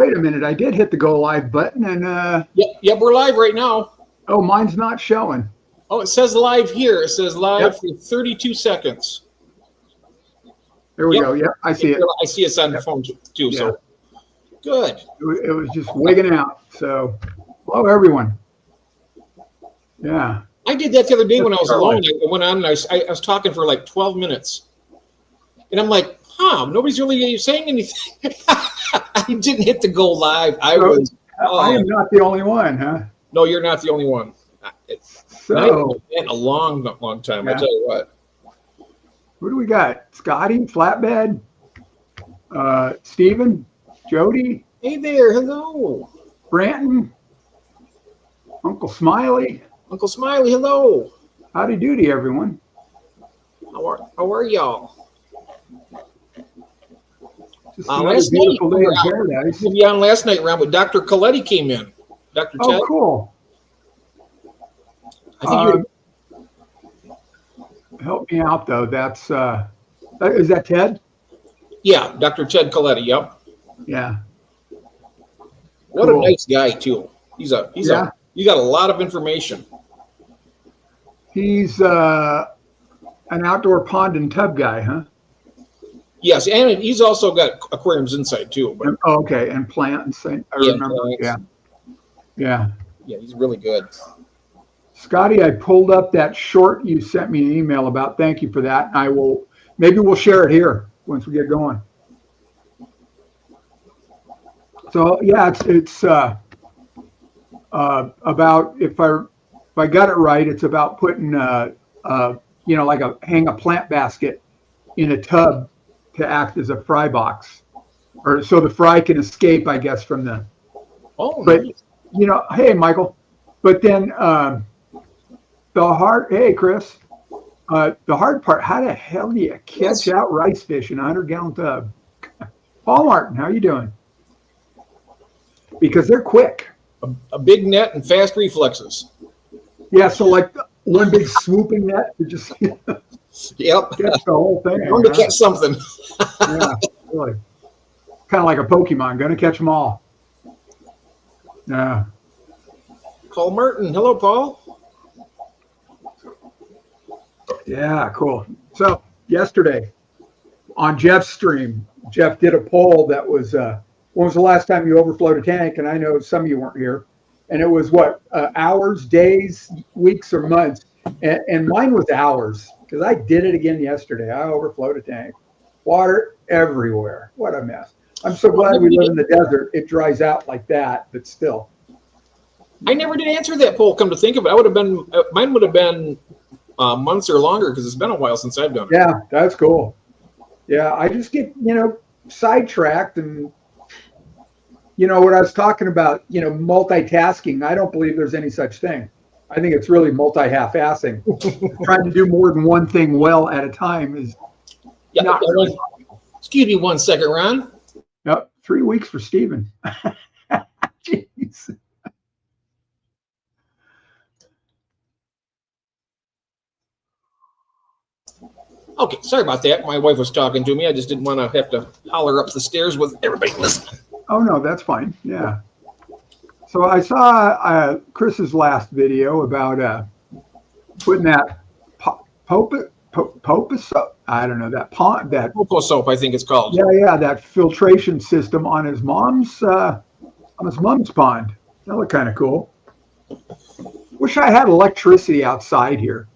wait a minute. I did hit the go live button and Yep, we're live right now. oh, mine's not showing. Oh, it says live here. It says live Yep. for 32 seconds. There we go. Yep, I see it. I see it's on the phone too. Yeah. So good. It was just wigging out. So, hello, everyone. Yeah. I did that the other day when I was That's alone. right. I went on and I was talking for like 12 minutes. And I'm like, nobody's really saying anything. I didn't hit the go live. I am not the only one, huh? No, you're not the only one. It's So, been a long time. Yeah. I tell you what. who do we got? Scotty, Flatbed, Stephen, Jody, Hey there. Hello. Branton, Uncle Smiley. Uncle Smiley. Hello. Howdy doody, everyone. How are y'all? Just another Last beautiful night, day in paradise. we were on last night around, but Dr. Coletti came in. Dr. Ted. Oh, cool. I think Help me out though. That's is that Ted? yeah, Dr. Ted Coletti. Yep. Yeah. What Cool. a nice guy too. He's Yeah. you got a lot of information. He's an outdoor pond and tub guy, huh? Yes, and he's also got aquariums inside too. But Oh, okay, and plant and thing. I remember. Yeah. Yeah. yeah, he's really good. Scotty, I pulled up that short you sent me an email about. Thank you for that. Maybe we'll share it here once we get going. So yeah, it's about if I got it right, it's about putting hang a plant basket in a tub to act as a fry box, or so the fry can escape, I guess, from the. Oh, But nice. hey Michael, but then hey Chris, the hard part, how the hell do you catch out rice fish in a 100-gallon tub? Paul Martin, how you doing? Because they're quick. A big net and fast reflexes. Yeah, so like one big swooping net to just Yep. catch the whole thing. I'm going to catch something. Yeah, really. Kind of like a Pokemon, gonna catch them all. Yeah. Paul Merton. Hello, Paul. Yeah, cool. So yesterday on Jeff's stream, Jeff did a poll that was, when was the last time you overflowed a tank? And I know some of you weren't here. And it was what, hours, days, weeks, or months? And mine was hours because I did it again yesterday. I overflowed a tank. Water everywhere. What a mess. I'm so glad we live in the desert. It dries out like that, but still. I never did answer that poll. Come to think of it, mine would have been months or longer because it's been a while since I've done it. Yeah, that's cool. Yeah, I just get, sidetracked and, what I was talking about, multitasking. I don't believe there's any such thing. I think it's really multi-half-assing. Trying to do more than one thing well at a time is not really. Excuse me 1 second, Ron. Yep, 3 weeks for Stephen. Jeez. Okay, sorry about that. My wife was talking to me. I just didn't want to have to holler up the stairs with everybody listening. Oh, no, that's fine. Yeah. So I saw Chris's last video about putting that I don't know, that pond, that Popo soap, I think it's called. yeah, that filtration system on his mom's pond. That looked kind of cool. Wish I had electricity outside here,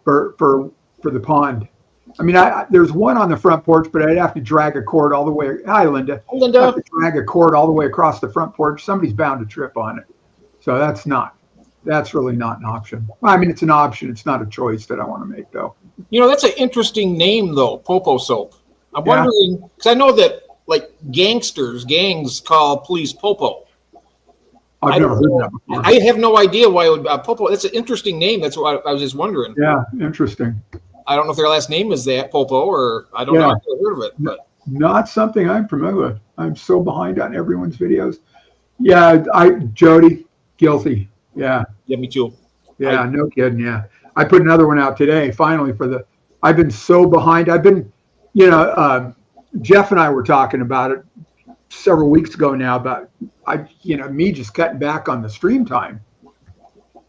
for the pond. I mean, there's one on the front porch, but I'd have to drag a cord all the way. Hi, Linda. Hey, Linda. I'd have to drag a cord all the way across the front porch. Somebody's bound to trip on it. So that's really not an option. Well, I mean, it's an option. It's not a choice that I want to make, though. That's an interesting name, though, Popo soap. I'm wondering, because I know that, like, gangs call police Popo. I've never heard that before. I have no idea why it would Popo. That's an interesting name. That's what I was just wondering. Yeah, interesting. I don't know if their last name is that Popo, or I don't know. I've never heard of it. But Not something I'm familiar with. I'm so behind on everyone's videos. Yeah, Jody, guilty. Yeah. Yeah, me too. Yeah, no kidding. Yeah. I put another one out today, finally, I've been so behind. Jeff and I were talking about it. several weeks ago now about me just cutting back on the stream time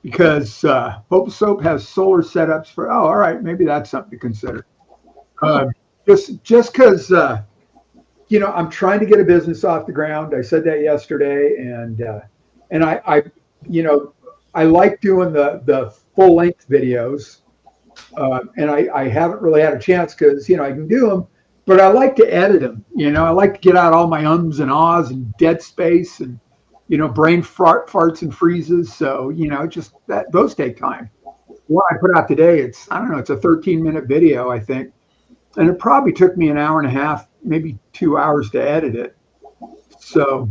because Hope Soap has solar setups for. Oh, all right, maybe that's something to consider. Just because I'm trying to get a business off the ground. I said that yesterday, and I like doing the full length videos, and I haven't really had a chance because I can do them, but I like to edit them. I like to get out all my ums and ahs and dead space and brain farts and freezes. So just those take time. What I put out today, it's a 13-minute video, I think, and it probably took me an hour and a half, maybe 2 hours to edit it. So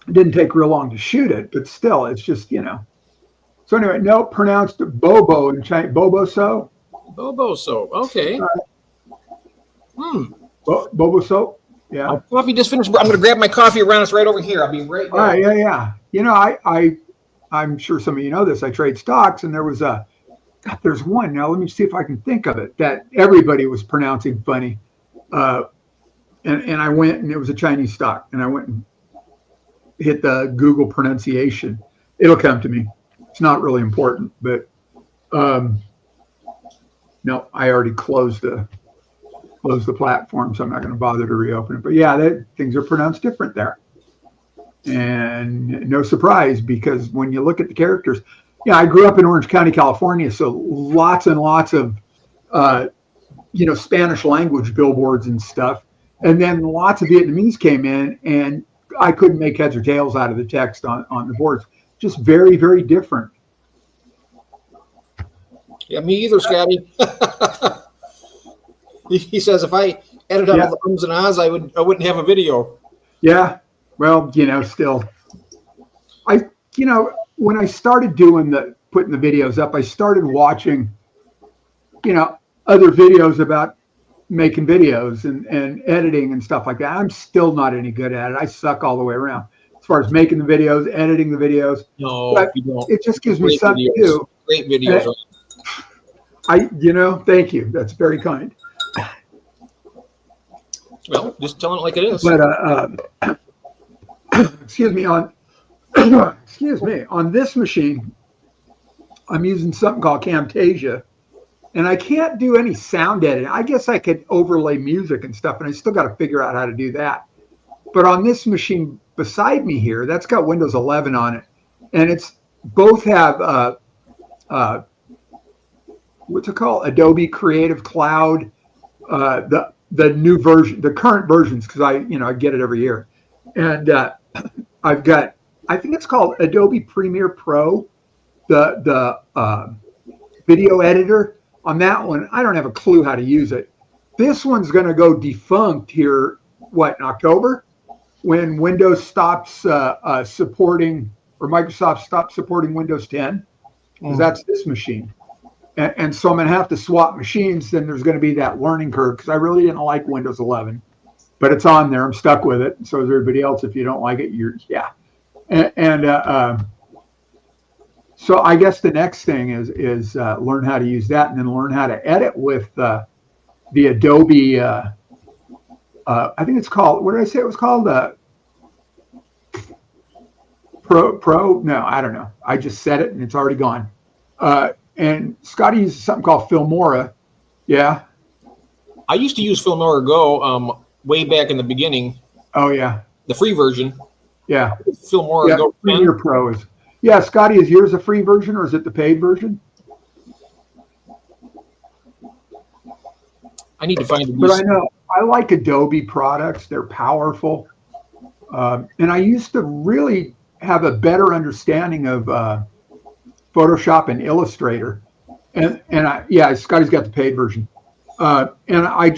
it didn't take real long to shoot it, but still, it's just So anyway, no, pronounced Bobo in China. Bobo Soap. Bobo Soap. Okay. Bobo Soap. Yeah. My coffee just finished. I'm going to grab my coffee around. It's right over here. I'll be right back. All right. Yeah. I'm sure some of you know this. I trade stocks, and there's one. Now let me see if I can think of it that everybody was pronouncing funny. And I went, and it was a Chinese stock, and I went and hit the Google pronunciation. It'll come to me. It's not really important, but no, I already closed the platform, so I'm not going to bother to reopen it. But yeah, things are pronounced different there, and no surprise because when you look at the characters, I grew up in Orange County, California, so lots and lots of Spanish language billboards and stuff, and then lots of Vietnamese came in, and I couldn't make heads or tails out of the text on the boards. Just very, very different. Yeah, me either, Scotty. He says if I edited out all the ums and ahs, I wouldn't have a video. Yeah, well, still, when I started putting the videos up, I started watching, other videos about making videos and editing and stuff like that. I'm still not any good at it. I suck all the way around. As far as making the videos, editing the videos. No, but you don't. It just gives me something to do. Great videos. Thank you. That's very kind. Well, just telling it like it is. But excuse me, on this machine, I'm using something called Camtasia, and I can't do any sound editing. I guess I could overlay music and stuff, and I still got to figure out how to do that. But on this machine beside me here, that's got Windows 11 on it, and it's both have what's it called? Adobe Creative Cloud, the new version, the current versions, because I get it every year, and I've got, I think it's called Adobe Premiere Pro, the video editor. On that one, I don't have a clue how to use it. This one's going to go defunct here, in October, when Windows stops supporting, or Microsoft stops supporting Windows 10, because that's this machine. And so I'm going to have to swap machines. Then there's going to be that learning curve because I really didn't like Windows 11, but it's on there. I'm stuck with it. And so is everybody else. If you don't like it, so I guess the next thing is learn how to use that and then learn how to edit with the Adobe. I think it's called. What did I say it was called? Pro? No, I don't know. I just said it and it's already gone. And Scotty uses something called Filmora. Yeah. I used to use Filmora Go way back in the beginning. Oh, yeah. The free version. Yeah. Filmora Go. Premiere Pro is. Yeah, Scotty, is yours a free version or is it the paid version? I need to find it. But I know I like Adobe products. They're powerful. And I used to really have a better understanding of Photoshop and Illustrator, and Scotty's got the paid version, and I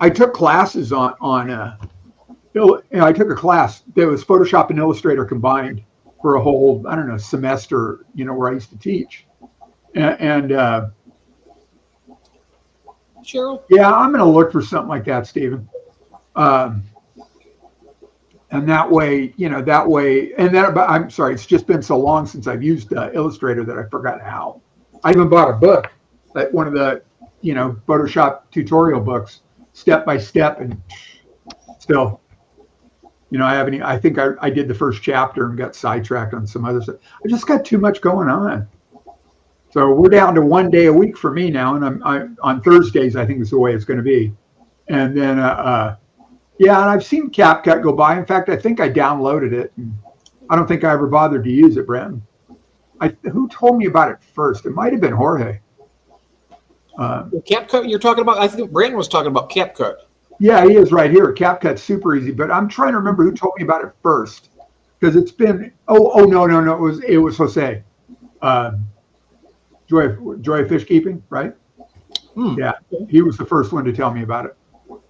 took classes on I took a class that was Photoshop and Illustrator combined for a whole semester, where I used to teach, and Cheryl. Yeah, I'm going to look for something like that, Stephen. And that way, I'm sorry, it's just been so long since I've used Illustrator that I forgot how. I even bought a book, like one of the, Photoshop tutorial books, step by step, and still, I haven't. I think I did the first chapter and got sidetracked on some other stuff. I just got too much going on. So we're down to 1 day a week for me now, and I'm on Thursdays. I think is the way it's going to be. And then, yeah, and I've seen CapCut go by. In fact, I think I downloaded it. And I don't think I ever bothered to use it, Brenton. Who told me about it first? It might have been Jorge. CapCut you're talking about? I think Brandon was talking about CapCut. Yeah, he is right here. CapCut's super easy, but I'm trying to remember who told me about it first, because it's been. Oh no, it was Jose. Joy of Fish Keeping, right? Yeah, he was the first one to tell me about it.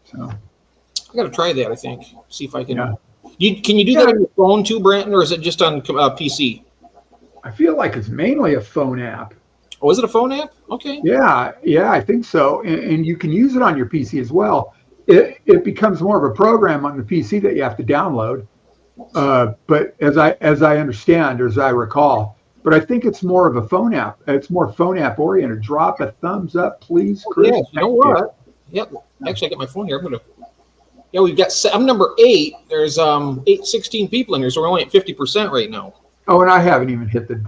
So I got to try that. I think see if I can. Yeah. Can you do that on your phone too, Brandon, or is it just on PC? I feel like it's mainly a phone app. Oh, is it a phone app? Okay. Yeah, I think so, and you can use it on your PC as well. It becomes more of a program on the PC that you have to download. But as I understand, or as I recall, but I think it's more of a phone app. It's more phone app oriented. Drop a thumbs up, please, Chris. Yeah, you know what? Yep. Actually, I got my phone here. Yeah, we've got. I'm number 8. There's 16 people in here, so we're only at 50% right now. Oh, and I haven't even hit the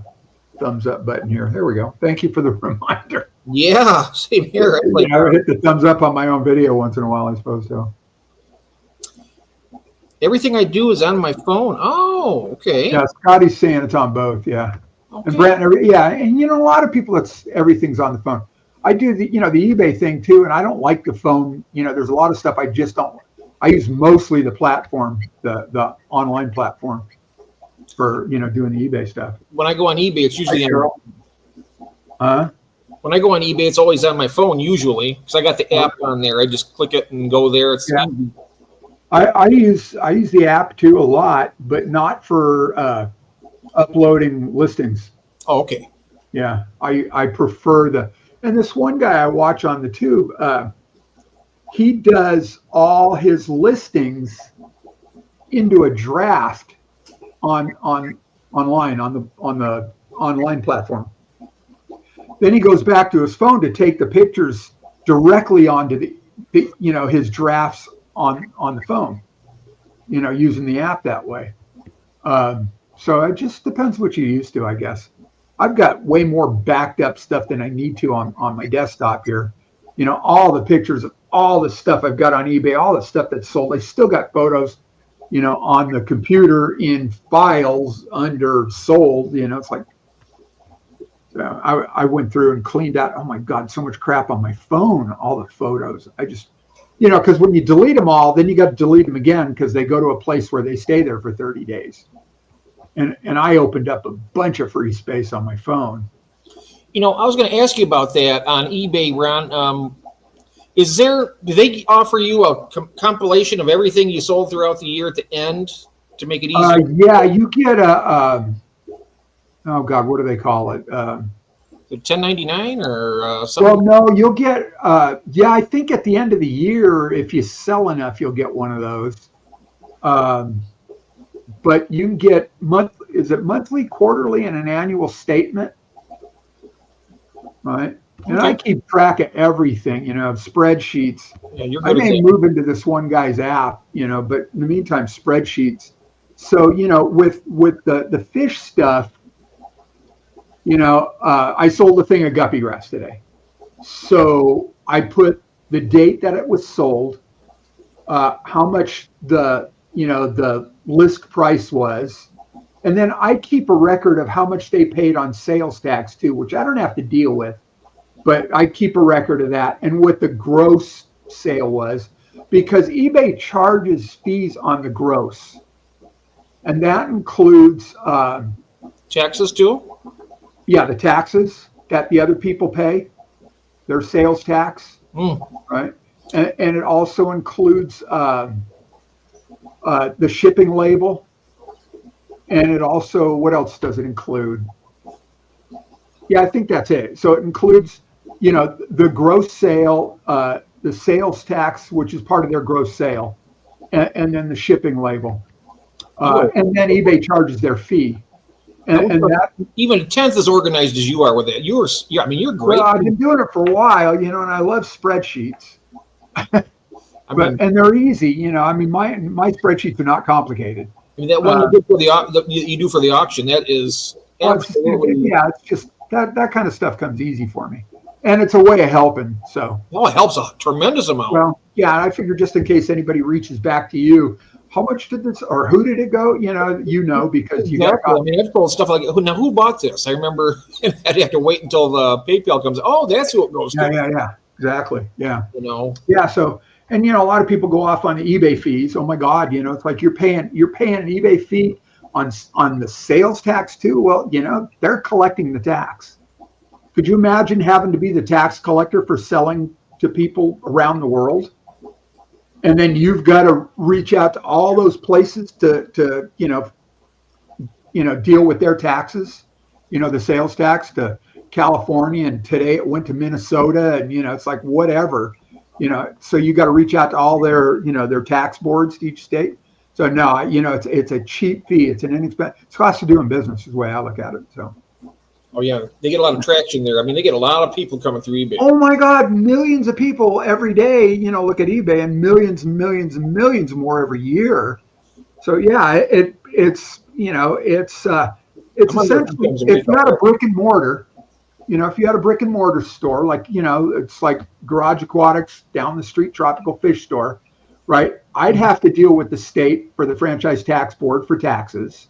thumbs up button here. There we go. Thank you for the reminder. Yeah, same here. I hit the thumbs up on my own video once in a while, I suppose so. Everything I do is on my phone. Oh, okay. Yeah, Scotty's saying it's on both. Yeah. Okay. And Brent, yeah, and a lot of people, everything's on the phone. I do the eBay thing too, and I don't like the phone. There's a lot of stuff I just don't. I use mostly the platform, the online platform, for doing the eBay stuff. When I go on eBay, it's usually when I go on eBay, it's always on my phone usually, because I got the app on there. I just click it and go there. It's easy. I use the app too a lot, but not for uploading listings. Oh, okay. Yeah, I prefer and this one guy I watch on the tube, he does all his listings into a draft online on the online platform. Then he goes back to his phone to take the pictures directly onto his drafts on the phone, using the app that way. So it just depends what you're used to, I guess. I've got way more backed up stuff than I need to on my desktop here. All the pictures of all the stuff I've got on eBay, all the stuff that's sold. I still got photos, on the computer in files under sold. It's like, I went through and cleaned out, oh my God, so much crap on my phone, all the photos. I just, because when you delete them all, then you got to delete them again because they go to a place where they stay there for 30 days. And I opened up a bunch of free space on my phone. I was going to ask you about that on eBay, Ron. Do they offer you a compilation of everything you sold throughout the year at the end to make it easier? Yeah, you get oh God, what do they call it? 1099 or something? Well, no, you'll get, I think at the end of the year, if you sell enough, you'll get one of those. But you can get monthly, quarterly, and an annual statement, right? And I keep track of everything, spreadsheets. Yeah, you're I good may at that. move into this one guy's app, but in the meantime, spreadsheets. So, with the fish stuff, I sold a thing of guppy grass today. So I put the date that it was sold, how much the list price was, and then I keep a record of how much they paid on sales tax too, which I don't have to deal with, but I keep a record of that and what the gross sale was, because eBay charges fees on the gross, and that includes taxes too. Yeah, the taxes that the other people pay, their sales tax, right? And it also includes the shipping label. And it also, what else does it include? Yeah, I think that's it. So it includes, the gross sale, the sales tax, which is part of their gross sale, and then the shipping label. And then eBay charges their fee. And that, even a tenth as organized as you are with it. You're great. Well, I've been doing it for a while, and I love spreadsheets. And they're easy. I mean, my spreadsheets are not complicated. That one you do for you do for the auction, that is absolutely. It's just that kind of stuff comes easy for me, and it's a way of helping. So. Well, it helps a tremendous amount. Well, yeah, I figure just in case anybody reaches back to you, how much did this, or who did it go? Because you got. I mean, I've pulled stuff like, now who bought this? I remember I'd have to wait until the PayPal comes. Oh, that's who it goes to. Yeah, exactly. Yeah. Yeah. So, and a lot of people go off on the eBay fees. Oh my God, it's like you're paying an eBay fee on the sales tax too. Well, they're collecting the tax. Could you imagine having to be the tax collector for selling to people around the world? And then you've got to reach out to all those places to deal with their taxes, the sales tax to California, and today it went to Minnesota, and it's like whatever, so you got to reach out to all their their tax boards to each state. So no, it's a cheap fee. It's an inexpensive. It's cost of doing business is the way I look at it. So. Oh yeah, they get a lot of traction there. I mean, they get a lot of people coming through eBay. Oh my God, millions of people every day, look at eBay, and millions and millions and millions more every year. So yeah, it's essentially, it's not a brick and mortar. If you had a brick and mortar store, like it's like Garage Aquatics down the street, Tropical Fish Store, right? I'd have to deal with the state for the franchise tax board for taxes.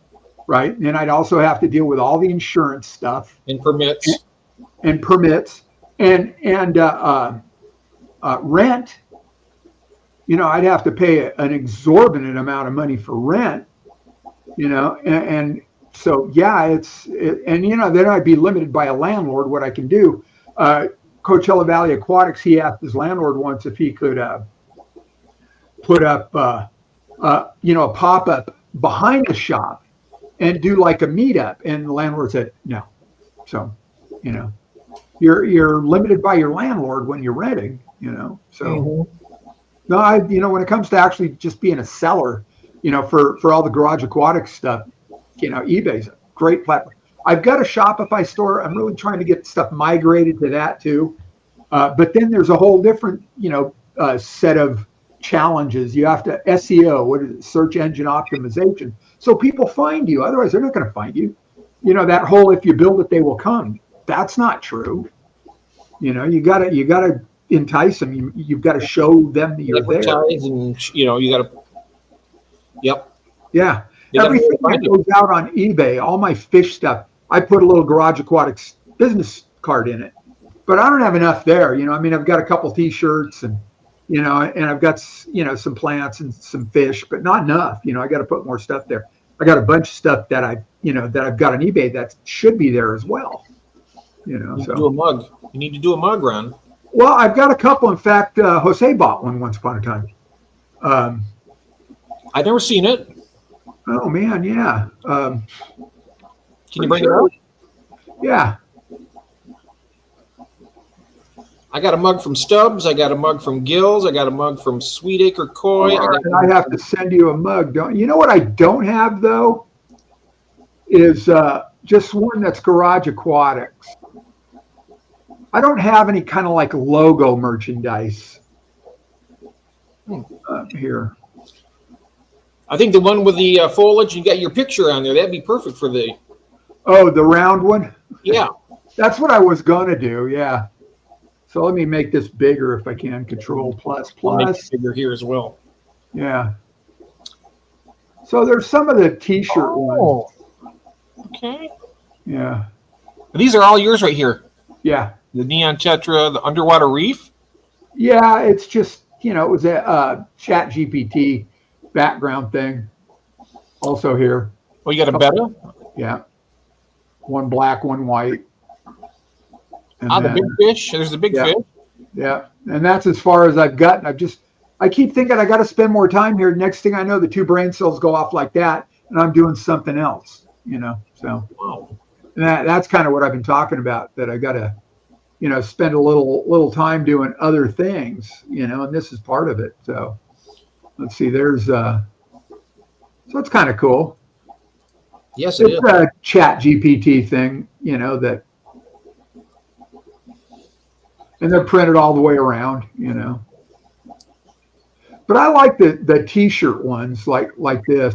Right. And I'd also have to deal with all the insurance stuff and permits and rent. I'd have to pay an exorbitant amount of money for rent, and so, yeah, then I'd be limited by a landlord, what I can do. Coachella Valley Aquatics, he asked his landlord once if he could put up, a pop-up behind the shop and do like a meetup, and the landlord said no. So, you're limited by your landlord when you're renting. So no, when it comes to actually just being a seller, for all the Garage Aquatics stuff, eBay's a great platform. I've got a Shopify store. I'm really trying to get stuff migrated to that too, but then there's a whole different set of challenges. You have to SEO, what is it, search engine optimization. So people find you. Otherwise, they're not going to find you. That whole "if you build it, they will come." That's not true. You gotta entice them. You've got to show them that you're there. And you got to. Yep. Yeah. Everything that goes out on eBay, all my fish stuff, I put a little Garage Aquatics business card in it. But I don't have enough there. I've got a couple T-shirts and I've got, some plants and some fish, but not enough. I got to put more stuff there. I got a bunch of stuff that I've got on eBay that should be there as well. Do a mug. You need to do a mug run. Well, I've got a couple. In fact, Jose bought one once upon a time. I've never seen it. Oh man, yeah. Can you bring it out? Yeah. I got a mug from Stubbs. I got a mug from Gills. I got a mug from Sweet Acre Koi. I have to send you a mug. You know what I don't have though? Is just one that's Garage Aquatics. I don't have any kind of like logo merchandise here. I think the one with the foliage, you got your picture on there. That'd be perfect for the. Oh, the round one? Yeah. That's what I was going to do. Yeah. So let me make this bigger if I can. Control plus. I'll make it bigger here as well. Yeah. So there's some of the T-shirt ones. Okay. Yeah. These are all yours right here. Yeah. The Neon Tetra, the Underwater Reef. Yeah, it's just, it was a Chat GPT background thing. Also here. Oh, you got a betta? Yeah. One black, one white. And the big fish. There's the big fish. Yeah. And that's as far as I've gotten. I keep thinking I got to spend more time here. Next thing I know, the 2 brain cells go off like that, and I'm doing something else, so. Wow. And that's kind of what I've been talking about, that I got to, spend a little time doing other things, and this is part of it. So let's see, so it's kind of cool. Yes, it is. It's a Chat GPT thing, that, and they're printed all the way around, But I like the t-shirt ones like this.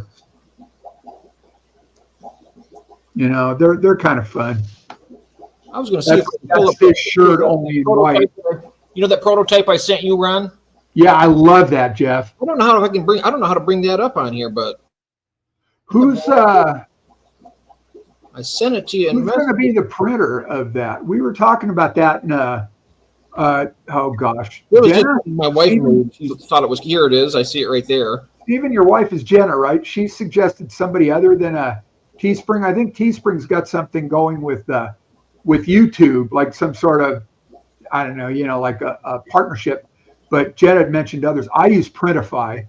You know, they're kind of fun. I was going to see if I could pull That's up this shirt only in white. You know that prototype I sent you, Ron? Yeah, I love that, Jeff. I don't know how I don't know how to bring that up on here, but Who's I sent it to you. who's going to be the printer of that? We were talking about that in oh gosh, It was just Jenna? my wife made. She thought it was. Here it is. I see it right there. Stephen, your wife is Jenna, right? She suggested somebody other than Teespring. I think Teespring's got something going with YouTube, like some sort of, I don't know, you know, like a partnership. But Jenna had mentioned others. I use Printify.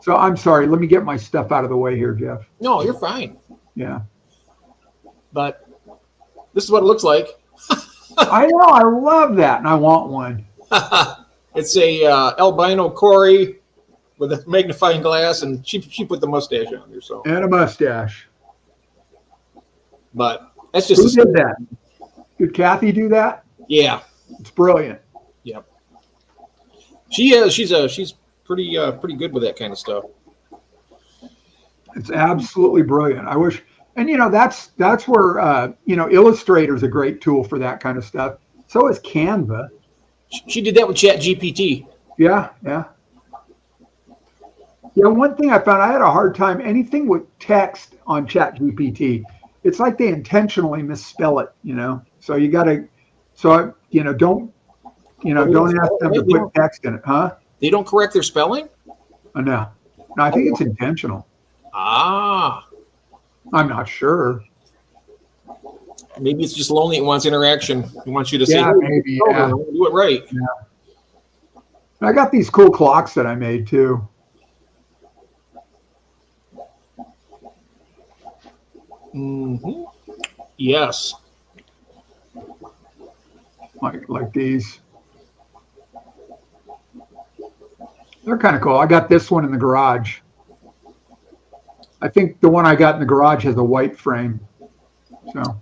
So I'm sorry. Let me get my stuff out of the way here, Jeff. No, you're fine. Yeah. But this is what it looks like. I know. I love that. And I want one. It's a albino Corey with a magnifying glass, and she put the mustache on there. So, And a mustache. but that's just Who did that? Did Kathy do that? Yeah. It's brilliant. Yep. She is. She's pretty good with that kind of stuff. It's absolutely brilliant. I wish, and you know, that's where you know, Illustrator's a great tool for that kind of stuff. So is Canva. She did that with ChatGPT. Yeah, yeah. Yeah, one thing I found, I had a hard time, anything with text on ChatGPT, it's like they intentionally misspell it, you know? So you got to, you know, don't ask them to put text in it, huh? They don't correct their spelling? No. No, I think it's intentional. Ah. I'm not sure. Maybe it's just lonely. It wants interaction. It wants you to say, Yeah, hey, maybe, oh, yeah. do it right. Yeah. I got these cool clocks that I made too. Mm-hmm. Yes. Like these. They're kind of cool. I got this one in the garage. I think the one I got in the garage has a white frame. So,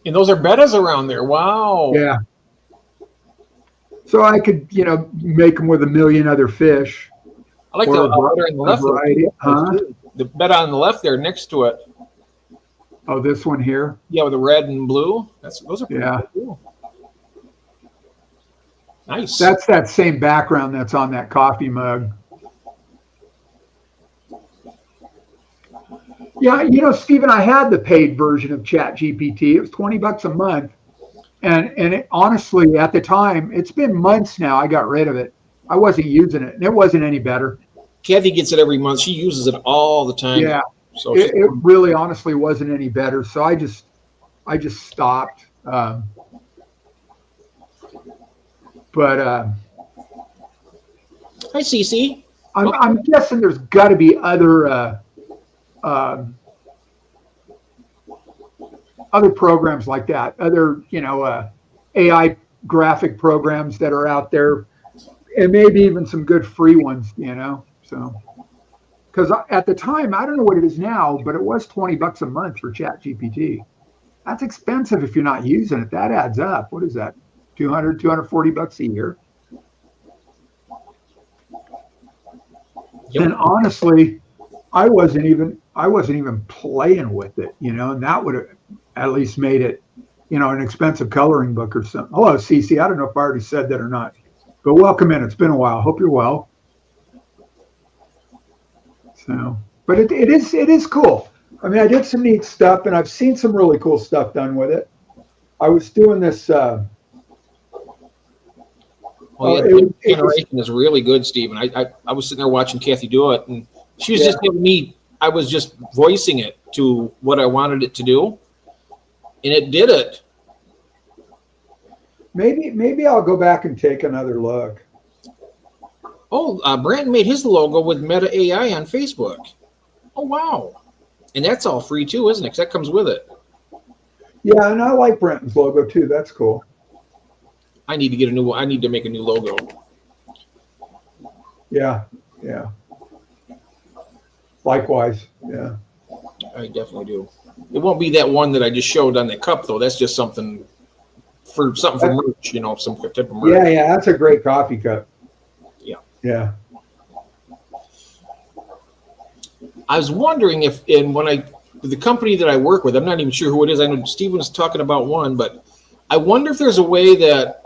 And those are bettas around there. Wow. yeah. So I could, you know, make them with a million other fish. I like Or the a var- betta on the left. a variety. Huh? The betta on the left there next to it. Oh, this one here. Yeah, with the red and blue. Those are pretty Yeah. cool. Nice. That's that same background that's on that coffee mug. Yeah, you know, Stephen, I had the paid version of ChatGPT. It was $20 a month. And it, honestly, at the time, it's been months now, I got rid of it. I wasn't using it, and it wasn't any better. Kathy gets it every month. She uses it all the time. Yeah, So it really honestly wasn't any better. So I just stopped. But hi, Cece. I'm guessing there's got to be other programs like that, other, you know, AI graphic programs that are out there, and maybe even some good free ones, you know. So, because at the time, I don't know what it is now, but it was $20 a month for ChatGPT. That's expensive if you're not using it. That adds up. What is that? $240 a year. Yep. And honestly, I wasn't even playing with it, you know, and that would have at least made it, you know, an expensive coloring book or something. Hello, Cece. I don't know if I already said that or not, but welcome in. It's been a while. Hope you're well. So, but it is cool. I mean, I did some neat stuff, and I've seen some really cool stuff done with it. I was doing this. The generation is really good, Stephen. I was sitting there watching Kathy do it, and she was just giving me. I was just voicing it to what I wanted it to do, and it did it. Maybe I'll go back and take another look. Oh, Brandon made his logo with Meta AI on Facebook. Oh, wow. And that's all free too, isn't it? 'Cause that comes with it. Yeah, and I like Brenton's logo too. That's cool. I need to make a new logo. Yeah. Likewise. Yeah. I definitely do. It won't be that one that I just showed on the cup, though. That's just something for merch, you know, some type of merch. Yeah, that's a great coffee cup. Yeah. Yeah. I was wondering if, the company that I work with, I'm not even sure who it is. I know Stephen was talking about one, but I wonder if there's a way that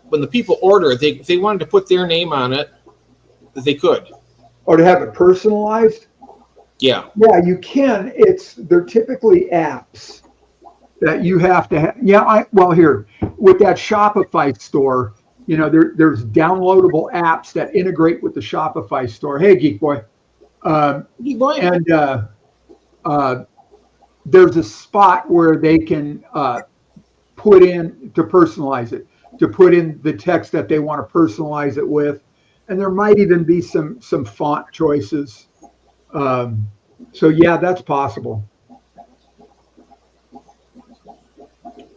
when the people order it, if they wanted to put their name on it, that they could. Or to have it personalized? Yeah. Yeah, you can. They're typically apps that you have to have. Yeah, here with that Shopify store, there's downloadable apps that integrate with the Shopify store. Hey, Geek Boy. Geek Boy. And there's a spot where they can put in to personalize it, to put in the text that they want to personalize it with. And there might even be some font choices. So yeah, that's possible.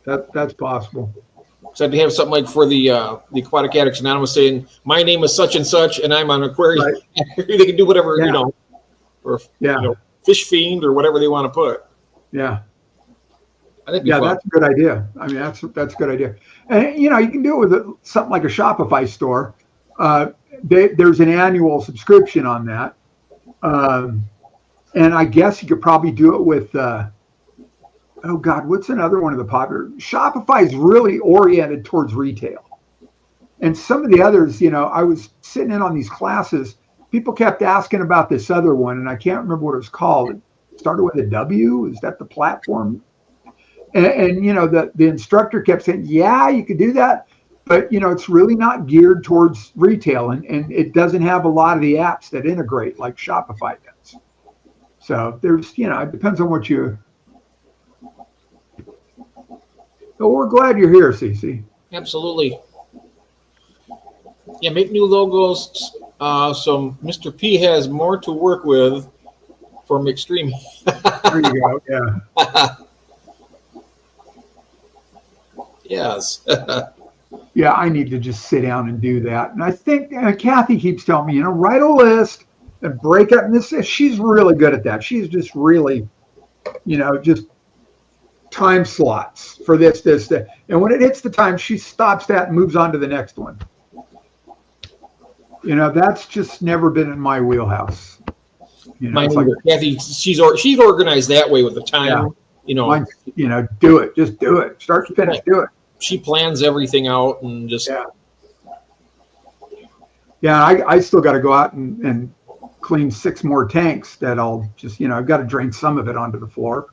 That's possible. So to have something like for the Aquatic Addicts Anonymous saying, my name is such and such, and I'm on Aquarium. Right. They can do whatever, or Fish Fiend or whatever they want to put. Yeah. I think fun. That's a good idea. I mean, that's a good idea. And you can do it with something like a Shopify store. There's an annual subscription on that. And I guess you could probably do it with, what's another one of the popular? Shopify is really oriented towards retail. And some of the others, I was sitting in on these classes. People kept asking about this other one, and I can't remember what it was called. It started with a W. Is that the platform? And the instructor kept saying, yeah, you could do that. But, it's really not geared towards retail, and it doesn't have a lot of the apps that integrate like Shopify does. So there's, it depends on what you. Oh, we're glad you're here, Cece. Absolutely. Yeah, make new logos. So Mr. P has more to work with from Extreme. There you go. Yeah. Yes. Yeah, I need to just sit down and do that. And I think Kathy keeps telling me, write a list and break up. And this, she's really good at that. She's just really, just time slots for this, that. And when it hits the time, she stops that and moves on to the next one. That's just never been in my wheelhouse. Kathy, she's organized that way with the time. Yeah. Mine's, do it. Just do it. Start to finish, do it. She plans everything out and just. Yeah, I still got to go out and clean 6 more tanks that I'll just, I've got to drain some of it onto the floor.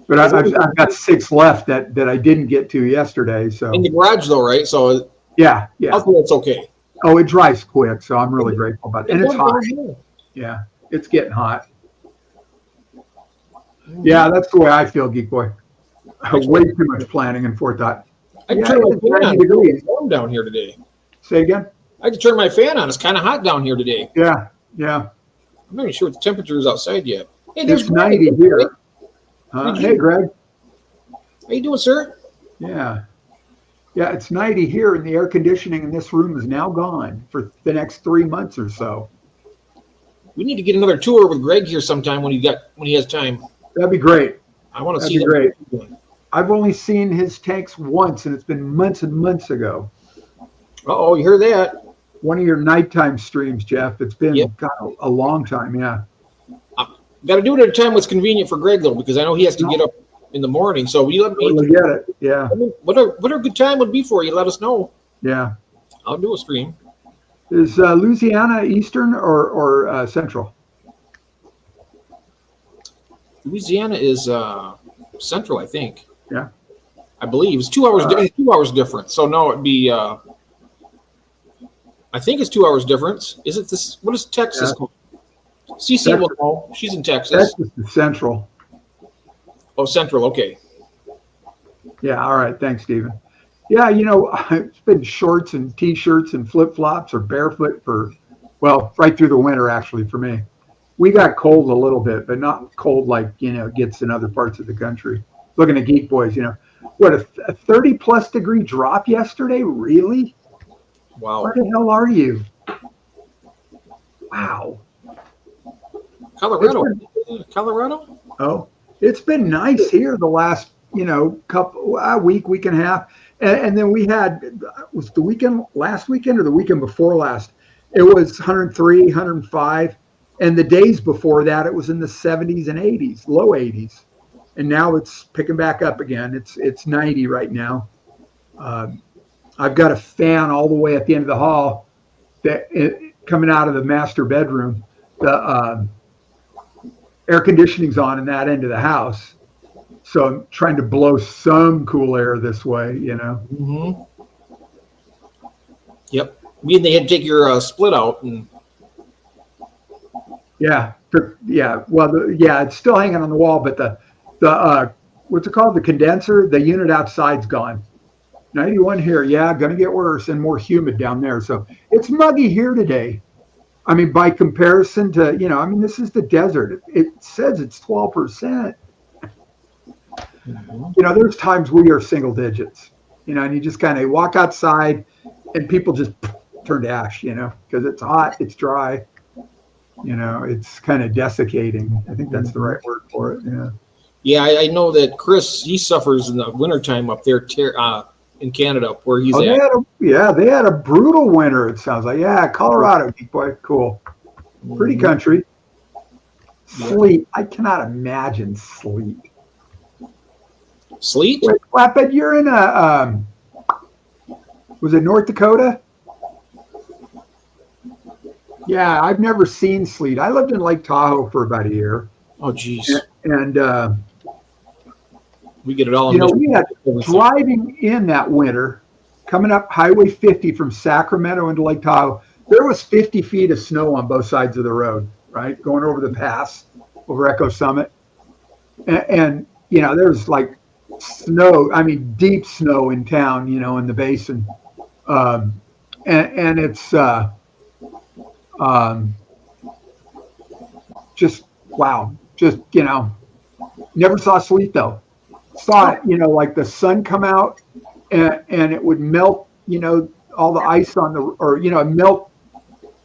But I've got 6 left that I didn't get to yesterday. So in the garage though, right? So yeah. Hopefully it's okay. Oh, it dries quick, so I'm really grateful about it. And it's hot. Yeah, it's getting hot. Yeah, that's the way I feel, Geek Boy. Way too much planning and forethought. I can turn my fan on. It's warm down here today. Say again? I can turn my fan on. It's kind of hot down here today. Yeah. I'm not even sure what the temperature is outside yet. Hey, it's 90 here. Hey, Greg. How you doing, sir? Yeah, it's 90 here, and the air conditioning in this room is now gone for the next 3 months or so. We need to get another tour with Greg here sometime when he has time. That'd be great. I want to see that. Great. I've only seen his tanks once, and it's been months and months ago. Oh, you heard that? One of your nighttime streams, Jeff. It's been a long time. Yeah. Got to do it at a time that's convenient for Greg though, because I know he has to get up in the morning. So will you let me get it? Yeah. I mean, what a good time would be for you? Let us know. Yeah. I'll do a stream. Is Louisiana Eastern or Central? Louisiana is Central, I think. Yeah. I believe it's 2 hours. It's 2 hours difference. So no, it'd be. I think it's 2 hours difference. Is it this? What is Texas called? CC will know. She's in Texas. Texas is Central. Oh, Central. Okay. Yeah. All right. Thanks, Stephen. Yeah. It's been shorts and T-shirts and flip-flops or barefoot right through the winter, actually, for me. We got cold a little bit, but not cold like, it gets in other parts of the country. Looking at Geek Boys, what, a 30-plus degree drop yesterday? Really? Wow. Where the hell are you? Wow. Colorado. Oh, it's been nice here the last, week and a half. And then we had, was the weekend, last weekend or the weekend before last? It was 103, 105. And the days before that, it was in the 70s and 80s, low 80s. And now it's picking back up again. It's 90 right now. I've got a fan all the way at the end of the hall coming out of the master bedroom. The air conditioning's on in that end of the house. So I'm trying to blow some cool air this way, Mm-hmm. Yep. They had to take your split out and. Yeah. Well, it's still hanging on the wall, but the what's it called? The condenser, the unit outside's gone. 91 here. Yeah, going to get worse and more humid down there. So it's muggy here today. I mean, by comparison to, this is the desert. It says it's 12%. Mm-hmm. There's times we are single digits, and you just kind of walk outside and people just turn to ash, because it's hot, it's dry. It's kind of desiccating. I think that's the right word for it. Yeah. Yeah, I know that Chris, he suffers in the wintertime up there in Canada where he's at. They had a brutal winter, it sounds like. Yeah, Colorado, boy, cool. Pretty country. Sleet. I cannot imagine sleet. Sleet? Wait, Flatbed, you're in was it North Dakota? Yeah, I've never seen sleet. I lived in Lake Tahoe for about a year. Oh, geez. And we get it all. We had driving in that winter, coming up Highway 50 from Sacramento into Lake Tahoe. There was 50 feet of snow on both sides of the road, right? Going over the pass, over Echo Summit. And there's like snow, deep snow in town, in the basin. And it's just, wow. Just, never saw sleet though. Saw it, like the sun come out and it would melt, all the ice on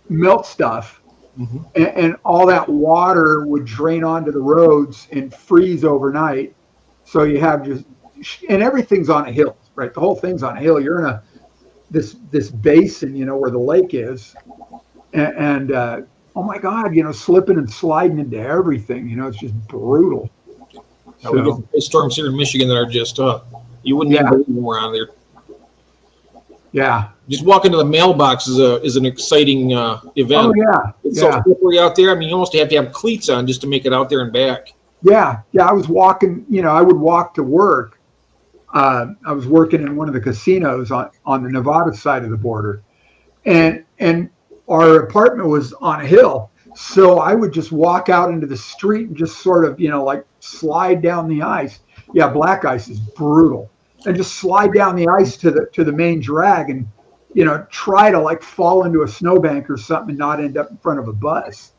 melt stuff. Mm-hmm. And all that water would drain onto the roads and freeze overnight. So you have and everything's on a hill, right? The whole thing's on a hill. You're in this basin, where the lake is. And oh my God, slipping and sliding into everything. It's just brutal. So, we get storms here in Michigan that are just, you wouldn't even believe them around there. Yeah. Just walking to the mailbox is an exciting event. Oh, yeah. It's so slippery out there. You almost have to have cleats on just to make it out there and back. Yeah. I was walking, I would walk to work. I was working in one of the casinos on the Nevada side of the border. And our apartment was on a hill. So I would just walk out into the street and just sort of, like slide down the ice. Yeah, black ice is brutal. And just slide down the ice to the main drag and, try to like fall into a snowbank or something and not end up in front of a bus.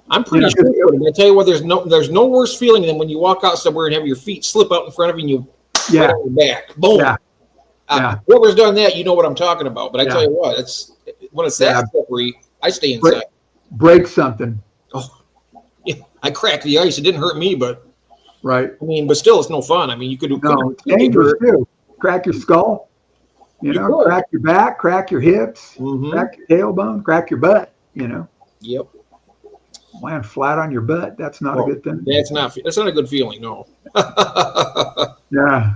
I'm pretty sure. I tell you what, there's no worse feeling than when you walk out somewhere and have your feet slip out in front of you and you right on your back. Boom. Yeah. Whoever's done that, you know what I'm talking about. But I tell you what, when it's that slippery, I stay inside. Break something. Oh, yeah. I cracked the ice. It didn't hurt me, but right. But still, it's no fun. You could do. No, it's dangerous too. Crack your skull. Crack your back, crack your hips, crack your tailbone, crack your butt. Yep. Land flat on your butt. That's not a good thing. That's not a good feeling. No. Yeah.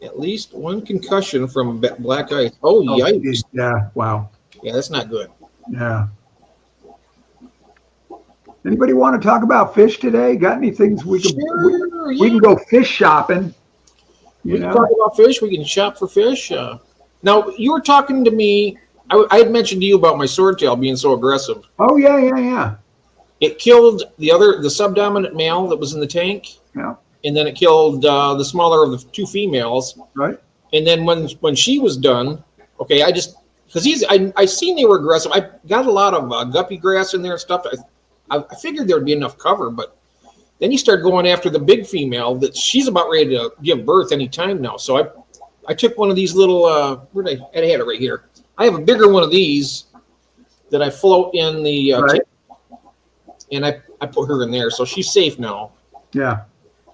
At least one concussion from black ice. Oh, yikes. Yeah. Wow. Yeah, that's not good. Yeah. Anybody want to talk about fish today? Got any things we can go fish shopping? We can talk about fish. We can shop for fish. Now, you were talking to me. I had mentioned to you about my swordtail being so aggressive. Oh, yeah. It killed the subdominant male that was in the tank. Yeah. And then it killed the smaller of the two females. Right. And then when she was done, okay, I seen they were aggressive. I got a lot of guppy grass in there and stuff. I figured there would be enough cover, but then you start going after the big female that she's about ready to give birth any time now. So I took one of these little, I had it right here. I have a bigger one of these that I float in the tank, and I put her in there. So she's safe now. Yeah.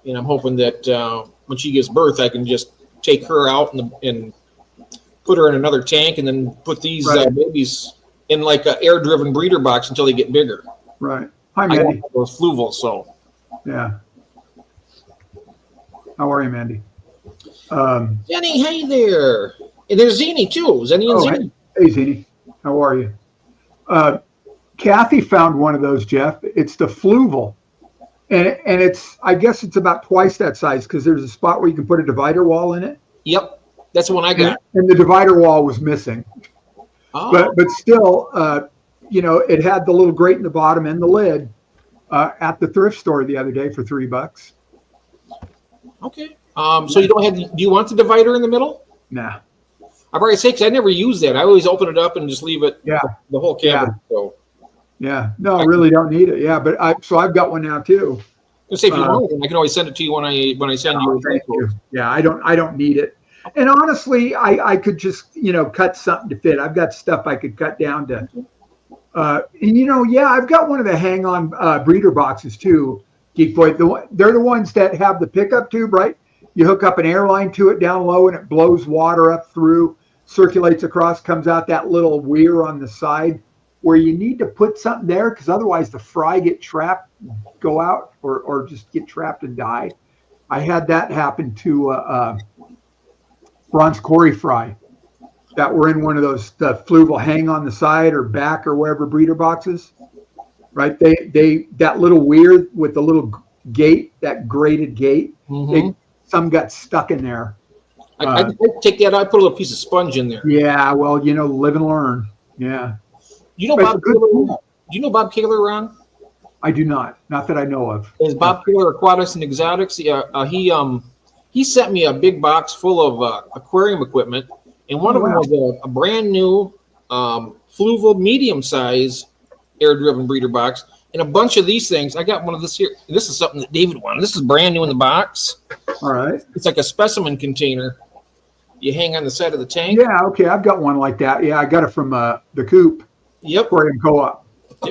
And I'm hoping that when she gives birth, I can just take her out and put her in another tank and then put these babies in like an air-driven breeder box until they get bigger. Right. Hi, I Mandy. got those fluvals, so. Yeah. How are you, Mandy? Zenny, hey there. And there's Zini too. Zenny and Zini. Hey, Zini. How are you? Kathy found one of those, Jeff. It's the fluval. And it's, I guess it's about twice that size because there's a spot where you can put a divider wall in it. Yep, that's the one I got. And the divider wall was missing. Oh. But still, it had the little grate in the bottom and the lid at the thrift store the other day for $3. Okay. So you don't have, do you want the divider in the middle? Nah. I've already said, because I never use that. I always open it up and just leave it, the whole cabinet. So. Yeah. No, I really don't need it. Yeah. But I've got one now too. If you want it, I can always send it to you when I send you. Thank you. Yeah. I don't need it. And honestly, I could just, cut something to fit. I've got stuff I could cut down to. I've got one of the hang-on breeder boxes too, Geek Boy. They're the ones that have the pickup tube, right? You hook up an air line to it down low and it blows water up through, circulates across, comes out that little weir on the side where you need to put something there because otherwise the fry get trapped, go out or just get trapped and die. I had that happen to bronze Cory fry that were in one of those the fluval hang on the side or back or wherever breeder boxes, right? They that little weir with the little gate, that grated gate, some got stuck in there. I take that out, I put a little piece of sponge in there. Yeah, well, live and learn. Yeah. Do you know Bob Kaler? Do you know Bob Kaler, Ron? I do not. Not that I know of. Is Bob Kaler Aquatics and Exotics? He sent me a big box full of aquarium equipment, and one of them was a brand new fluval medium size air-driven breeder box, and a bunch of these things. I got one of this here. This is something that David wanted. This is brand new in the box. All right. It's like a specimen container. You hang on the side of the tank. Yeah, okay. I've got one like that. Yeah, I got it from the Coop. Yep. Aquarium Co-op.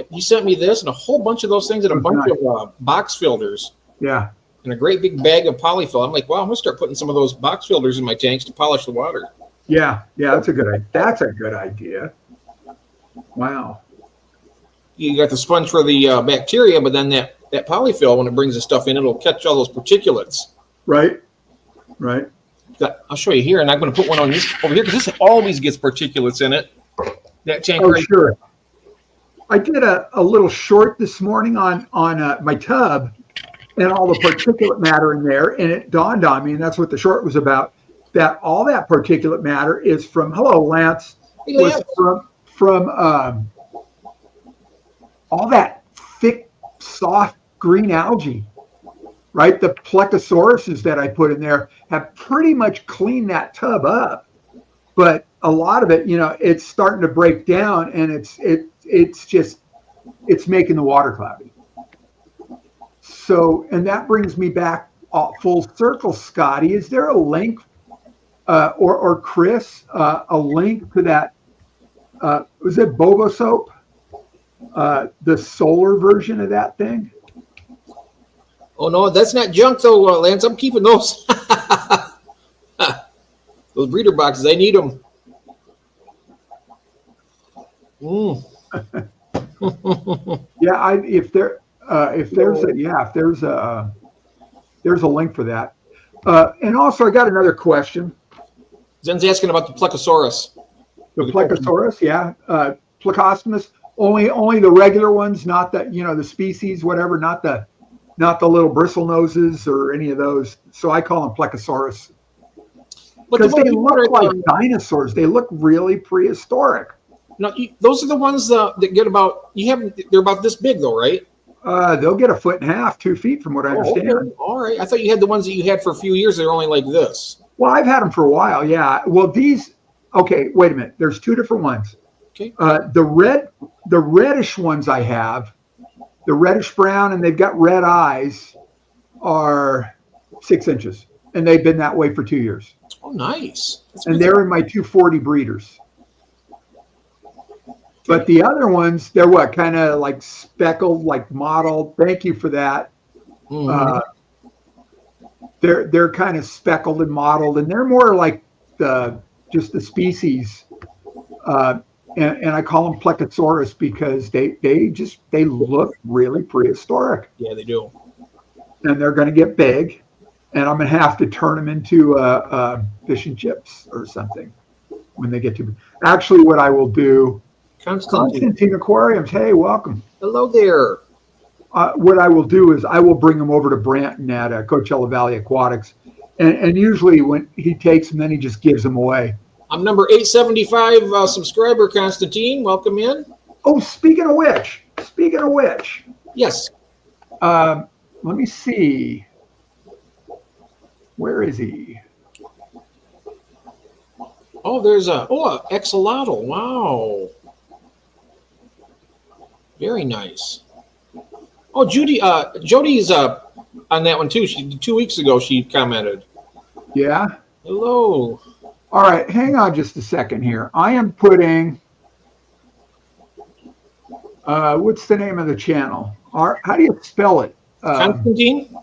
He sent me this and a whole bunch of those things and a bunch of box filters. Yeah. And a great big bag of polyfill. I'm like, wow, I'm gonna start putting some of those box filters in my tanks to polish the water. Yeah, that's a good idea. Wow. You got the sponge for the bacteria, but then that polyfill, when it brings the stuff in, it'll catch all those particulates. Right. I'll show you here, and I'm going to put one on this over here because this always gets particulates in it. That tank. Oh, sure. I did a little short this morning on my tub and all the particulate matter in there, and it dawned on me, and that's what the short was about, that all that particulate matter is from, hello, Lance, was from all that thick, soft green algae, right? The plecosauruses that I put in there have pretty much cleaned that tub up, but a lot of it, it's starting to break down, and it's making the water cloudy. So, and that brings me back full circle, Scotty. Is there a link, or Chris, a link to that? Was it Bobo soap? The solar version of that thing? Oh no, that's not junk though, Lance. I'm keeping those. Those breeder boxes, I need them. Yeah, if there's a link for that. And also, I got another question. Zen's asking about the Plecosaurus. The Plecosaurus, yeah, Plecostomus. Only the regular ones, not the the species, whatever, not the little bristle noses or any of those. So I call them Plecosaurus because they look like dinosaurs. They look really prehistoric. No, those are the ones that get about. They're about this big though, right? They'll get 1.5 feet, 2 feet, from what I understand. Okay. All right, I thought you had the ones that you had for a few years. They're only like this. Well, I've had them for a while. Yeah. Well, these. Okay, wait a minute. There's two different ones. Okay. The reddish ones I have, the reddish brown, and they've got red eyes, are 6 inches, and they've been that way for 2 years. Oh, nice. And they're in my 240 breeders. But the other ones, they're what, kind of like speckled, like mottled. Thank you for that. Mm-hmm. They're kind of speckled and mottled, and they're more like just the species. and I call them Plecosaurus because they look really prehistoric, Yeah, they do. and they're going to get big, and I'm going to have to turn them into fish and chips or something when they get to. Actually, what I will do, Constantine Aquariums. Hey, welcome. Hello there. What I will do is I will bring them over to Branton at Coachella Valley Aquatics, and usually when he takes them, then he just gives them away. I'm number 875 subscriber, Constantine. Welcome in. Oh, speaking of which, Yes. let me see. Where is he? Oh, there's a axolotl. Wow. Very nice. Oh, Jody's on that one too. 2 weeks ago she commented. Yeah. Hello. All right, hang on just a second here. I am putting. What's the name of the channel? How do you spell it? Constantine?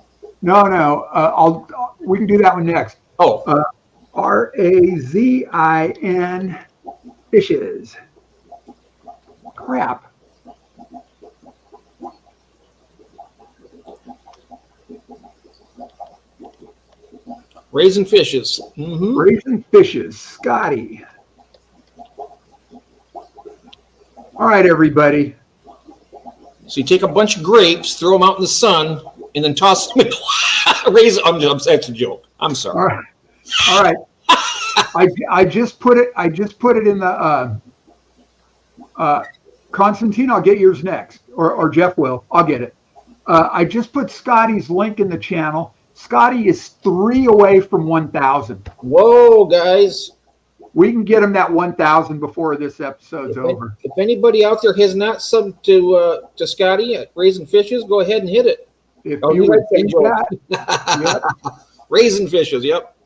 No. We can do that one next. Oh. Razin Fishes. Crap. Raising Fishes. Mm-hmm. Raising Fishes. Scotty. All right, everybody. So you take a bunch of grapes, throw them out in the sun, and then toss them in. That's a joke. I'm sorry. All right. I just put it in the Constantine. I'll get yours next, or Jeff will. I'll get it. I just put Scotty's link in the channel. Scotty is 3 away from 1,000. Whoa, guys! We can get him that 1,000 before this episode's over. If anybody out there has not subbed to Scotty at Raising Fishes, go ahead and hit it. If you would think that, yep. Raising Fishes, yep.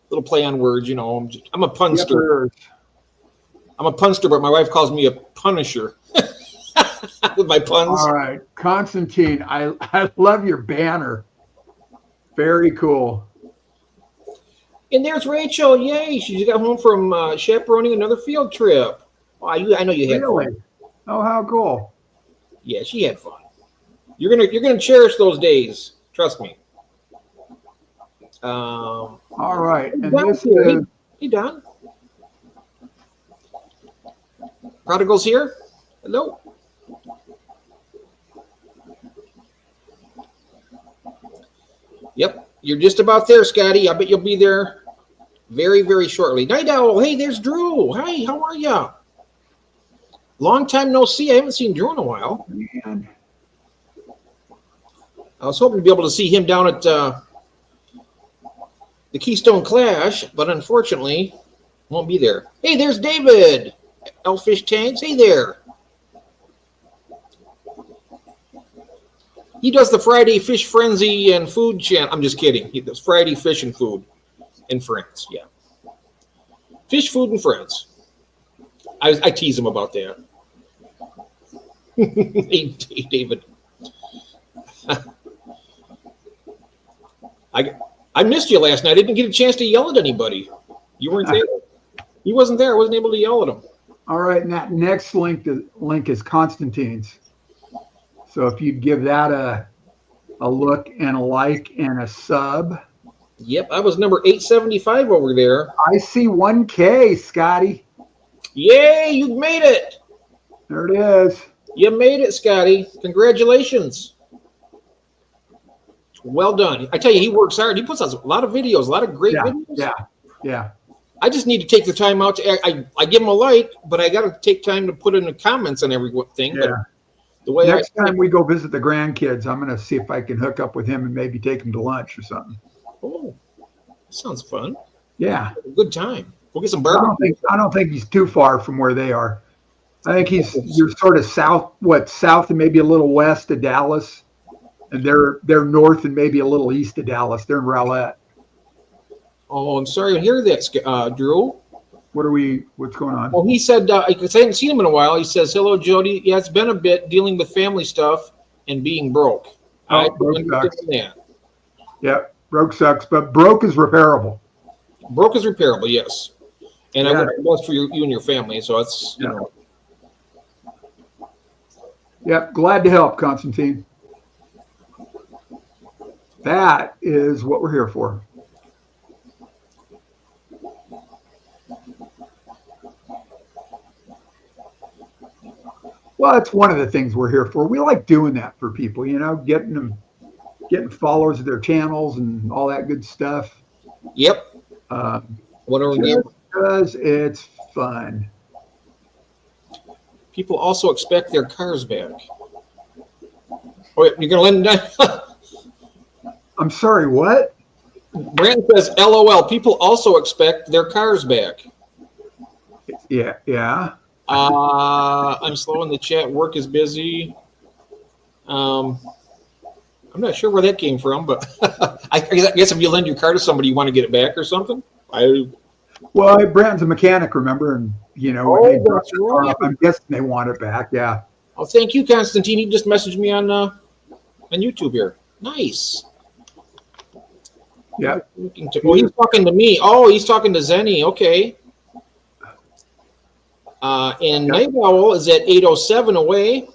Little play on words, you know. I'm a punster. Yep. I'm a punster, but my wife calls me a punisher with my puns. All right, Constantine, I love your banner. Very cool. And there's Rachel. Yay! She just got home from chaperoning another field trip. Oh, I know you had really fun. Oh, how cool! Yeah, she had fun. You're gonna cherish those days. Trust me. All right, and Don this here. is Hey, Don. Prodigal's here. Hello. Yep, you're just about there, Scotty. I bet you'll be there very, very shortly. Night Owl. Hey, there's Drew. Hi, how are you? Long time no see. I haven't seen Drew in a while. man. I was hoping to be able to see him down at the Keystone Clash, but unfortunately, won't be there. Hey, there's David. Elfish Tanks. Hey there. He does the Friday Fish Frenzy and Food channel. I'm just kidding. He does Friday Fish and Food and Friends. Yeah. Fish, Food, and Friends. I tease him about that. Hey, David. I missed you last night. I didn't get a chance to yell at anybody. You weren't there. He wasn't there. I wasn't able to yell at him. All right, and that next link is Constantine's. So if you'd give that a look and a like and a sub. Yep, I was number 875 over there. I see 1K, Scotty. Yay, you made it. There it is. You made it, Scotty. Congratulations. Well done. I tell you, he works hard. He puts out a lot of videos, a lot of great videos. Yeah. I just need to take the time out to. I give him a like, but I got to take time to put in the comments on everything. Yeah. But the way Next time we go visit the grandkids, I'm going to see if I can hook up with him and maybe take him to lunch or something. Oh, sounds fun. Yeah. Good time. We'll get some barbecue. I don't think he's too far from where they are. I think you're sort of south and maybe a little west of Dallas, and they're north and maybe a little east of Dallas. They're in Rowlett. Oh, I'm sorry to hear that, Drew. What's going on? Well, he said, because I haven't seen him in a while, he says, hello, Jody. Yeah, it's been a bit dealing with family stuff and being broke. Broke sucks. That. Yeah, broke sucks, but broke is repairable. Broke is repairable, yes. And I wish the best for you and your family. So it's, you Yeah. know, Yep, glad to help, Constantine. That is what we're here for. Well, it's one of the things we're here for. We like doing that for people, getting followers of their channels and all that good stuff. yep. Um, Whatever. just because it's fun. People also expect their cars back. Oh, you're going to lend? I'm sorry, what? Brandon says, LOL. People also expect their cars back. Yeah. I'm slow in the chat. Work is busy. I'm not sure where that came from, but I guess if you lend your car to somebody, you want to get it back or something. Well, Brandon's a mechanic, remember? And, when they drop that's the car right. off, I'm guessing they want it back. Yeah. Oh, thank you, Constantine. He just messaged me on YouTube here. Nice. Yeah. Oh, he's talking to me. Oh, he's talking to Zenny. Okay. And Night Owl is at 807 away.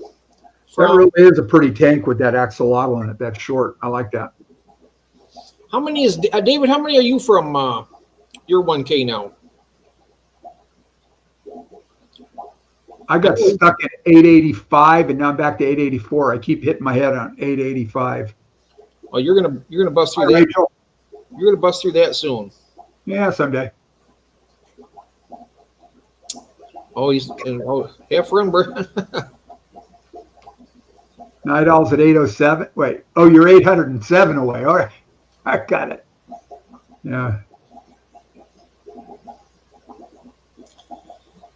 That really is a pretty tank with that axolotl in it. That's short. I like that. How many is David? How many are you from your 1K now? I got stuck at 885 and now I'm back to 884. I keep hitting my head on 885. Oh, you're gonna bust through Hi, that. Rachel. You're gonna bust through that soon. Yeah, someday. Oh, have fun, bro. Night Owl's at 807. Wait. Oh, you're 807 away. All right. I got it. Yeah.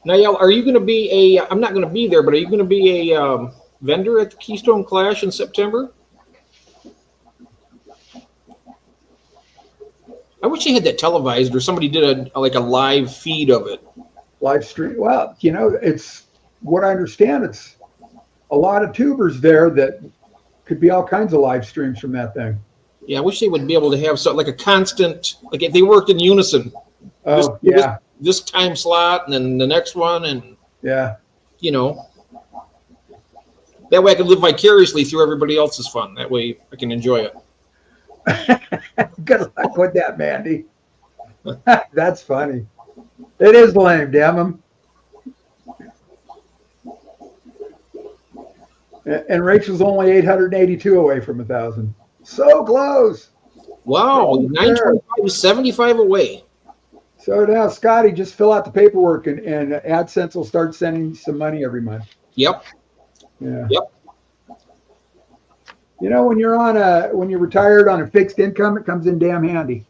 Niall, are you going to be I'm not going to be there, but are you going to be a vendor at the Keystone Clash in September? I wish they had that televised or somebody did a live feed of it. Live stream. Well, it's what I understand. It's a lot of tubers there that could be all kinds of live streams from that thing. Yeah, I wish they would be able to have something like a constant, like if they worked in unison. Oh, This time slot and then the next one, and yeah. That way I can live vicariously through everybody else's fun. That way I can enjoy it. Good luck with that, Mandy. That's funny. It is lame, damn 'em. And Rachel's only 882 away from 1,000. So close. Wow, 925 is 75 away. So now, Scotty, just fill out the paperwork and AdSense will start sending you some money every month. Yep. Yeah. Yep. When you're retired on a fixed income, it comes in damn handy.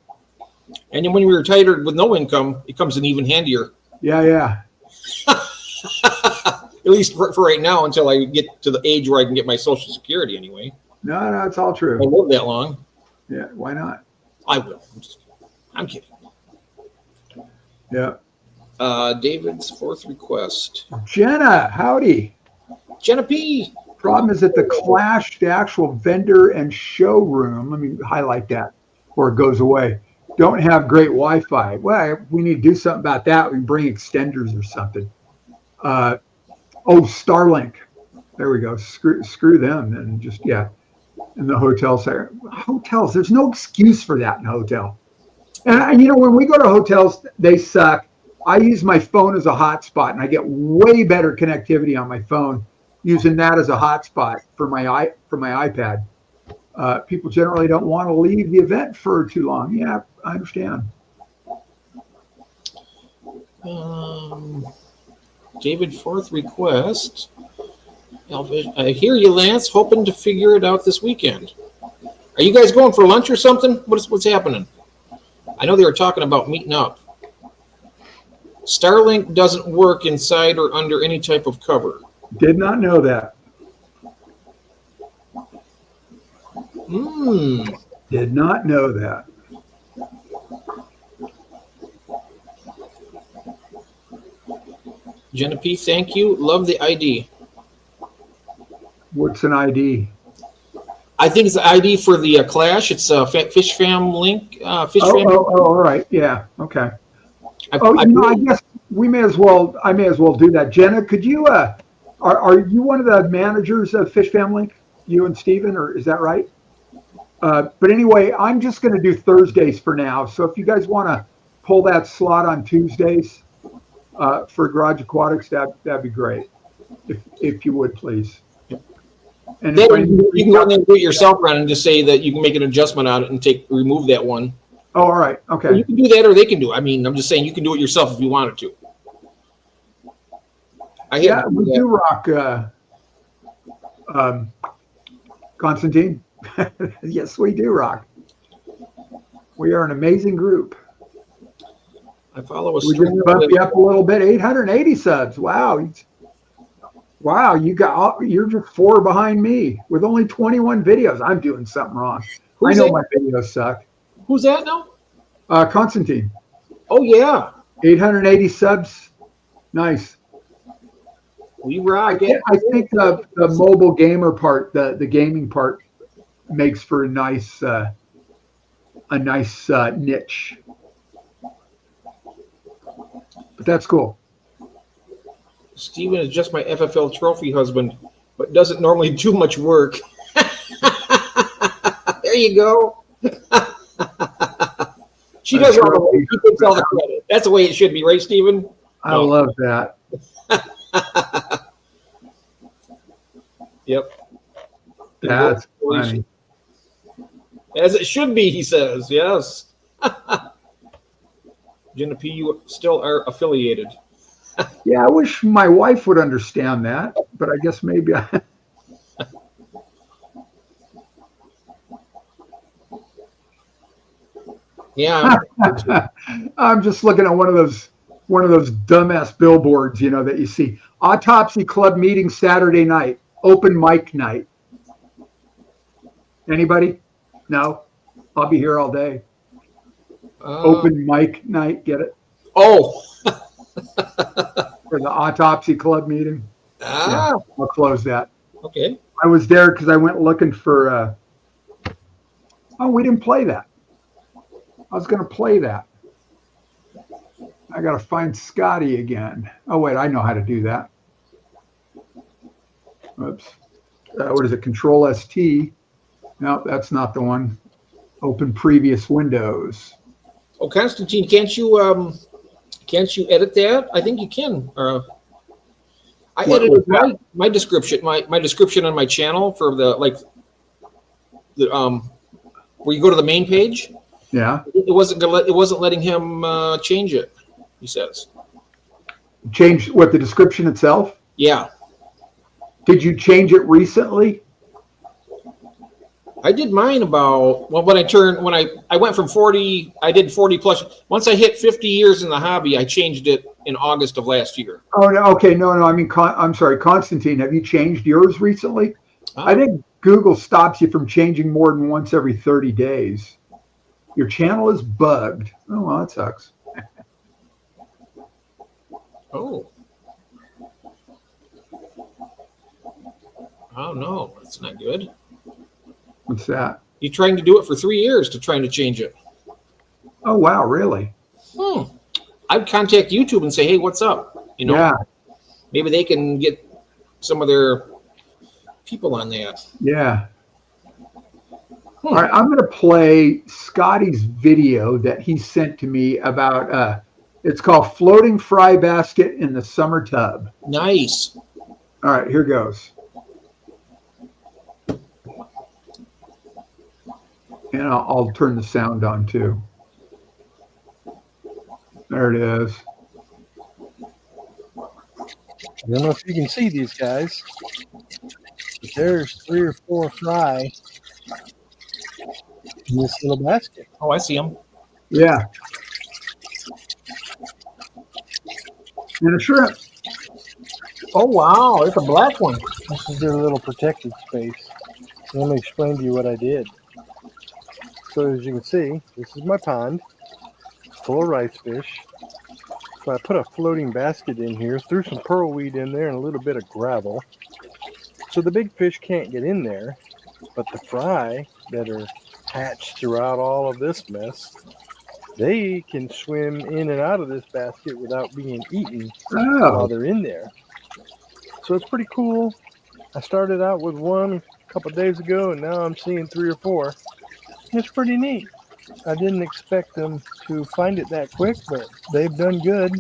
And then when you're retired with no income, it comes in even handier. Yeah. At least for right now, until I get to the age where I can get my Social Security anyway. No, it's all true. I live that long. Yeah, why not? I will. I'm kidding. Yeah. David's fourth request. Jenna, howdy. Jenna P. Problem is that the Clash, the actual vendor and showroom, let me highlight that before it goes away, don't have great Wi-Fi. Well, we need to do something about that. We can bring extenders or something. Starlink. There we go. Screw them and just, in the hotels there. Hotels, there's no excuse for that in a hotel. And when we go to hotels, they suck. I use my phone as a hotspot, and I get way better connectivity on my phone using that as a hotspot for my iPad. People generally don't want to leave the event for too long. Yeah, I understand. David, fourth request. I hear you, Lance. Hoping to figure it out this weekend. Are you guys going for lunch or something? What's happening? I know they were talking about meeting up. Starlink doesn't work inside or under any type of cover. Did not know that. Did not know that. Jenna P, thank you. Love the ID. What's an ID? I think it's the ID for the Clash. It's a Fish Fam link. Oh, all right. Yeah. Okay. Oh, I guess I may as well do that. Jenna, could you, are you one of the managers of Fish Fam Link? You and Steven, or is that right? But anyway, I'm just going to do Thursdays for now. So if you guys want to pull that slot on Tuesdays for Garage Aquatics, that'd be great. If you would, please. And then you can go in there and do it yourself, Ron, and just say that you can make an adjustment on it and remove that one. Oh, all right. Okay. You can do that, or they can do it. I mean, I'm just saying you can do it yourself if you wanted to. We do rock, Constantine. Yes, we do rock. We are an amazing group. I follow a We just bumped you up a little bit. 880 subs. Wow. Wow, you're just 4 behind me with only 21 videos. I'm doing something wrong. I know my videos suck. Who's that now? Constantine. Oh yeah. 880 subs. Nice. We rock. I think the mobile gamer part, the gaming part, makes for a nice niche. But that's cool. Steven is just my FFL trophy husband, but doesn't normally do much work. There you go. She does all the work. She takes all the credit. That's the way it should be, right, Steven? I love that. Yep. That's funny. As it should be, he says. Yes. Jenna P, you still are affiliated. Yeah, I wish my wife would understand that, but I guess maybe I... Yeah. I'm just looking at one of those dumbass billboards, that you see. Autopsy Club meeting Saturday night, open mic night. Anybody? No? I'll be here all day. Open mic night, get it? Oh. For the Autopsy Club meeting. Yeah, I'll close that. Okay. I was there because I went looking for we didn't play that. I was going to play that. I got to find Scotty again. Oh, wait, I know how to do that. Oops. What is it? Control ST. No, that's not the one. Open previous windows. Oh, Constantine, can't you edit that? I think you can. I edited my description, my description on my channel for the where you go to the main page. Yeah. It wasn't letting him change it. He says. Change what, the description itself? Yeah. Did you change it recently? I did mine when I went from 40, I did 40 plus. Once I hit 50 years in the hobby, I changed it in August of last year. Oh, no, okay. No. I mean, I'm sorry, Constantine, have you changed yours recently? I think Google stops you from changing more than once every 30 days. Your channel is bugged. Oh, well, that sucks. Oh. Oh, no, that's not good. What's that? You're trying to do it for 3 years trying to change it. Oh, wow, really? I'd contact YouTube and say, hey, what's up? Yeah. Maybe they can get some of their people on that. Yeah. All right, I'm going to play Scotty's video that he sent to me about, it's called Floating Fry Basket in the Summer Tub. Nice. All right, here goes. And I'll turn the sound on too. There it is. I don't know if you can see these guys, but there's 3 or 4 fry in this little basket. Oh, I see them. Yeah. And a shrimp. Oh, wow. It's a black one. This is their little protected space. Let me explain to you what I did. So as you can see, this is my pond. It's full of rice fish. So I put a floating basket in here, threw some pearlweed in there and a little bit of gravel. So the big fish can't get in there, but the fry that are hatched throughout all of this mess they can swim in and out of this basket without being eaten while Oh, they're in there. So it's pretty cool. I started out with one a couple of days ago, and now I'm seeing 3 or 4. It's pretty neat. I didn't expect them to find it that quick, but they've done good.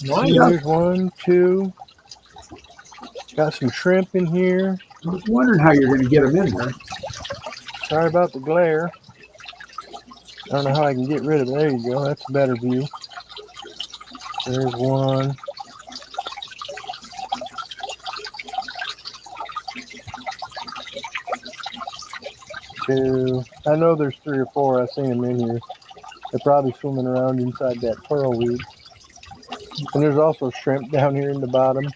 Nice. Here's 1, 2. Got some shrimp in here. I was wondering how you're going to get them in there. Sorry about the glare. I don't know how I can get rid of it. There you go. That's a better view. There's 1. 2. I know there's 3 or 4. I've seen them in here. They're probably swimming around inside that pearl weed. And there's also shrimp down here in the bottom.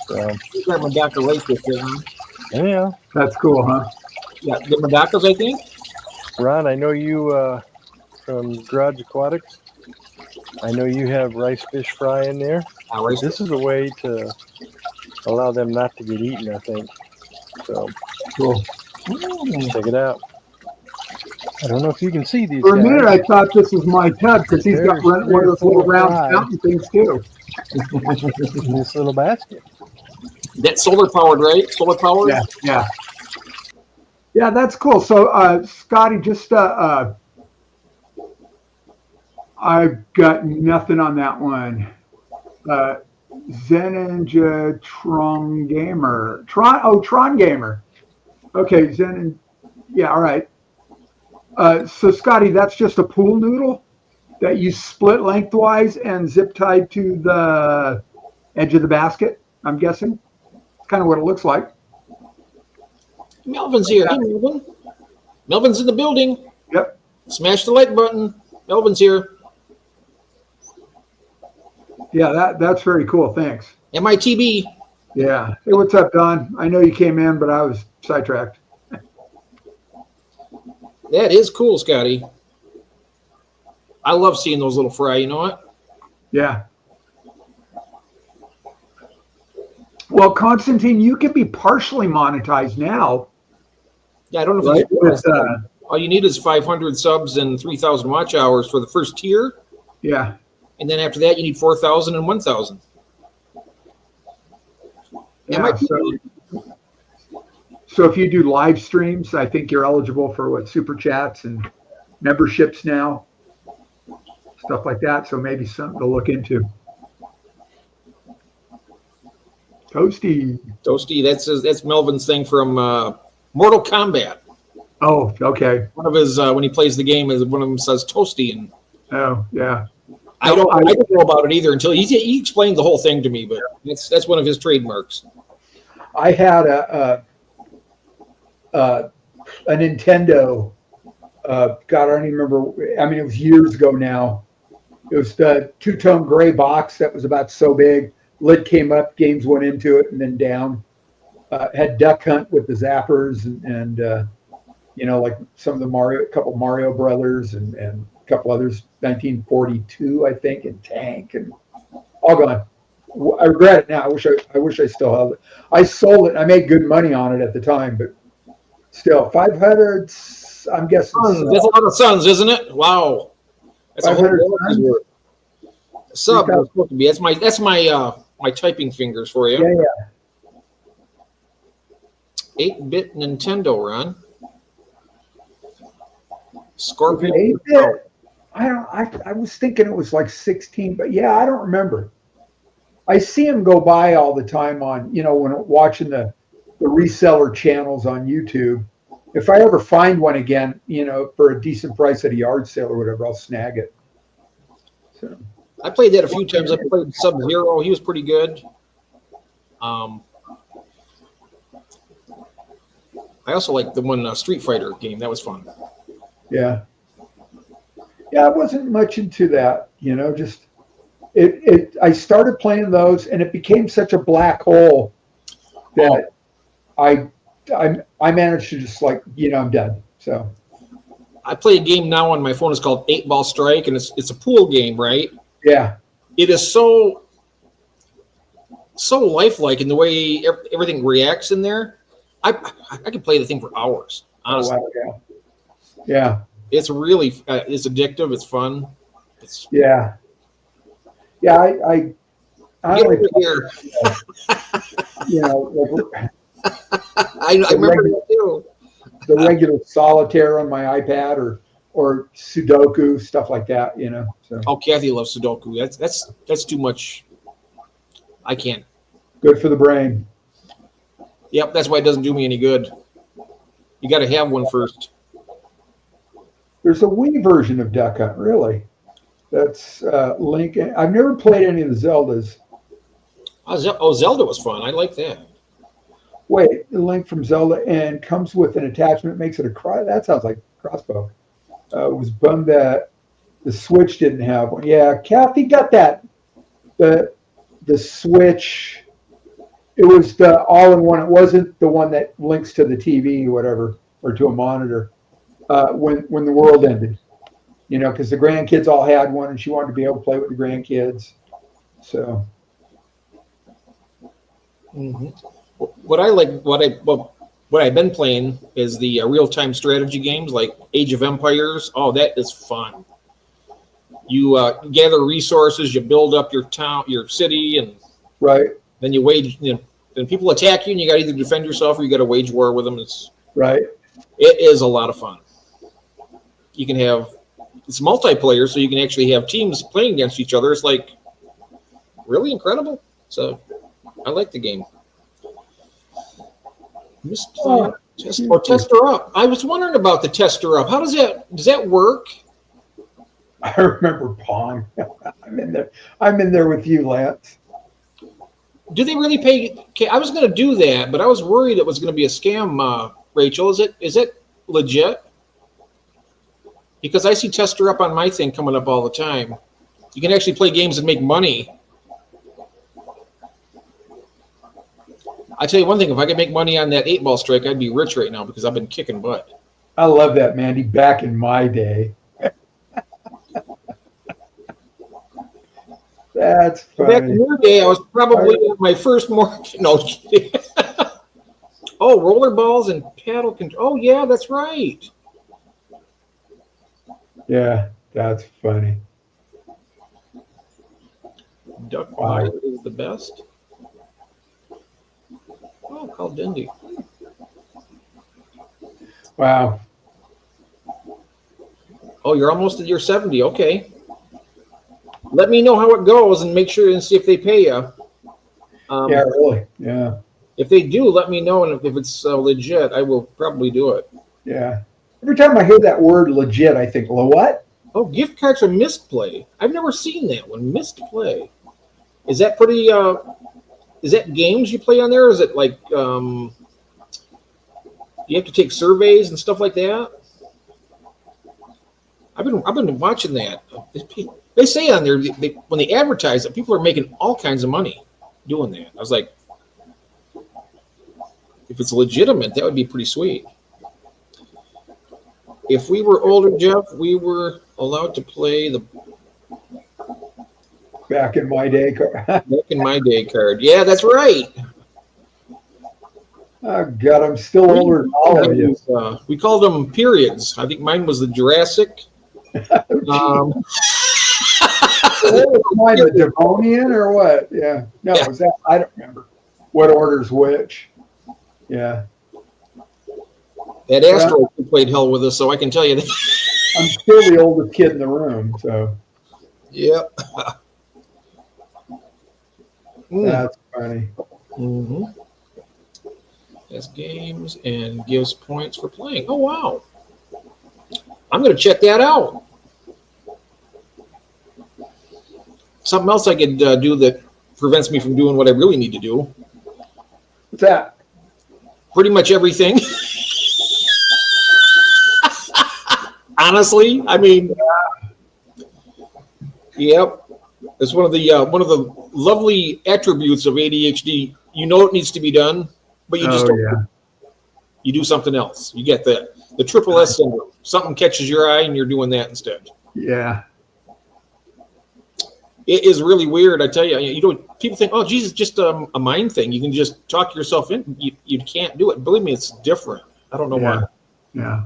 So, You got Medaka Lake with there, huh? yeah. That's cool, huh? Yeah, the Medakas, I think. Ron, I know you from Garage Aquatics. I know you have rice fish fry in there. Right. This is a way to allow them not to get eaten, I think. So Cool. check it out. I don't know if you can see these For a guys. minute, I thought this was my tub because he's got There's one of 3 or those little 4 round fries fountain things too. in this little basket. That's solar powered, right? Solar powered? Yeah, yeah. Yeah, that's cool. So, Scotty, just I've got nothing on that one. Zeninja Tron Gamer. Tron Gamer. Okay, yeah, all right. So, Scotty, that's just a pool noodle that you split lengthwise and zip tied to the edge of the basket, I'm guessing. It's kind of what it looks like. Melvin's here. Hey, Melvin. Melvin's in the building. Yep. Smash the like button. Melvin's here. Yeah, that's very cool. Thanks. MITB. Yeah. Hey, what's up, Don? I know you came in, but I was sidetracked. That is cool, Scotty. I love seeing those little fry. You know what? Yeah. Well, Constantine, you can be partially monetized now, Yeah, I don't know if right? you With, all you need is 500 subs and 3,000 watch hours for the first tier, yeah. and then after that, you need 4,000 and 1,000. Yeah. So if you do live streams, I think you're eligible for super chats and memberships now, stuff like that. So maybe something to look into. Toasty. Toasty, that's Melvin's thing from Mortal Kombat. Oh, okay. One of his when he plays the game, is one of them says Toasty, and Oh, yeah. I don't know about it either until he explained the whole thing to me. But that's one of his trademarks. I had a Nintendo. God, I don't even remember. I mean, it was years ago now. It was the two-tone gray box that was about so big. Lid came up, games went into it, and then down. Had Duck Hunt with the zappers and like some of the a couple Mario Brothers and a couple others. 1942, I think, and Tank, and all gone. I regret it now. I wish I still held it. I sold it. I made good money on it at the time, but still, 500. I'm guessing. That's a lot of suns, isn't it? Wow, that's 500 sub. Was supposed to be. That's my typing fingers for you. Yeah. 8-bit Nintendo, Ron. Scorpion. 8-bit. I was thinking it was like 16, but yeah, I don't remember. I see them go by all the time on, when watching the reseller channels on YouTube. If I ever find one again, for a decent price at a yard sale or whatever, I'll snag it. So I played that a few times. I played Sub-Zero. He was pretty good. I also like the one Street Fighter game. That was fun. yeah, I wasn't much into that. Just I started playing those, and it became such a black hole that I managed to just I'm done. So I play a game now on my phone. It's called 8-Ball Strike, and it's a pool game, right? yeah, It is so lifelike in the way everything reacts in there. I could play the thing for hours. Honestly, wow, yeah. it's really it's addictive. It's fun. It's Yeah. Yeah. I get only, over here. like I remember that too. the regular solitaire on my iPad or Sudoku, stuff like that. So Oh, Kathy loves Sudoku. That's too much. I can't. good for the brain. Yep, that's why it doesn't do me any good. You got to have one first. There's a Wii version of Duck Hunt, really. That's Link. I've never played any of the Zeldas. Oh, Zelda was fun. I like that. Wait, the Link from Zelda and comes with an attachment, makes it a cry. That sounds like crossbow. Was bummed that the Switch didn't have one. Yeah, Kathy got that. The Switch. It was the all-in-one. It wasn't the one that links to the TV or whatever, or to a monitor. When the world ended, because the grandkids all had one, and she wanted to be able to play with the grandkids. So, Mm-hmm. What I've been playing is the real-time strategy games like Age of Empires. Oh, that is fun. You gather resources, you build up your town, your city, and right, then you wage. Then people attack you, and you got to either defend yourself or you got to wage war with them. right. It is a lot of fun. You can have it's multiplayer, so you can actually have teams playing against each other. It's like really incredible. So I like the game. Tester Up. I was wondering about the Tester Up. How does that work? I remember Pong. I'm in there with you, Lance. Do they really pay? Okay, I was going to do that, but I was worried it was going to be a scam. Rachel, is it legit? Because I see Tester Up on my thing coming up all the time. You can actually play games and make money. I tell you one thing, if I could make money on that 8-ball strike, I'd be rich right now because I've been kicking butt. I love that, Mandy. Back in my day. That's funny. Back in your day, I was probably at my first mortgage. No, kidding. Oh, rollerballs and paddle control. Oh, yeah, that's right. Yeah, that's funny. Duck Pie is the best. Oh, Call Dindy. Wow. Oh, you're almost at your 70. Okay. Let me know how it goes and make sure and see if they pay you. Yeah, really. Yeah. If they do, let me know. And if it's legit, I will probably do it. Yeah. Every time I hear that word legit, I think, what? Oh, gift cards for missed play. I've never seen that one. Missed play. Is that pretty? Is that games you play on there? Or is it like you have to take surveys and stuff like that? I've been watching that. They say on there when they advertise that people are making all kinds of money doing that. I was like, if it's legitimate, that would be pretty sweet. If we were older, Jeff, we were allowed to play the Back in my day. Back in my day card. Yeah, that's right. Oh, God, I'm still older than all of you. We called them periods. I think mine was the Jurassic. What was mine, the Devonian or what? Yeah. No, Yeah. was that? I don't remember. What order's which? Yeah. That asteroid played hell with us, so I can tell you that. I'm still the oldest kid in the room, so Yep. that's funny. Mm-hmm. Has games and gives points for playing. Oh, wow. I'm going to check that out. Something else I could do that prevents me from doing what I really need to do. What's that? Pretty much everything. Honestly, I mean, yep. It's one of the lovely attributes of ADHD. You know it needs to be done, but you just don't. Yeah. You do something else. You get the triple S syndrome. Something catches your eye, and you're doing that instead. Yeah. It is really weird. I tell you. You know, people think, "Oh, Jesus, just a mind thing. You can just talk yourself in." You can't do it. Believe me, it's different. I don't know why. Yeah.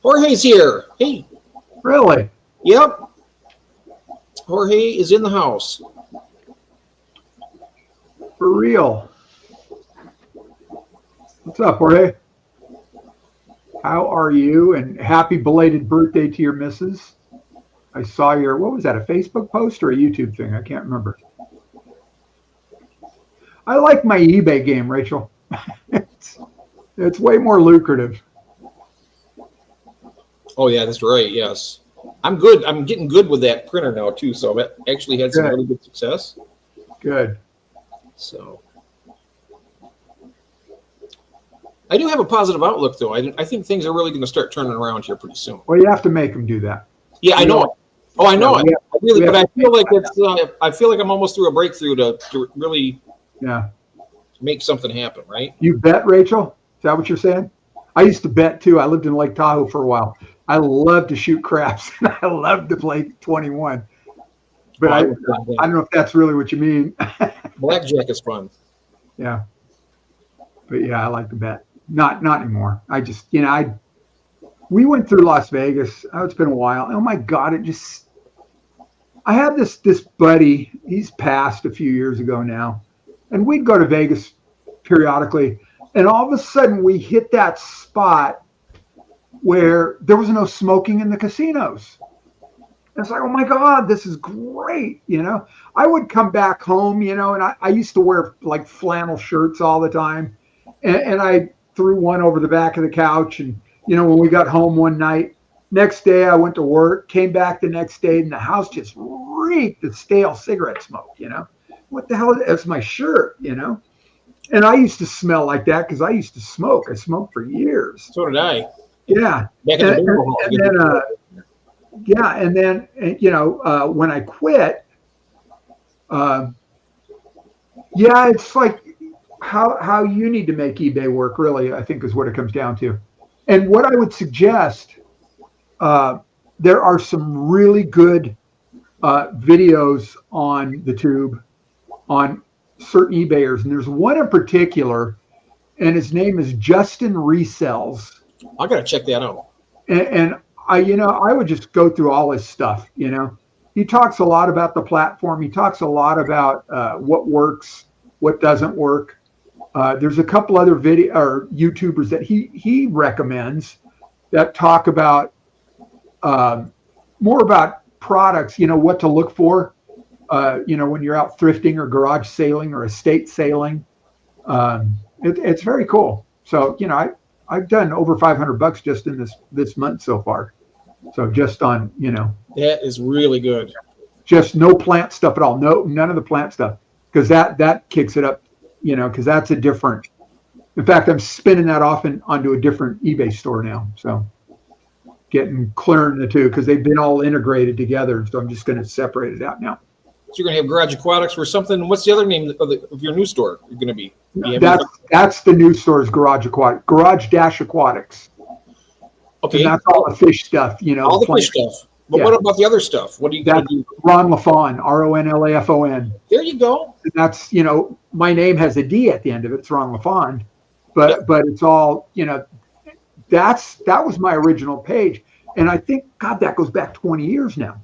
Jorge's here. Hey. Really? Yep. Jorge is in the house. For real. What's up, Jorge? How are you? And happy belated birthday to your missus. I saw your, what was that, a Facebook post or a YouTube thing? I can't remember. I like my eBay game, Rachel. It's way more lucrative. Oh, yeah, that's right. Yes. I'm good. I'm getting good with that printer now, too. So I've actually had some really good success. Good. So I do have a positive outlook, though. I think things are really going to start turning around here pretty soon. Well, you have to make them do that. Yeah, I know it. Oh, I know it. I really, but I feel like that. I feel like I'm almost through a breakthrough to really make something happen, right? You bet, Rachel? Is that what you're saying? I used to bet, too. I lived in Lake Tahoe for a while. I love to shoot craps, and I love to play 21. But I don't know if that's really what you mean. Blackjack is fun. Yeah. But, yeah, I like to bet. Not anymore. I just, we went through Las Vegas. Oh, it's been a while. Oh, my God, I have this buddy. He's passed a few years ago now. And we'd go to Vegas periodically. And all of a sudden, we hit that spot where there was no smoking in the casinos. And it's like, oh my God, this is great. I would come back home, and I used to wear like flannel shirts all the time. And I threw one over the back of the couch. And, when we got home one night, next day I went to work, came back the next day, and the house just reeked of stale cigarette smoke, What the hell? That's my shirt, And I used to smell like that because I used to smoke. I smoked for years. So did I. Yeah. And then, when I quit, it's like how you need to make eBay work, really, I think is what it comes down to. And what I would suggest, there are some really good videos on the tube on certain eBayers. And there's one in particular, and his name is Justin Resells. I got to check that out. And I would just go through all his stuff. He talks a lot about the platform. He talks a lot about what works, what doesn't work. There's a couple other YouTubers that he recommends that talk about more about products. What to look for. When you're out thrifting or garage sailing or estate sailing. It's very cool. So I've done over $500 just in this month so far. So just on, that is really good. Just no plant stuff at all. None of the plant stuff. Because that kicks it up, because that's a different, in fact, I'm spinning that off onto a different eBay store now. So clearing the two because they've been all integrated together. So I'm just going to separate it out now. So you're going to have Garage Aquatics or something. What's the other name of your new store you're going to be? That's the new store's Garage Aquatics. Garage-Aquatics. Okay. And that's all the fish stuff, All the fish stuff. But what about the other stuff? What are you going to do? Ron Lafon, RONLAFON. There you go. And that's, my name has a D at the end of it. It's Ron Lafon. But it's all, that was my original page. And I think, God, that goes back 20 years now.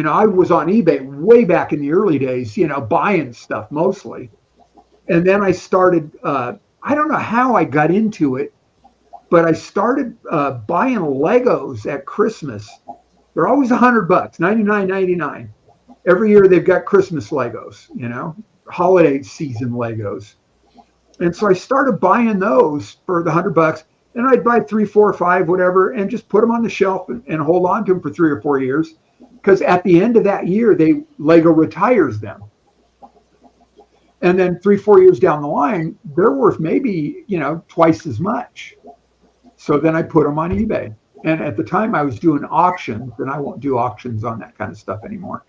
I was on eBay way back in the early days, buying stuff mostly. And then I started, I don't know how I got into it, but I started buying Legos at Christmas. They're always $100, $99.99. Every year they've got Christmas Legos, holiday season Legos. And so I started buying those for the $100. And I'd buy 3, 4, 5, whatever, and just put them on the shelf and hold on to them for 3 or 4 years. Because at the end of that year, Lego retires them. And then 3, 4 years down the line, they're worth maybe, twice as much. So then I put them on eBay. And at the time I was doing auctions, and I won't do auctions on that kind of stuff anymore.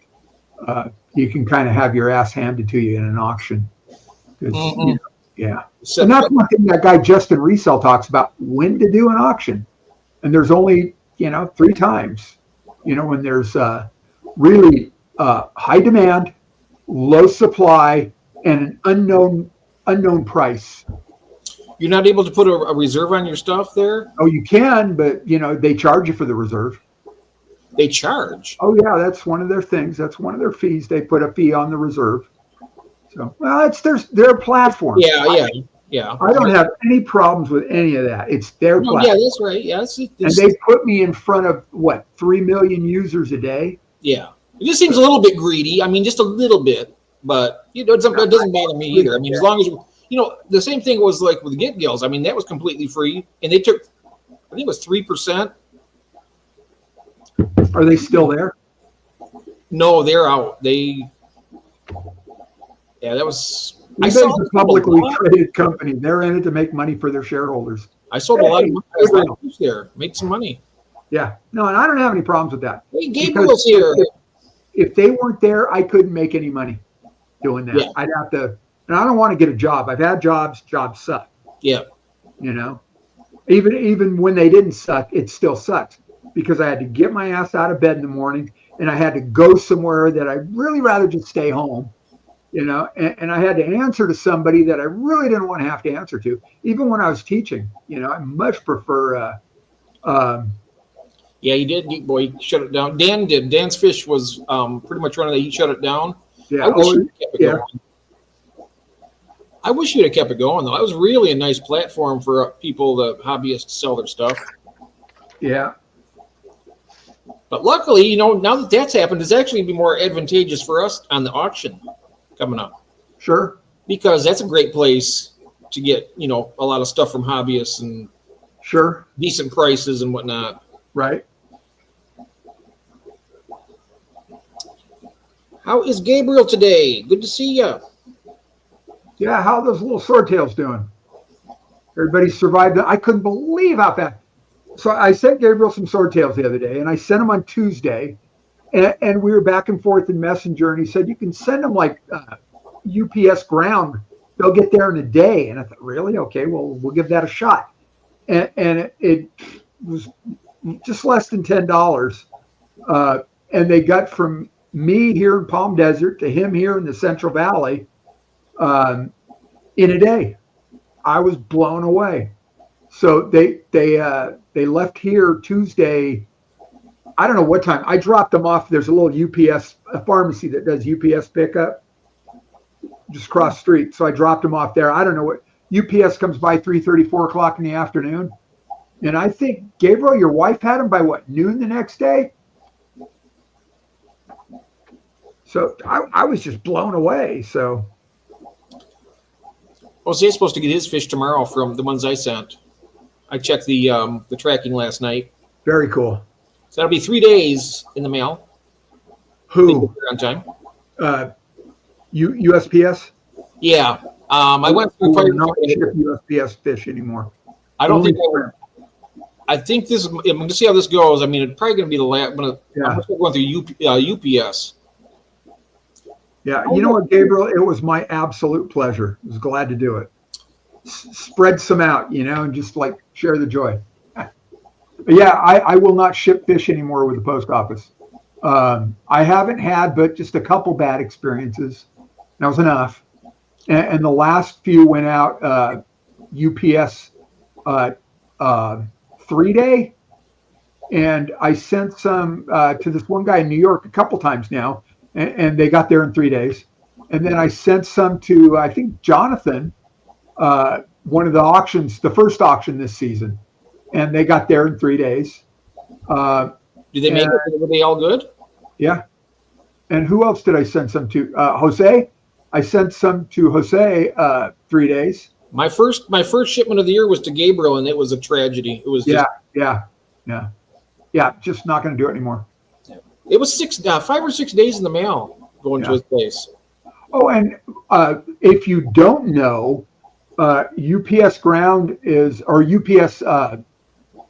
You can kind of have your ass handed to you in an auction. Yeah. So, and that's one thing that guy Justin Resell talks about, when to do an auction. And there's only, 3 times. When there's really high demand, low supply, and an unknown price. You're not able to put a reserve on your stuff there? Oh, you can, but they charge you for the reserve. They charge. Oh yeah, that's one of their things. That's one of their fees. They put a fee on the reserve. So, well, it's their platform. Yeah. I don't have any problems with any of that. It's their platform. Yeah, that's right. Yeah, and they put me in front of 3 million users a day. Yeah, it just seems a little bit greedy. I mean, just a little bit, but it doesn't bother me either. I mean, as long as the same thing was like with Get Gills. I mean, that was completely free, and they took, I think it was 3%. Are they still there? No, they're out. That was. eBay's a publicly traded company. They're in it to make money for their shareholders. I sold a lot of money there. Make some money. Yeah. No, and I don't have any problems with that. Hey, Gabriel's here. If they weren't there, I couldn't make any money doing that. Yeah. I'd have to, and I don't want to get a job. I've had jobs suck. Yeah. Even when they didn't suck, it still sucks because I had to get my ass out of bed in the morning and I had to go somewhere that I'd really rather just stay home. And I had to answer to somebody that I really didn't want to have to answer to, even when I was teaching. I much prefer. Yeah, he did. He shut it down. Dan did. Dan's Fish was pretty much running. He shut it down. Yeah. I wish you'd have kept it going, though. That was really a nice platform for people, the hobbyists, sell their stuff. Yeah. But luckily, now that that's happened, it's actually be more advantageous for us on the auction coming up. Sure. Because that's a great place to get, a lot of stuff from hobbyists and sure decent prices and whatnot. Right. How is Gabriel today? Good to see you. Yeah, how are those little swordtails doing? Everybody survived. I couldn't believe how fast. So I sent Gabriel some swordtails the other day, and I sent them on Tuesday, and we were back and forth in Messenger, and he said, you can send them like UPS ground. They'll get there in a day. And I thought, really? Okay, well, we'll give that a shot. And it was just less than $10. And they got from me here in Palm Desert to him here in the Central Valley in a day. I was blown away. So they left here Tuesday. I don't know what time. I dropped them off. There's a little UPS, a pharmacy that does UPS pickup just across the street. So I dropped them off there. I don't know what UPS comes by 3:30, 4 o'clock in the afternoon. And I think, Gabriel, your wife had them by noon the next day? So I was just blown away. So. Jose's supposed to get his fish tomorrow from the ones I sent. I checked the tracking last night. Very cool. So that'll be 3 days in the mail. Who? On time. USPS? Yeah. I went through. Not ship USPS fish anymore. I don't think I think this. I'm going to see how this goes. I mean, it's probably going to be the last. I'm going through UPS. Yeah, you know what, Gabriel? It was my absolute pleasure. I was glad to do it. Spread some out, and just share the joy. Yeah, I will not ship fish anymore with the post office. I haven't had but just a couple bad experiences. That was enough. And the last few went out UPS 3-day. And I sent some to this one guy in New York a couple times now. And they got there in 3 days. And then I sent some to, I think, Jonathan, one of the auctions, the first auction this season. And they got there in 3 days. Did they make it? Were they all good? Yeah. And who else did I send some to? Jose. I sent some to Jose 3 days. My first shipment of the year was to Gabriel, and it was a tragedy. It was just, yeah. Just not going to do it anymore. It was 5 or 6 days in the mail going to his place. Oh, and if you don't know, UPS ground is, or UPS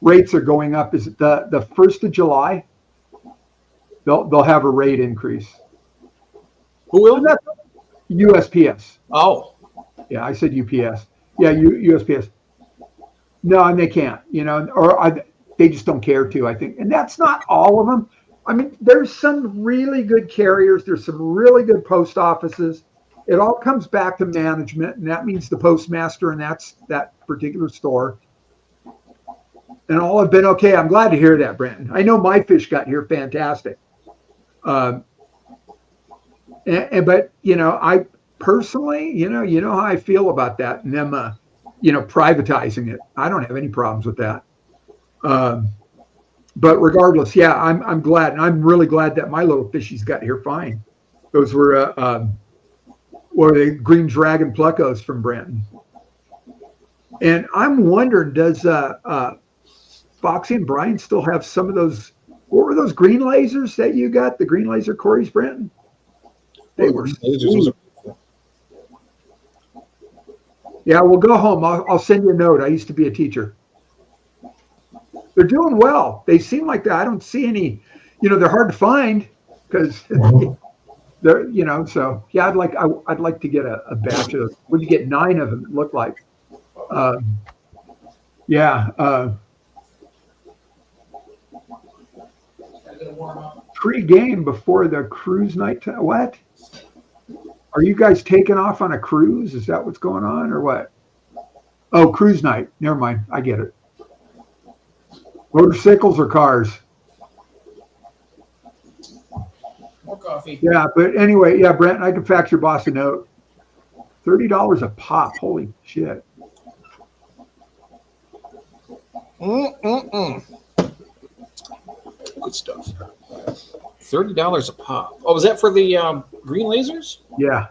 rates are going up. Is it the 1st of July? They'll have a rate increase. Who will? USPS. Oh. Yeah, I said UPS. Yeah, USPS. No, and they can't, or they just don't care to, I think. And that's not all of them. I mean, there's some really good carriers. There's some really good post offices. it all comes back to management, and that means the postmaster, and that's that particular store. And all have been okay. I'm glad to hear that, Brandon. I know my fish got here fantastic. But I personally, you know how I feel about that, and them, privatizing it. I don't have any problems with that. But regardless, yeah, I'm glad, and I'm really glad that my little fishies got here fine. Those were the green dragon plecos from Branton. And I'm wondering, does Foxy and Brian still have some of those? What were those green lasers that you got? The green laser Corey's, Branton? They were sweet. Yeah, we'll go home. I'll send you a note. I used to be a teacher. They're doing well. They seem like that. I don't see any, they're hard to find because they're, so yeah, I'd like to get a batch of those. Would you get 9 of them? It looked like. Pre-game before the cruise night. What? Are you guys taking off on a cruise? Is that what's going on or what? Oh, cruise night. Never mind. I get it. Motorcycles or cars? More coffee. Yeah, but anyway, yeah, Brent, I can fax your boss a note. $30 a pop. Holy shit. Good stuff. $30 a pop. Oh, was that for the green lasers? Yeah.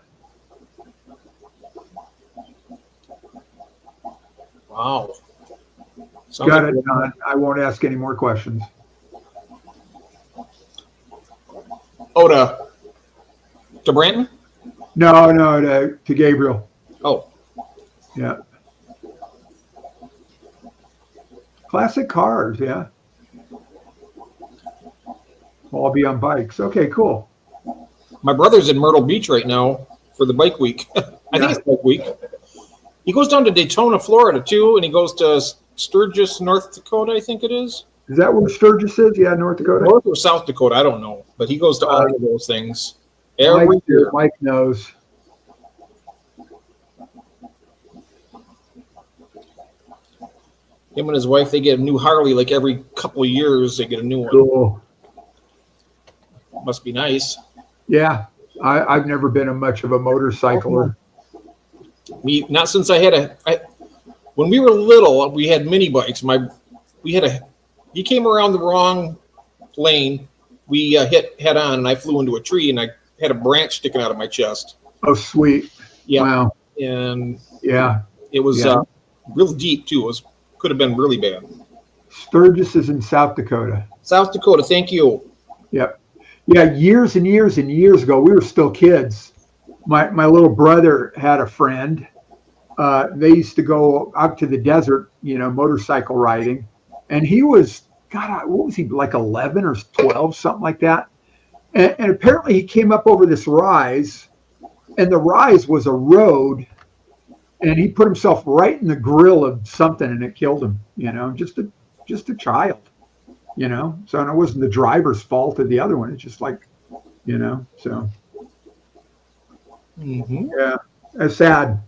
Wow. Got it, Don. I won't ask any more questions. Oh, to Branton? No, to Gabriel. Oh. Yeah. Classic cars, yeah. I'll be on bikes. Okay, cool. My brother's in Myrtle Beach right now for the bike week. I think it's bike week. He goes down to Daytona, Florida, too, and he goes to Sturgis, North Dakota, I think it is. Is that where Sturgis is? Yeah, North Dakota. North or South Dakota, I don't know. But he goes to all of those things every year. Mike knows. Him and his wife, they get a new Harley like every couple of years. They get a new one. Cool. Must be nice. Yeah, I've never been much of a motorcycler. Me, not since I had when we were little, we had mini bikes. He came around the wrong lane. We hit head on, and I flew into a tree, and I had a branch sticking out of my chest. Oh, sweet. Yeah. Wow. And yeah, it was real deep too. Could have been really bad. Sturgis is in South Dakota. South Dakota. Thank you. Yep. Yeah, years and years and years ago, we were still kids. My little brother had a friend. They used to go out to the desert, motorcycle riding. And he was, God, what was he, like 11 or 12, something like that. And apparently he came up over this rise, and the rise was a road, and he put himself right in the grill of something, and it killed him, just a child, So and it wasn't the driver's fault or the other one. It's just like, so. Mm-hmm. Yeah, it's sad,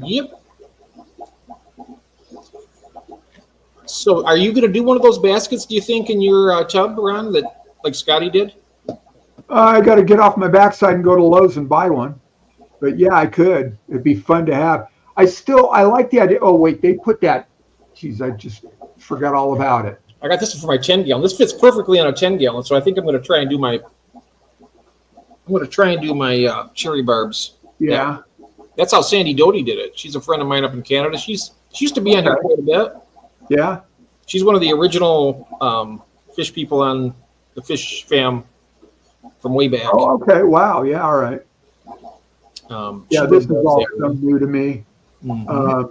Yep. So, are you going to do one of those baskets? Do you think in your tub, Ron, that like Scotty did? I got to get off my backside and go to Lowe's and buy one. But yeah, I could. It'd be fun to have. I like the idea. Oh wait, they put that. Geez, I just forgot all about it. I got this for my 10-gallon. This fits perfectly on a 10-gallon, so I think I'm going to try and do my. Cherry barbs. Yeah. That's how Sandy Doty did it. She's a friend of mine up in Canada. She used to be on here quite a bit. Yeah. She's one of the original fish people on the Fish Fam from way back. Oh, okay. Wow. Yeah. All right. This is all new to me. Mm-hmm.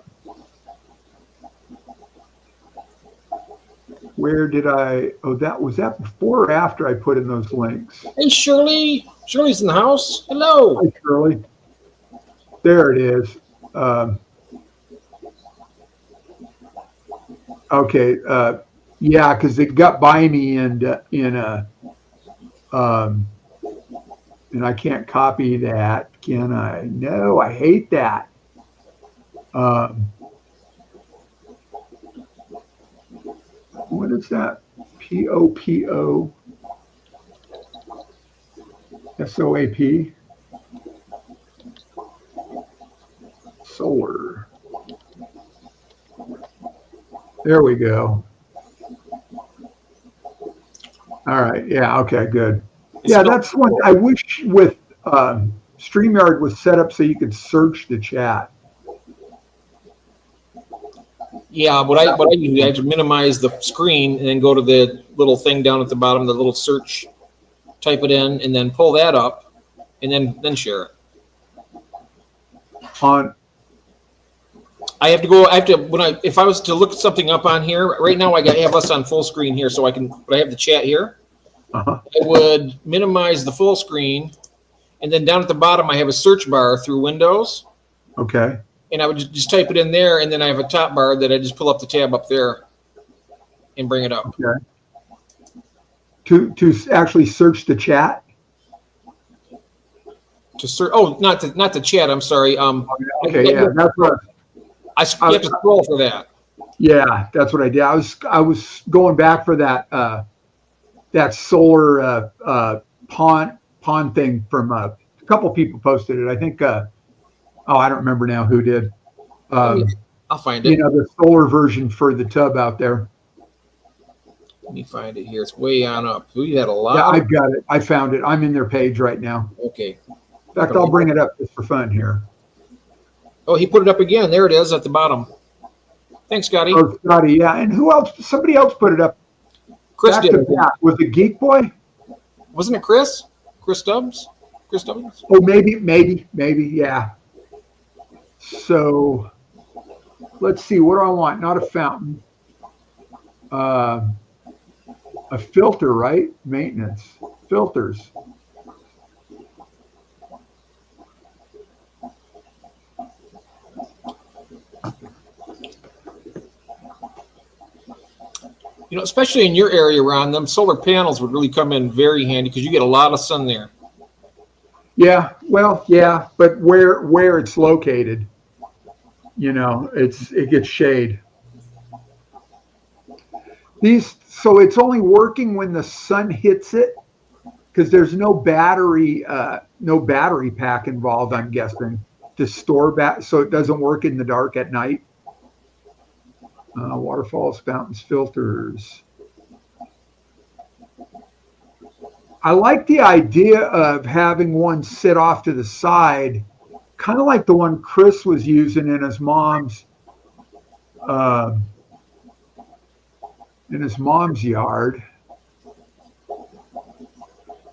Where did was that before or after I put in those links? Hey, Shirley. Shirley's in the house. Hello. Hi, Shirley. There it is. Okay. Yeah, because it got by me in And I can't copy that, can I? No, I hate that. What is that? POPO SOAP solar. There we go. All right. Yeah. Okay. Good. Yeah, that's one. I wish with StreamYard was set up so you could search the chat. Yeah, what I do, I have to minimize the screen and then go to the little thing down at the bottom, the little search, type it in, and then pull that up, and then share it. If I was to look something up on here right now, I have us on full screen here, so I have the chat here. Uh-huh. I would minimize the full screen, and then down at the bottom, I have a search bar through Windows. Okay. And I would just type it in there, and then I have a top bar that I just pull up the tab up there and bring it up. Okay. To actually search the chat. To search, not the chat. I'm sorry. Okay, yeah, that's what. You have to scroll for that. Yeah, that's what I did. I was going back for that that solar pond thing from a couple people posted it. I think. I don't remember now who did. I'll find it. The solar version for the tub out there. Let me find it here. It's way on up. We had a lot. Yeah, I've got it. I found it. I'm in their page right now. Okay. In fact, I'll bring it up just for fun here. Oh, he put it up again. There it is at the bottom. Thanks, Scotty. Oh, Scotty, yeah. And who else? Somebody else put it up. Chris back did. to back. Was it Geek Boy? Wasn't it Chris? Chris Stubbs? Chris Stubbs? Oh, maybe, yeah. So let's see. What do I want? Not a fountain. A filter, right? Maintenance. Filters. Especially in your area, Ron, them solar panels would really come in very handy because you get a lot of sun there. Yeah, well, yeah, but where it's located, it gets shade. So it's only working when the sun hits it, because there's no battery pack involved, I'm guessing, to store so it doesn't work in the dark at night. Waterfalls, fountains, filters. I like the idea of having one sit off to the side, kind of like the one Chris was using in his mom's yard.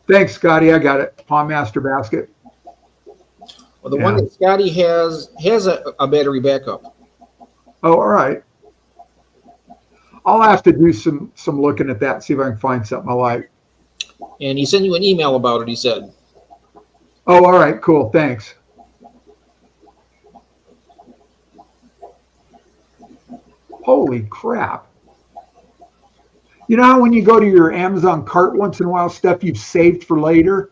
Thanks, Scotty. I got it. Pond Master Basket. Well, the one that Scotty has a battery backup. Oh, all right. I'll have to do some looking at that, see if I can find something I like. And he sent you an email about it, he said. Oh, all right, cool. Thanks. Holy crap. You know how when you go to your Amazon cart once in a while, stuff you've saved for later?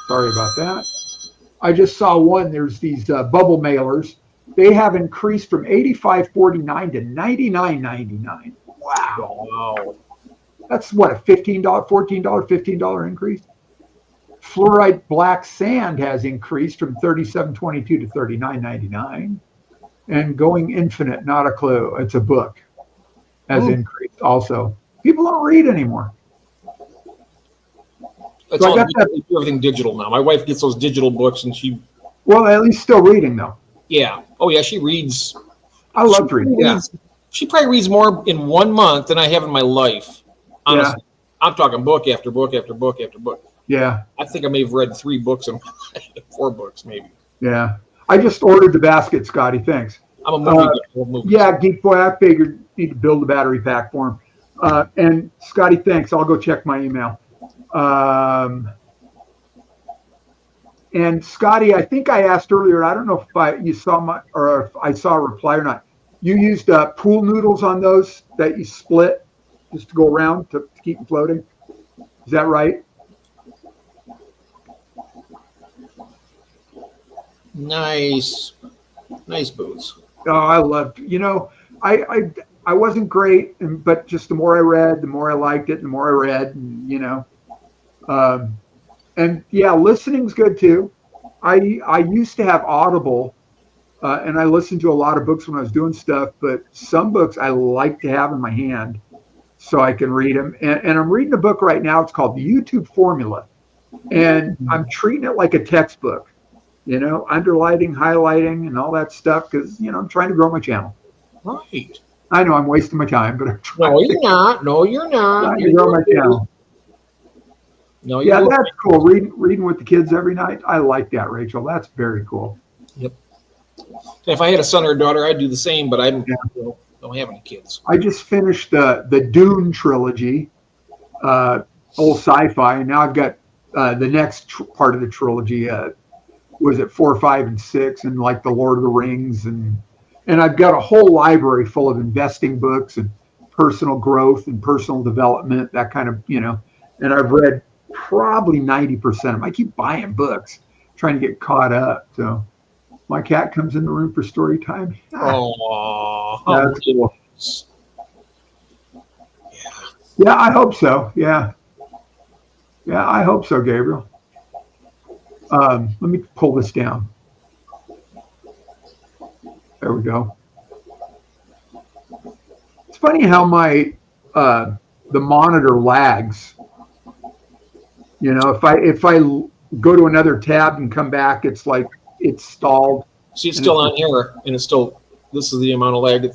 Sorry about that. I just saw one. There's these bubble mailers. They have increased from $85.49 to $99.99. Wow. That's what, a $15, $14, $15 increase? Fluorite black sand has increased from $37.22 to $39.99. And Going Infinite, not a clue. It's a book. Has increased also. People don't read anymore. It's all everything digital now. My wife gets those digital books, and well, at least still reading though. Yeah. Oh yeah, she reads. I love reading. Yeah. She probably reads more in 1 month than I have in my life. Honestly, yeah. I'm talking book after book after book after book. Yeah. I think I may have read 3 books and 4 books maybe. Yeah. I just ordered the basket, Scotty. Thanks. I'm a movie. Yeah, Geek Boy. I figured need to build a battery pack for him. And Scotty, thanks. I'll go check my email. And Scotty, I think I asked earlier. I don't know if you saw or if I saw a reply or not. You used pool noodles on those that you split just to go around to keep them floating. Is that right? Nice boots. Oh, I loved, I wasn't great, but just the more I read, the more I liked it, and the more I read, and yeah, listening's good too. I used to have Audible, and I listened to a lot of books when I was doing stuff, but some books I like to have in my hand so I can read them. And I'm reading a book right now. It's called The YouTube Formula, and I'm treating it like a textbook, underlining, highlighting, and all that stuff because I'm trying to grow my channel. Right. I know I'm wasting my time, but I'm trying. No, you're not. No, you're not. Trying to grow my channel. No, Yeah, that's cool. Reading with the kids every night. I like that, Rachel. That's very cool. Yep. If I had a son or a daughter, I'd do the same, but I don't have any kids. I just finished the Dune trilogy, old sci-fi, and now I've got the next part of the trilogy. Was it 4, 5, and 6, and like the Lord of the Rings, and I've got a whole library full of investing books and personal growth and personal development, that kind of, and I've read probably 90% of them. I keep buying books, trying to get caught up. So my cat comes in the room for story time. Oh, that's cool. Yeah, I hope so. Yeah, I hope so, Gabriel. Let me pull this down. There we go. It's funny how my the monitor lags. If I go to another tab and come back, it's like it's stalled. See, it's still on here, and it's still. This is the amount of lag it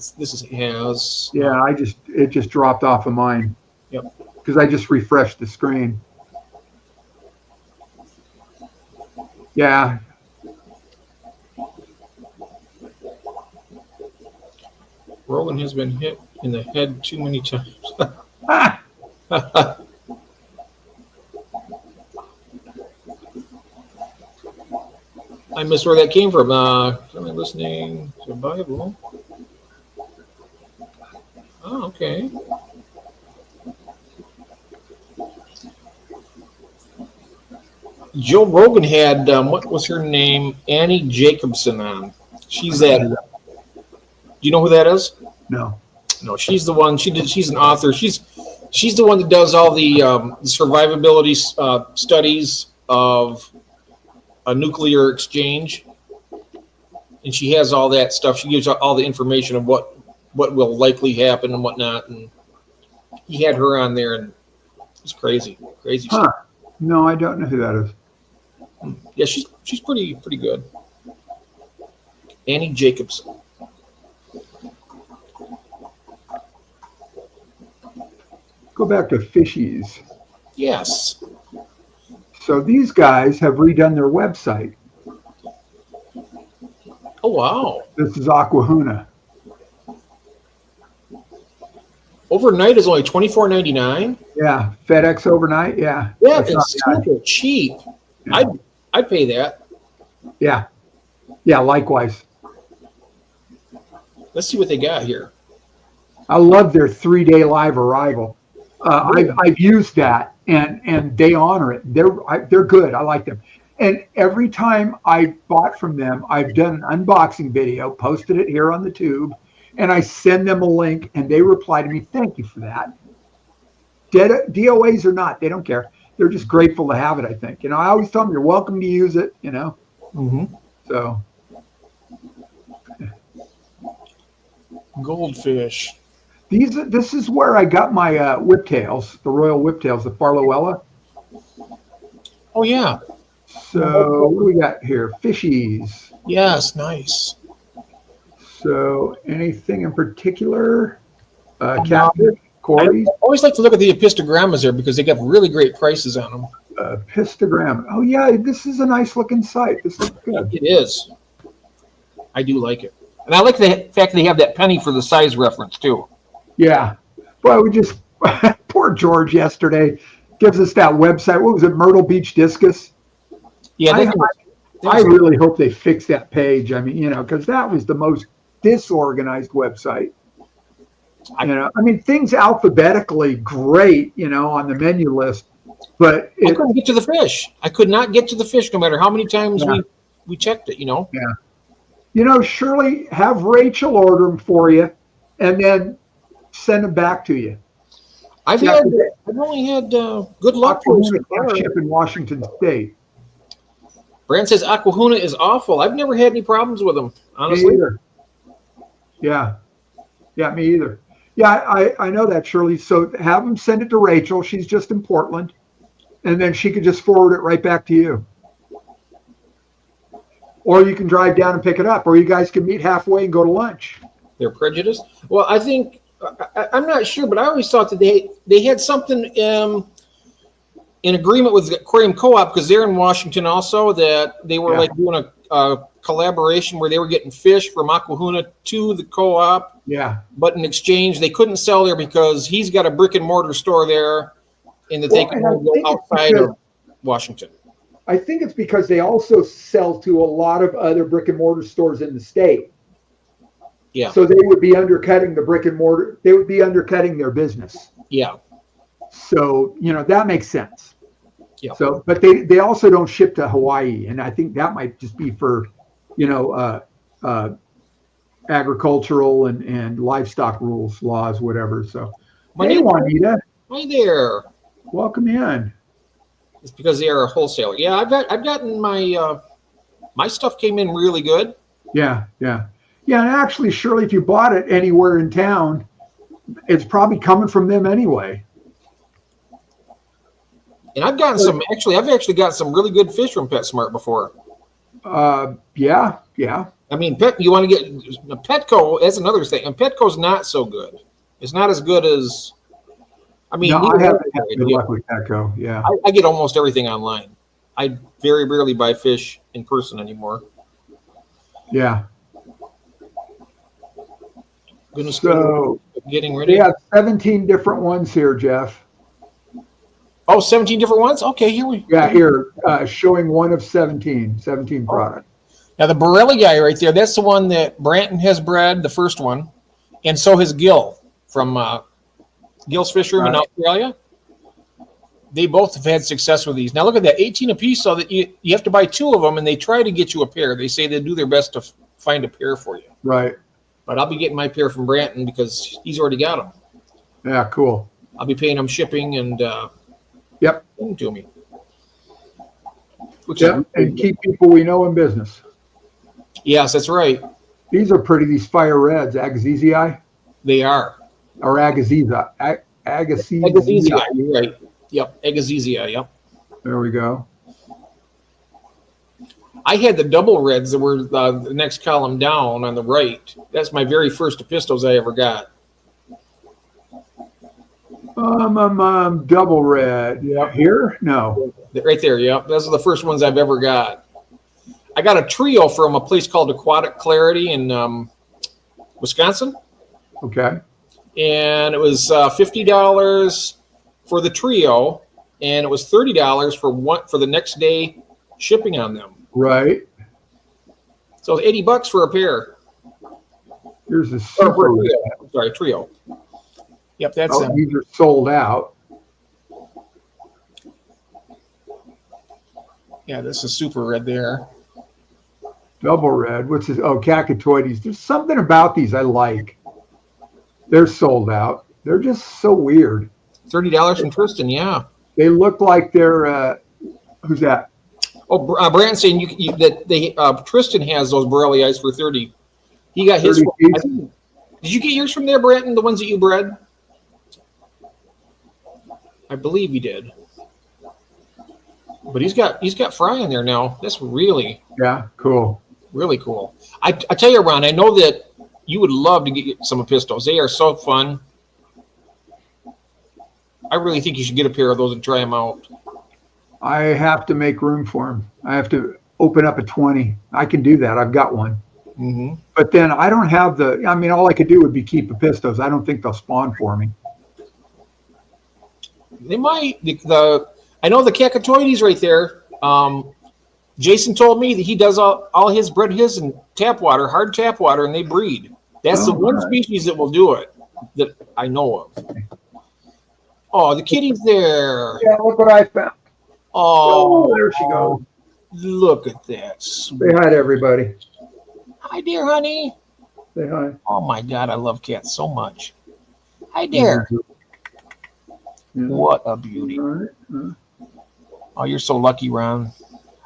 has. Yeah, it just dropped off of mine. Yep. Because I just refreshed the screen. Yeah. Rogan has been hit in the head too many times. I missed where that came from. Am I listening to Bible? Oh, okay. Joe Rogan had, what was her name? Annie Jacobson on. She's that. Do you know who that is? No. No, she's the one. She's an author. She's the one that does all the survivability studies of a nuclear exchange, and she has all that stuff. She gives all the information of what will likely happen and whatnot. And he had her on there, and it's crazy stuff. No, I don't know who that is. Yeah, she's pretty good. Annie Jacobson. Go back to Fishies. Yes. So these guys have redone their website. Oh wow. This is Aquahuna. Overnight is only $24.99. Yeah, FedEx overnight. Yeah. Yeah, it's super cheap. Yeah. I'd pay that. Yeah. Likewise. Let's see what they got here. I love their 3-day live arrival. I've used that, and they honor it. They're good. I like them. And every time I bought from them, I've done an unboxing video, posted it here on the tube, and I send them a link, and they reply to me, "Thank you for that." DOAs or not, they don't care. They're just grateful to have it, I think. I always tell them, you're welcome to use it, Mm-hmm. So. Goldfish. This is where I got my whiptails, the royal whiptails, the Farloella. Oh, yeah. So what do we got here? Fishies. Yes, nice. So anything in particular? Catfish, Corey? I always like to look at the epistogrammas there because they got really great prices on them. Epistogram. Oh, yeah, this is a nice looking site. This looks good. It is. I do like it. And I like the fact that they have that penny for the size reference, too. Yeah. Well, we just, poor George yesterday gives us that website. What was it, Myrtle Beach Discus? Yeah, I really hope they fix that page. I mean, because that was the most disorganized website. Things alphabetically great, on the menu list, but I couldn't get to the fish. I could not get to the fish no matter how many times we checked it, you know. Shirley, have Rachel order them for you and then send them back to you. I've only had good luck with Aquahuna can't ship in Washington State. Brand says Aquahuna is awful. I've never had any problems with them, honestly. Me either. Yeah, me either. Yeah, I know that, Shirley. So have them send it to Rachel. She's just in Portland, and then she could just forward it right back to you. Or you can drive down and pick it up, or you guys can meet halfway and go to lunch. They're prejudiced. Well, I think I'm not sure, but I always thought that they had something in agreement with the Aquarium Co-op, because they're in Washington also, that they were like doing a collaboration where they were getting fish from Aquahuna to the co-op. Yeah. But in exchange, they couldn't sell there because he's got a brick and mortar store there, and that they can only go outside of Washington. I think it's because they also sell to a lot of other brick and mortar stores in the state. Yeah. So they would be undercutting the brick and mortar. They would be undercutting their business. Yeah. So, that makes sense. Yeah. So, but they also don't ship to Hawaii. And I think that might just be for, agricultural and livestock rules, laws, whatever. So, hey, Juanita. Hi there. Welcome in. It's because they are a wholesaler. Yeah, I've gotten my my stuff came in really good. Yeah. And actually, Shirley, if you bought it anywhere in town, it's probably coming from them anyway. And I've gotten some. I've actually got some really good fish from PetSmart before. Yeah. I mean, you want to get Petco. That's another thing. And Petco's not so good. It's not as good as. I mean, no, I haven't had good luck with Petco. Yeah, I get almost everything online. I very rarely buy fish in person anymore. Yeah. Goodness, so getting ready. We have 17 different ones here, Jeff. Oh, 17 different ones? Okay, here we go. Yeah, here, showing one of 17 products. Now, the Borelli guy right there, that's the one that Branton has bred, the first one. And so has Gil from Gil's Fish Room in Australia. They both have had success with these. Now, look at that, 18 apiece, so that you have to buy two of them, and they try to get you a pair. They say they do their best to find a pair for you. Right. But I'll be getting my pair from Branton because he's already got them. Yeah, cool. I'll be paying him shipping and send them to me. And keep people we know in business. Yes, that's right. These are pretty, these fire reds, Agassiz. They are. Or Agassiz. Agassiz, you're right. Yep, Agassiz, yep. There we go. I had the double reds that were the next column down on the right. That's my very first Epistos I ever got. Double red. Yeah. Here? No. Right there, yep. Those are the first ones I've ever got. I got a trio from a place called Aquatic Clarity in Wisconsin. Okay. And it was $50 for the trio, and it was $30 for the next day shipping on them. Right. So it's $80 for a pair. Here's a super red. Sorry, trio. Yep, that's them. These are sold out. Yeah, this is super red there. Double red. What's this? Oh, Cacatoides. There's something about these I like. They're sold out. They're just so weird. $30 from Tristan, yeah. They look like they're, who's that? Oh, Brandon's saying Tristan has those Borelli eyes for 30. He got his. Did you get yours from there, Brandon? The ones that you bred? I believe he did. But he's got fry in there now. That's really cool. Really cool. I tell you, Ron, I know that you would love to get some Epistos. They are so fun. I really think you should get a pair of those and try them out. I have to make room for them. I have to open up a 20. I can do that. I've got one. Mm-hmm. But then I don't have all I could do would be keep Epistos. I don't think they'll spawn for me. They might. I know the Cacatoides right there. Jason told me that he does all his bred his in hard tap water, and they breed. That's the one species that will do it that I know of. Oh, the kitty's there. Yeah, look what I found. Oh, there she goes. Look at that. Say hi to everybody. Hi there, honey. Say hi. Oh my God, I love cats so much. Hi there. Yeah. What a beauty. All right. Oh, you're so lucky, Ron.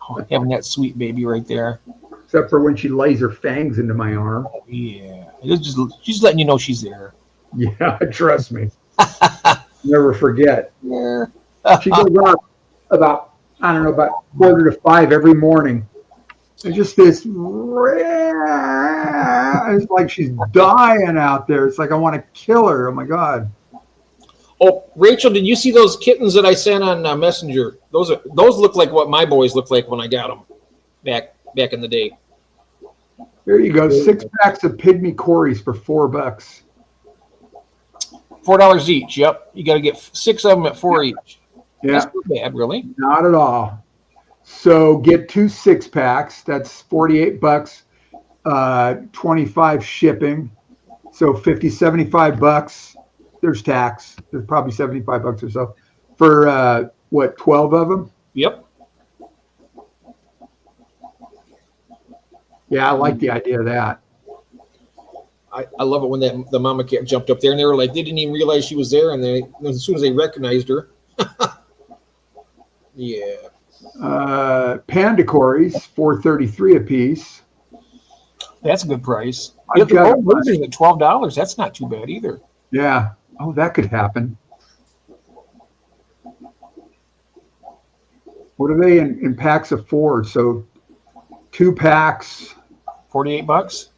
Oh, having that sweet baby right there. Except for when she lays her fangs into my arm. Oh, yeah. It's just, she's letting you know she's there. Yeah, trust me. Never forget. Yeah. She goes up about, I don't know, about 4:45 every morning. It's just this, it's like she's dying out there. It's like I want to kill her. Oh my God. Oh, Rachel, did you see those kittens that I sent on Messenger? Those look like what my boys looked like when I got them back in the day. There you go. 6 packs of pygmy cories for $4. $4 each. Yep, you got to get 6 of them at $4 each. Yeah, That's not bad, really. not at all. So get 2 6-packs. That's $48. 25 shipping. So $75. There's tax. There's probably $75 or so for what, 12 of them? Yep. Yeah, I like the idea of that. I love it when the mama cat jumped up there and they were like, they didn't even realize she was there, and as soon as they recognized her. Yeah. Panda cories, $4.33 a piece. That's a good price. I've The got- gold lizards at $12. That's not too bad either. Yeah. Oh, that could happen. What are they in packs of 4? So 2 packs. $48.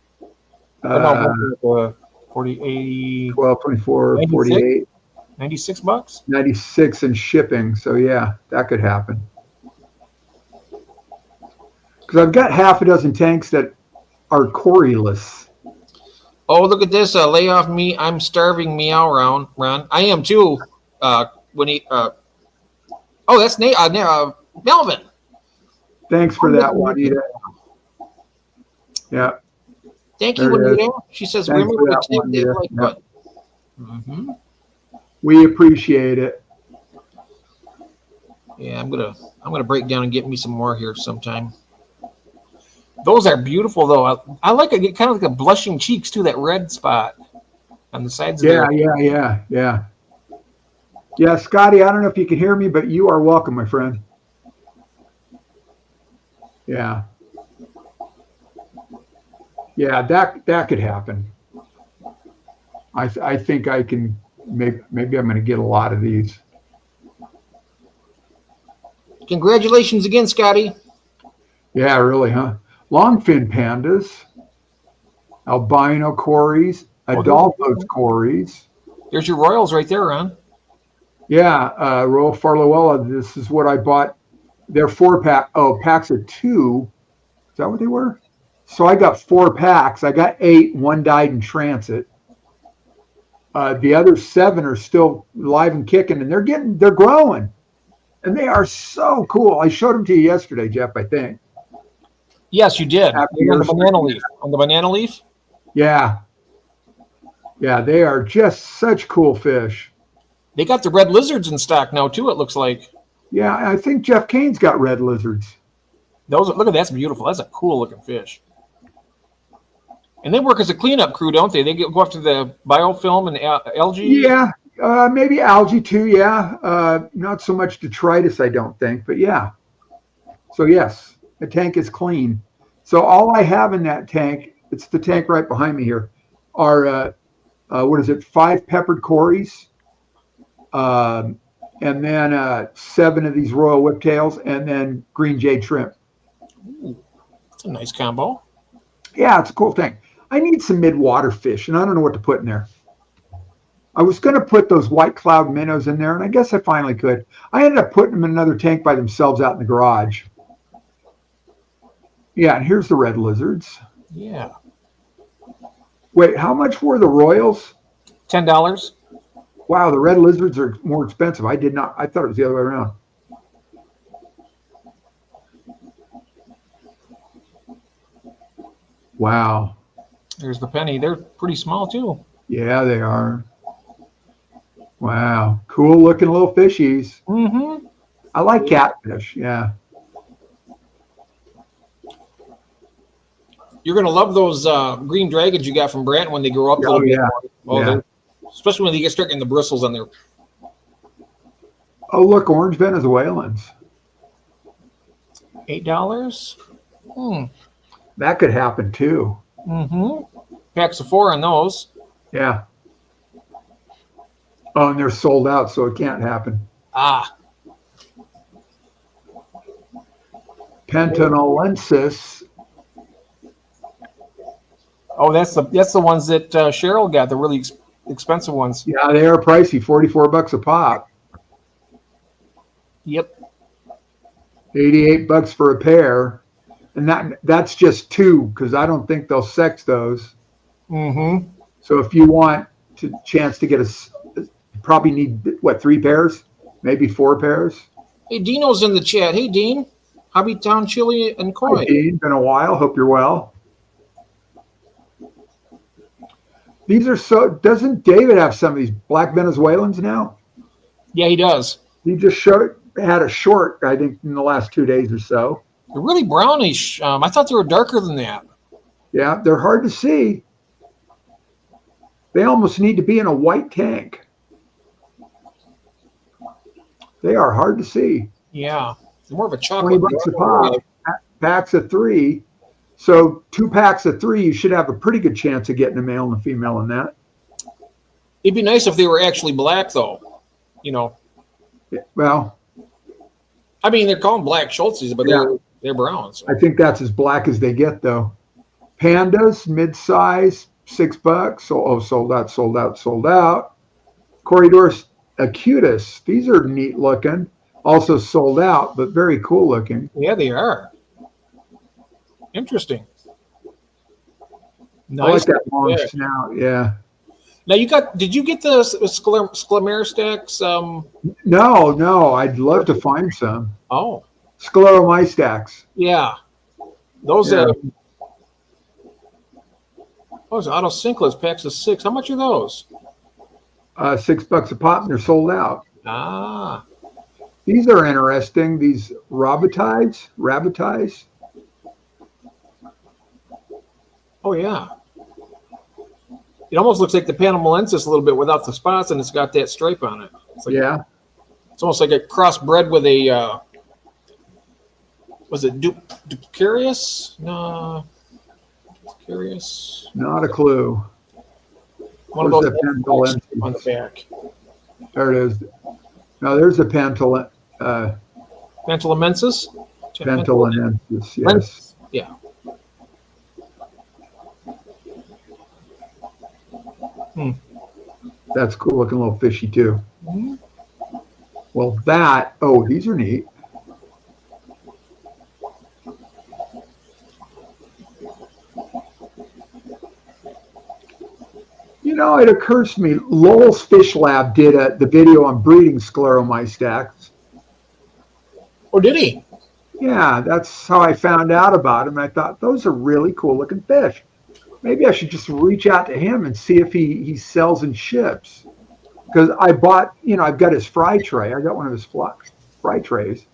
Uh, 40, 80, 12, 24, 96? 48, $96. 96 in shipping. So yeah, that could happen. Because I've got half a dozen tanks that are coryless. Oh, look at this! Lay off me! I'm starving. Meow, Ron. I am too. When he. Oh, that's Melvin. Thanks for that, Juanita. Yeah. Thank you, There it Juanita. She says, Thanks "Remember for to that, click that Juanita. like Yeah. button." Mm-hmm. We appreciate it. Yeah, I'm gonna break down and get me some more here sometime. Those are beautiful, though. I like it. Kind of like a blushing cheeks too. That red spot on the sides of Yeah, there. yeah. Yeah, Scotty, I don't know if you can hear me, but you are welcome, my friend. Yeah. Yeah, that could happen. I think I can, maybe I'm going to get a lot of these. Congratulations again, Scotty. Yeah, really, huh? Longfin pandas, albino cories, Adolfo's cories. There's your Royals right there, Ron. Yeah, Royal Farloella, this is what I bought. They're 4-pack. Oh, packs of 2. Is that what they were? So I got 4 packs. I got 8. 1 died in transit. The other 7 are still live and kicking, and they're growing. And they are so cool. I showed them to you yesterday, Jeff, I think. Yes, you did. After On the yours. banana leaf. On the banana leaf? Yeah. Yeah, they are just such cool fish. They got the red lizards in stock now, too, it looks like. Yeah, I think Jeff Kane's got red lizards. Look at that. That's beautiful. That's a cool looking fish. And they work as a cleanup crew, don't they? They go after the biofilm and algae. Yeah, maybe algae too. Yeah, not so much detritus, I don't think, but yeah. So yes, the tank is clean. So all I have in that tank, it's the tank right behind me here, are what is it? 5 peppered cories, and then 7 of these royal whiptails, and then green jade shrimp. Ooh, that's a nice combo. Yeah, it's a cool thing. I need some mid-water fish, and I don't know what to put in there. I was going to put those white cloud minnows in there, and I guess I finally could. I ended up putting them in another tank by themselves out in the garage. Yeah, and here's the red lizards. Yeah. Wait, how much were the royals? $10. Wow, the red lizards are more expensive. I thought it was the other way around. Wow. There's the penny. They're pretty small, too. Yeah, they are. Wow. Cool looking little fishies. Mm-hmm. I like catfish. Yeah. You're gonna love those green dragons you got from Branton when they grow up a Oh, little yeah. bit more. Yeah. Especially when they start getting the bristles on their. Oh, look, orange Venezuelans. $8. That could happen too. Mm-hmm. Packs of 4 on those. Yeah. Oh, and they're sold out, so it can't happen. Ah, Pentanolensis. oh, that's the ones that Cheryl got, the really expensive ones. Yeah, they are pricey, $44 a pop. Yep. $88 for a pair. And that's just 2, because I don't think they'll sex those. Mm-hmm. So if you want a chance to get you probably need, what, 3 pairs? Maybe 4 pairs? Hey, Dino's in the chat. Hey, Dean. Hobbytown Chili and Koi. Hi, Dean. Been a while. Hope you're well. These are doesn't David have some of these black Venezuelans now? Yeah, he does. He just had a short, I think, in the last 2 days or so. They're really brownish. I thought they were darker than that. Yeah, they're hard to see. They almost need to be in a white tank. They are hard to see. Yeah. They're more of a chocolate. $20 a pop. Packs of 3. So 2 packs of 3, you should have a pretty good chance of getting a male and a female in that. It'd be nice if they were actually black, though. Well, I mean, they're calling black Schultzes, but they're brown. So. I think that's as black as they get, though. Pandas, mid-size, $6. Oh, sold out. Corridors Acutus. These are neat looking. Also sold out, but very cool looking. Yeah, they are. Interesting. I like Nice. that long snout. Yeah. Now did you get the Scleromastox? No. I'd love to find some. Oh, Scleromystax. yeah. Those Yeah. those autocinchlas packs of 6. How much are those? $6 a pop, and they're sold out. Ah, These are interesting. These rabbitides. oh yeah. It almost looks like the Panamolensis a little bit without the spots, and it's got that stripe on it. It's like, Yeah. It's almost like a crossbred with a. Was it Ducarius? No. Ducarius. Not a clue. One of Where's those the Panamolensis? on the back. There it is. Now there's a Pantolamensis. Pantalomensis. Yes. Yeah. That's cool looking, little fishy too. Mhm. Well, these are neat. It occurs to me, Lowell's Fish Lab did the video on breeding Scleromystax. Oh, did he? Yeah, that's how I found out about him. I thought, those are really cool looking fish. Maybe I should just reach out to him and see if he sells and ships. Because I bought, I've got his fry tray. I got one of his fry trays.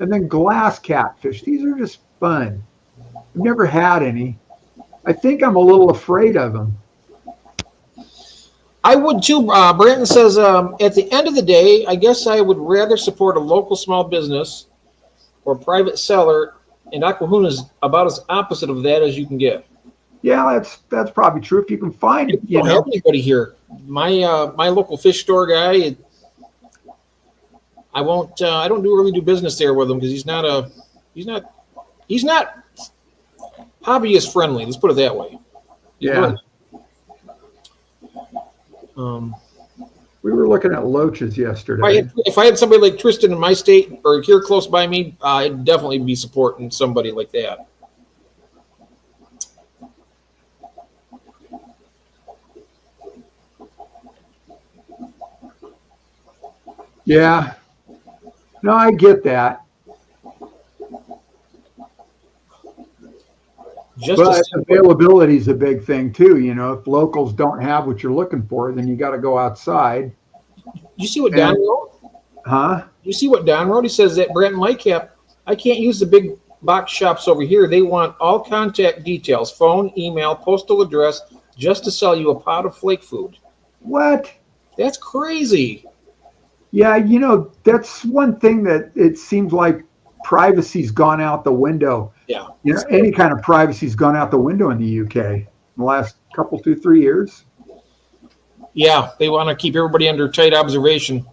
And then glass catfish. These are just fun. I've never had any. I think I'm a little afraid of them. I would too. Brandon says, at the end of the day, I guess I would rather support a local small business or private seller, and Aquahuna is about as opposite of that as you can get. Yeah, that's probably true if you can find it. I don't have anybody here. My local fish store guy, I won't. I don't really do business there with him because he's not hobbyist friendly. Let's put it that way. Yeah. We were looking at loaches yesterday. If I had somebody like Tristan in my state or here close by me, I'd definitely be supporting somebody like that. Yeah. No, I get that. But availability is a big thing too. If locals don't have what you're looking for, then you got to go outside. You see what Don wrote? Huh? You see what Don wrote? He says that Brent Lightcap, I can't use the big box shops over here, they want all contact details, phone, email, postal address, just to sell you a pot of flake food. What? That's crazy. Yeah, that's one thing that it seems like privacy's gone out the window. Yeah. Any kind of privacy's gone out the window in the UK in the last couple, 2-3 years. Yeah, they want to keep everybody under tight observation.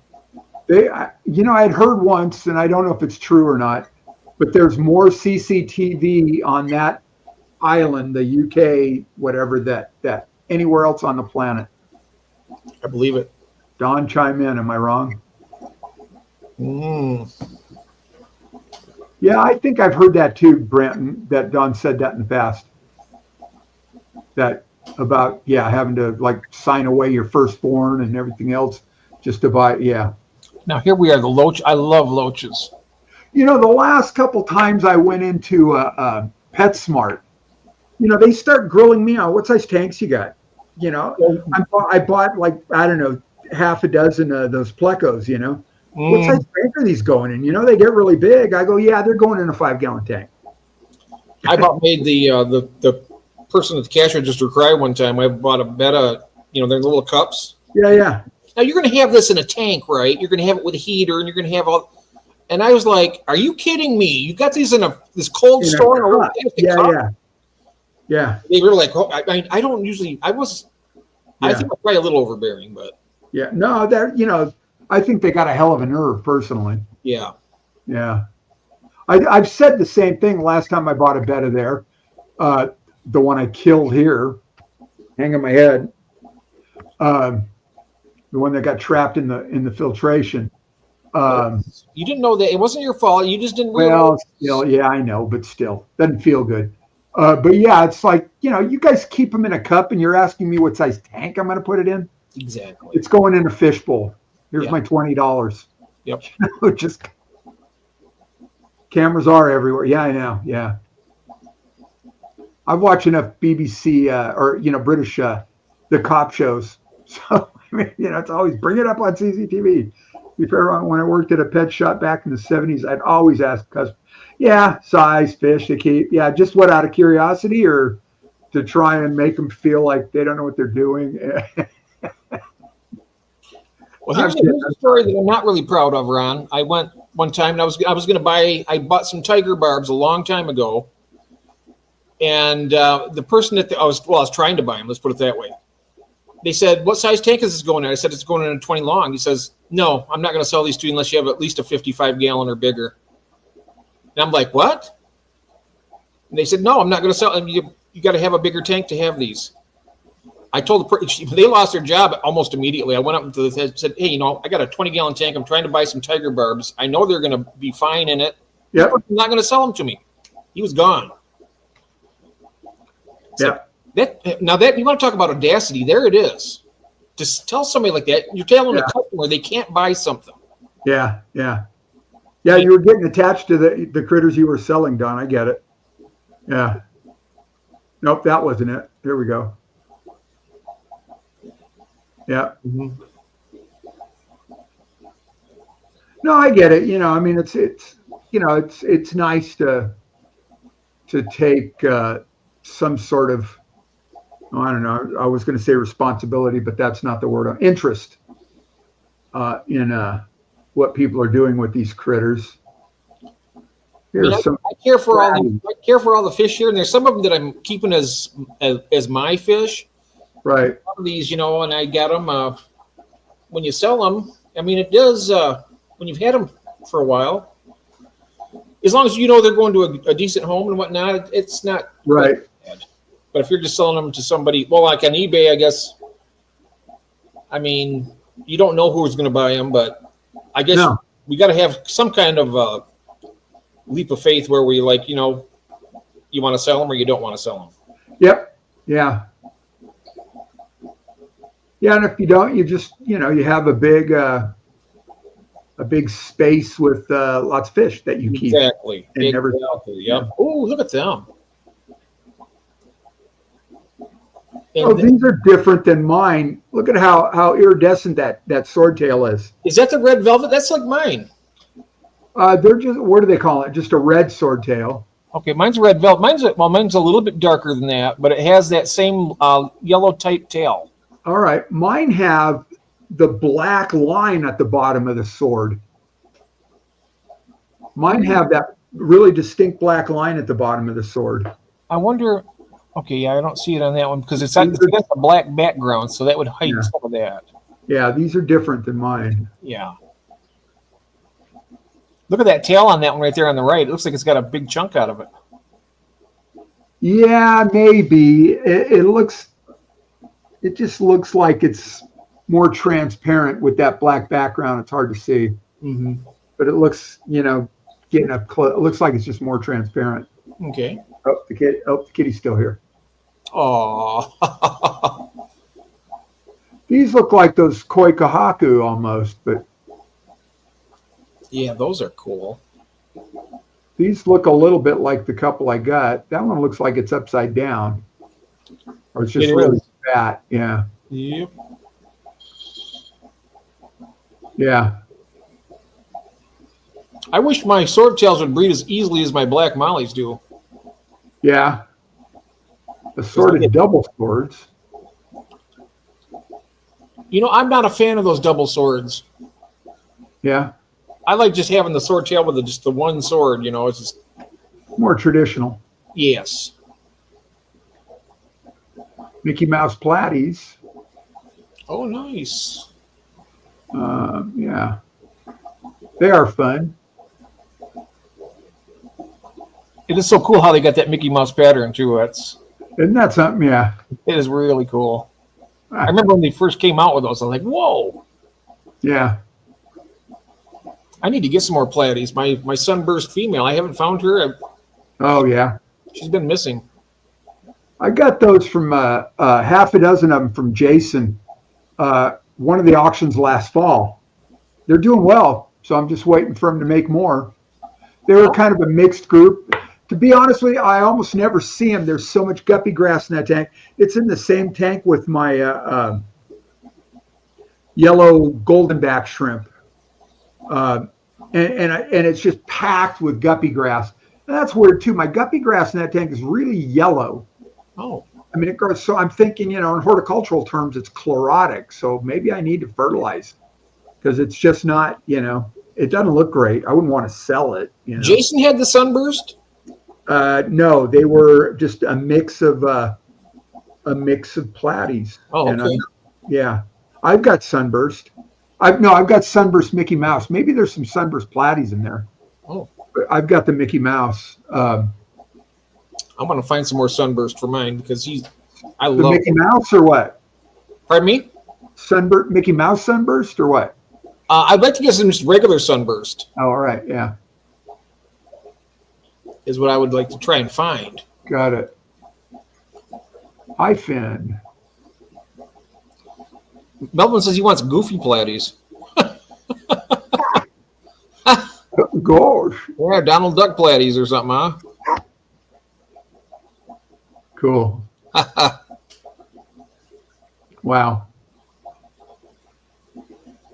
I'd heard once, and I don't know if it's true or not, but there's more CCTV on that island, the UK, whatever, that anywhere else on the planet. I believe it. Don, chime in. Am I wrong? Yeah, I think I've heard that too, Branton, that Don said that in the past. That about, having to like sign away your firstborn and everything else just to buy, Now here we are, the loach. I love loaches. The last couple times I went into PetSmart, they start grilling me on what size tanks you got. I bought like, I don't know, half a dozen of those Plecos, What size tank are these going in? They get really big. I go, they're going in a 5-gallon tank. I made the person at the cash register cry one time. I bought a Betta, their little cups. Yeah. Now you're going to have this in a tank, right? You're going to have it with a heater, and you're going to have all. And I was like, "Are you kidding me? You got these in this cold store in a little plastic cup?" Yeah. They were like, "Oh, I don't usually." I think I'm probably a little overbearing, but no, I think they got a hell of a nerve, personally. Yeah. I've said the same thing last time I bought a Betta there, the one I killed here, hanging my head. The one that got trapped in the filtration. You didn't know that it wasn't your fault. You just didn't realize. Well, still, I know, but still, doesn't feel good. But it's like, you guys keep them in a cup, and you're asking me what size tank I'm going to put it in. Exactly. It's going in a fishbowl. Here's my $20. Yep. Just cameras are everywhere. Yeah, I know. Yeah. I've watched enough BBC or British the cop shows. So it's always bring it up on CCTV. Before, when I worked at a pet shop back in the 70s, I'd always ask customers, size, fish they keep. Just what, out of curiosity or to try and make them feel like they don't know what they're doing? Well, here's a story that I'm not really proud of, Ron. I went one time and I was going to I bought some tiger barbs a long time ago. And the person I was trying to buy them, let's put it that way. They said, "What size tank is this going in?" I said, "It's going in a 20 long." He says, "No, I'm not going to sell these to you unless you have at least a 55-gallon or bigger." And I'm like, "What?" And they said, "No, I'm not going to sell them. You got to have a bigger tank to have these." I told they lost their job almost immediately. I went up to said, "Hey, I got a 20-gallon tank. I'm trying to buy some tiger barbs. I know they're going to be fine in it. Yep. I'm not going to sell them to me." He was gone. So now that you want to talk about audacity, there it is. Just tell somebody like that. You're telling a customer they can't buy something. Yeah. You were getting attached to the critters you were selling, Don. I get it. Yeah. Nope, that wasn't it. Here we go. Yeah. Mm-hmm. No, I get it. It's nice to take some sort of, I don't know, I was going to say responsibility, but that's not the word. Interest in what people are doing with these critters. I care for all the fish here, and there's some of them that I'm keeping as my fish. Right. Some of these, and I got them. When you sell them, it does. When you've had them for a while, as long as they're going to a decent home and whatnot, it's not right. Bad. But if you're just selling them to somebody, like on eBay, I guess. You don't know who's going to buy them, but I guess we got to have some kind of leap of faith where we you want to sell them or you don't want to sell them. Yep. Yeah. Yeah, and if you don't, you just you have a big space with lots of fish that you keep. Exactly. Yep. Yeah. Oh, look at them. And these are different than mine. Look at how iridescent that swordtail is. Is that the red velvet? That's like mine. They're just, what do they call it? Just a red swordtail. Okay, mine's red velvet. Mine's a little bit darker than that, but it has that same yellow type tail. All right. Mine have the black line at the bottom of the sword. Mine have that really distinct black line at the bottom of the sword. I wonder. Okay, yeah, I don't see it on that one because it's got a black background, so that would hide some of that. Yeah, these are different than mine. Yeah. Look at that tail on that one right there on the right. It looks like it's got a big chunk out of it. Yeah, maybe. It just looks like it's more transparent with that black background. It's hard to see. Mm-hmm. But it looks, getting up close. It looks like it's just more transparent. Okay. Oh, the kitty's still here. Oh. These look like those koi kahaku almost, but yeah, those are cool. these look a little bit like the couple I got. That one looks like it's upside down, or it's just really fat. Yeah. Yep. Yeah. I wish my swordtails would breed as easily as my black mollies do. Yeah. Assorted double swords. I'm not a fan of those double swords. Yeah. I like just having the swordtail with just the one sword. It's just More traditional. yes. Mickey Mouse platies. Oh, nice. Yeah. They are fun. It is so cool how they got that Mickey Mouse pattern too. Isn't that something? Yeah. It is really cool. I remember when they first came out with those. I was like, "Whoa!" Yeah. I need to get some more platies. My sunburst female. I haven't found her. Oh, yeah. She's been missing. I got those from half a dozen of them from Jason. One of the auctions last fall. They're doing well, so I'm just waiting for them to make more. They were kind of a mixed group. To be honest with you, I almost never see them. There's so much guppy grass in that tank. It's in the same tank with my yellow goldenback shrimp. And it's just packed with guppy grass. And that's weird too. My guppy grass in that tank is really yellow. Oh. I mean, it grows. So I'm thinking, in horticultural terms, it's chlorotic. So maybe I need to fertilize because it's just not, it doesn't look great. I wouldn't want to sell it. Jason had the sunburst? No, they were just a mix of platies. Oh, okay. Yeah, I've got sunburst. I've got sunburst Mickey Mouse. Maybe there's some sunburst platies in there. Oh, but I've got the Mickey Mouse. I'm gonna find some more sunburst for mine because I the love Mickey Mouse or what? Pardon me? Sunburst Mickey Mouse sunburst or what? I'd like to get some just regular sunburst. Oh, all right, yeah. Is what I would like to try and find. Got it. Hi, Finn. Melvin says he wants goofy platies. Gosh. Yeah, Donald Duck platies or something, huh? Cool. Wow.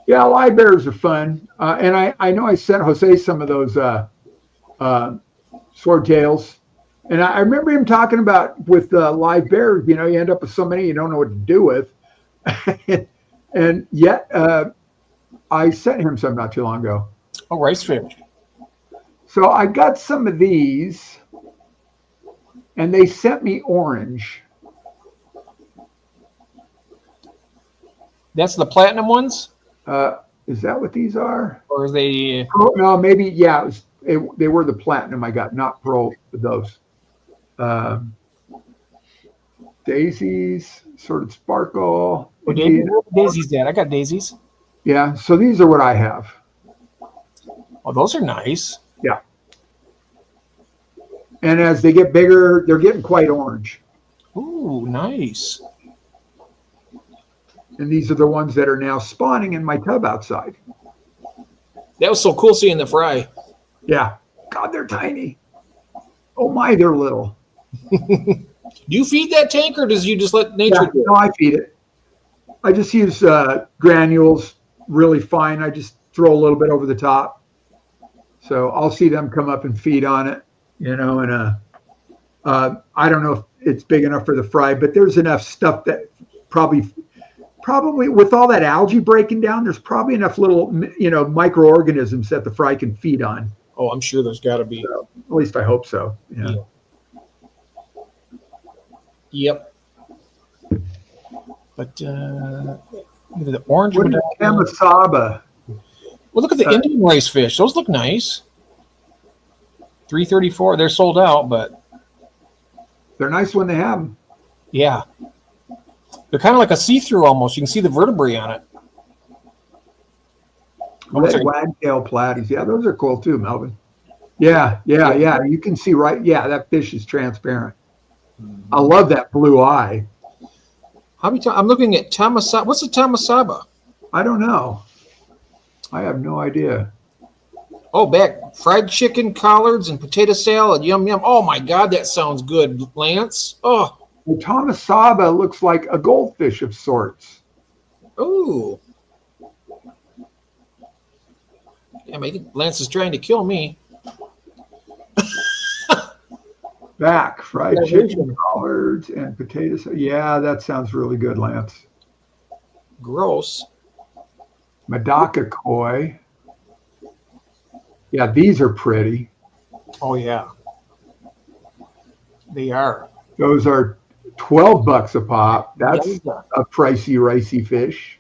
Yeah, live bears are fun. And I know I sent Jose some of those swordtails. And I remember him talking about with live bears, you end up with so many you don't know what to do with. And yet I sent him some not too long ago. Oh, rice fish. So I got some of these. And they sent me orange. That's the platinum ones? Is that what these are? Or are they? Oh, no, maybe, yeah. They were the platinum I got, not pearl, those. Daisies, sort of sparkle. Oh, daisies, Dad. I got daisies. Yeah, so these are what I have. Oh, those are nice. Yeah. And as they get bigger, they're getting quite orange. Ooh, nice. And these are the ones that are now spawning in my tub outside. That was so cool seeing the fry. Yeah. God, they're tiny. Oh my, they're little. Do you feed that tank or does you just let nature do it? No, I feed it. I just use granules, really fine. I just throw a little bit over the top. So I'll see them come up and feed on it. and I don't know if it's big enough for the fry, but there's enough stuff that probably with all that algae breaking down, there's probably enough little, microorganisms that the fry can feed on. Oh, I'm sure there's got to be. So, at least I hope so. Yeah. Yep. But the orange. What is Kamasaba? Well, look at the Indian rice fish. Those look nice. $3.34. They're sold out, but They're nice when they have them. yeah, they're kind of like a see-through almost. You can see the vertebrae on it. Red wagtail platies. Yeah, those are cool too, Melvin. Yeah. You can see right. Yeah, that fish is transparent. I love that blue eye. I'm looking at tamasaba. What's a tamasaba? I don't know. I have no idea. Oh, back fried chicken, collards, and potato salad. Yum yum. Oh my God, that sounds good, Lance. Oh, The Tomasaba looks like a goldfish of sorts. ooh. Yeah, I think Lance is trying to kill me. Back fried Yeah, chicken, collards, and potatoes. Yeah, that sounds really good, Lance. Gross. Medaka koi. Yeah, these are pretty. Oh yeah, they are. Those are $12 a pop. That's Yeah. a pricey, ricey fish.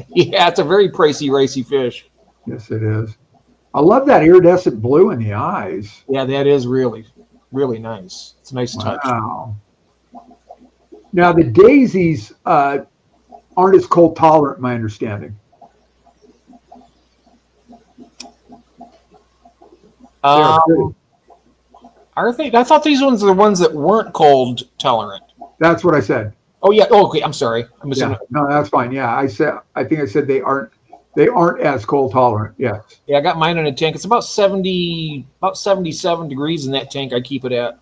Yeah, it's a very pricey, racy fish. Yes, it is. I love that iridescent blue in the eyes. Yeah, that is really, really nice. It's a nice touch. Wow. Now the daisies aren't as cold tolerant, my understanding. They're pretty. Are they? I thought these ones are the ones that weren't cold tolerant. That's what I said. Oh yeah. Oh, okay. I'm sorry. I'm missing. Yeah, no, that's fine. Yeah, I think I said they aren't as cold tolerant. Yes. Yeah, I got mine in a tank. It's about 77 degrees in that tank. I keep it at.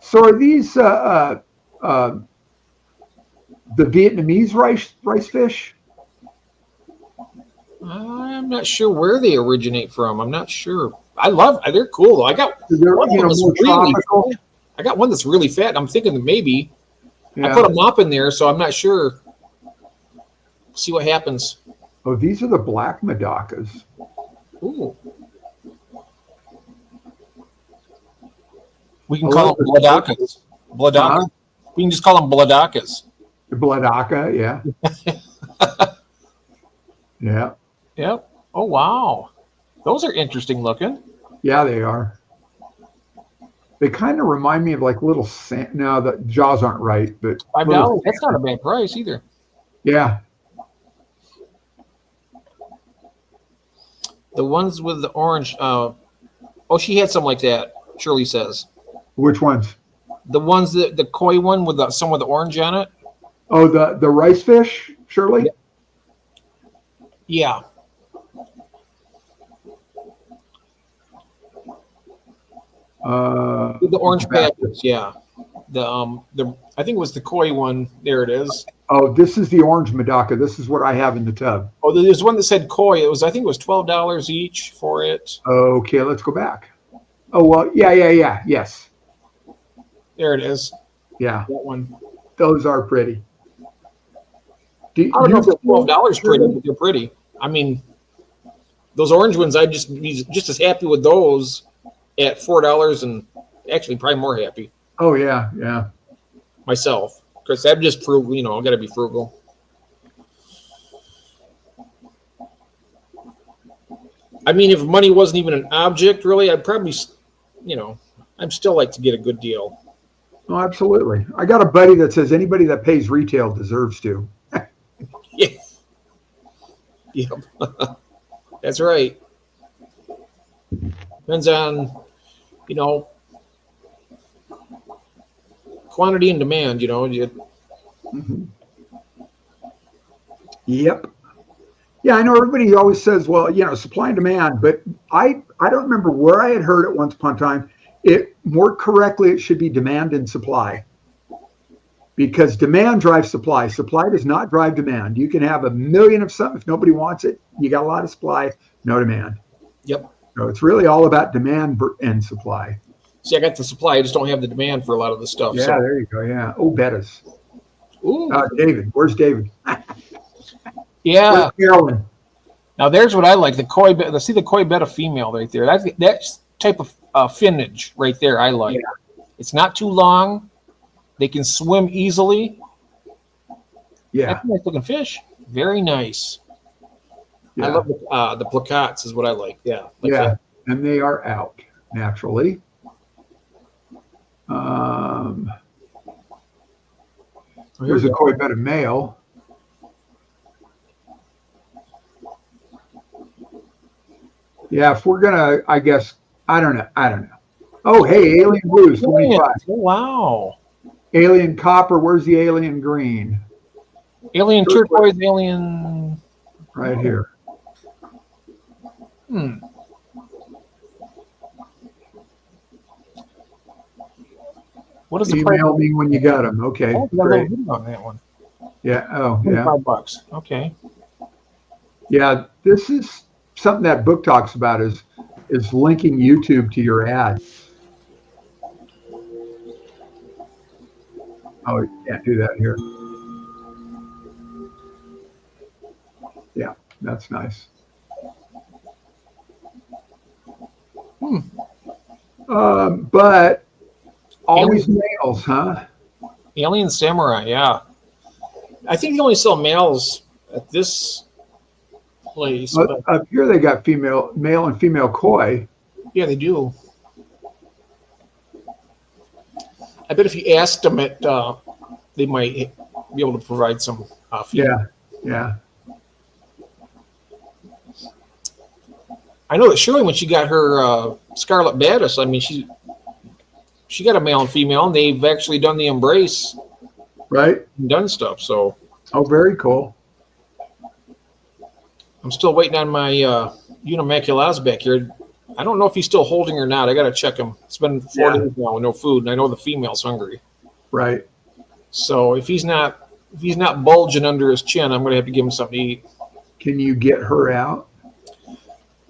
So are these the Vietnamese rice fish? I'm not sure where they originate from. I'm not sure. They're cool though. I got They're one more that's really tropical. fat. I got one that's really fat. I'm thinking that maybe I Yeah. put a mop in there, so I'm not sure. See what happens. Oh, these are the black Medakas. Ooh. We can I call love them the- bladakas. Bladakas. Huh? We can just call them bladakas. The Bladaka, yeah. Yeah. Yep. Oh wow, those are interesting looking. Yeah, they are. They kind of remind me of like little sand. No, the jaws aren't right, but $5. That's not a bad price either. yeah. The ones with the orange. She had some like that. Shirley says Which ones? the ones that the koi one with some with the orange on it. Oh, the rice fish, Shirley? Yeah. With the orange patches. Yeah. The I think it was the koi one. There it is. Oh, this is the orange Medaka. This is what I have in the tub. Oh, there's one that said koi. I think it was $12 each for it. Okay, let's go back. Oh, well, yeah. Yes. There it is. Yeah, That one. those are pretty. I don't know if they're $12 pretty, but they're pretty. I mean, those orange ones, I'd just be just as happy with those at $4 and actually probably more happy Oh, yeah. myself because I'm just frugal. I got to be frugal. I mean, if money wasn't even an object, really, I'd probably, I'd still like to get a good deal. Oh, absolutely. I got a buddy that says anybody that pays retail deserves to. Yeah. Yep. That's right. Depends on, quantity and demand, Mhm. Yep. Yeah, I know everybody always says, well, supply and demand, but I don't remember where I had heard it once upon a time. More correctly, it should be demand and supply. Because demand drives supply. Supply does not drive demand. You can have 1 million of something. If nobody wants it, you got a lot of supply, no demand. Yep. So it's really all about demand and supply. See, I got the supply. I just don't have the demand for a lot of the stuff. Yeah, So, there you go. Yeah. Oh, Bettis. ooh, David. Where's David? yeah. Where's Carolyn? Now there's what I like. The koi. See the koi betta female right there. That's type of finnage right there. I like. Yeah. It's not too long. They can swim easily. Yeah. That's a nice looking fish. Very nice. Yeah. I love the placots is what I like. Yeah. Like Yeah. that. And they are out naturally. Here's a koi betta male. Yeah, if we're gonna, I guess, I don't know. Oh, hey, Alien Blues, 25. Oh, wow. Alien Copper, where's the Alien Green? Alien turquoise, alien. Right here. What is the price? Email me when you got them. Okay, Oh, great. on that one. Yeah, oh, yeah. $25. Okay. Yeah, this is something that book talks about is linking YouTube to your ad. Oh, you can't do that here. Yeah, that's nice. But always males, huh? Alien Samurai, yeah. I think they only sell males at this place. But up here they got male and female koi. Yeah, they do. I bet if you asked them, they might be able to provide some. Yeah, yeah. I know that Shirley, when she got her Scarlet Baddis, I mean, she got a male and female, and they've actually done the embrace, Right. and done stuff. So Oh, very cool. I'm still waiting on my Unimaculaz back here. I don't know if he's still holding or not. I got to check him. It's been 4 days now with no food, and I know the female's hungry. Right. So if he's not bulging under his chin, I'm going to have to give him something to eat. Can you get her out?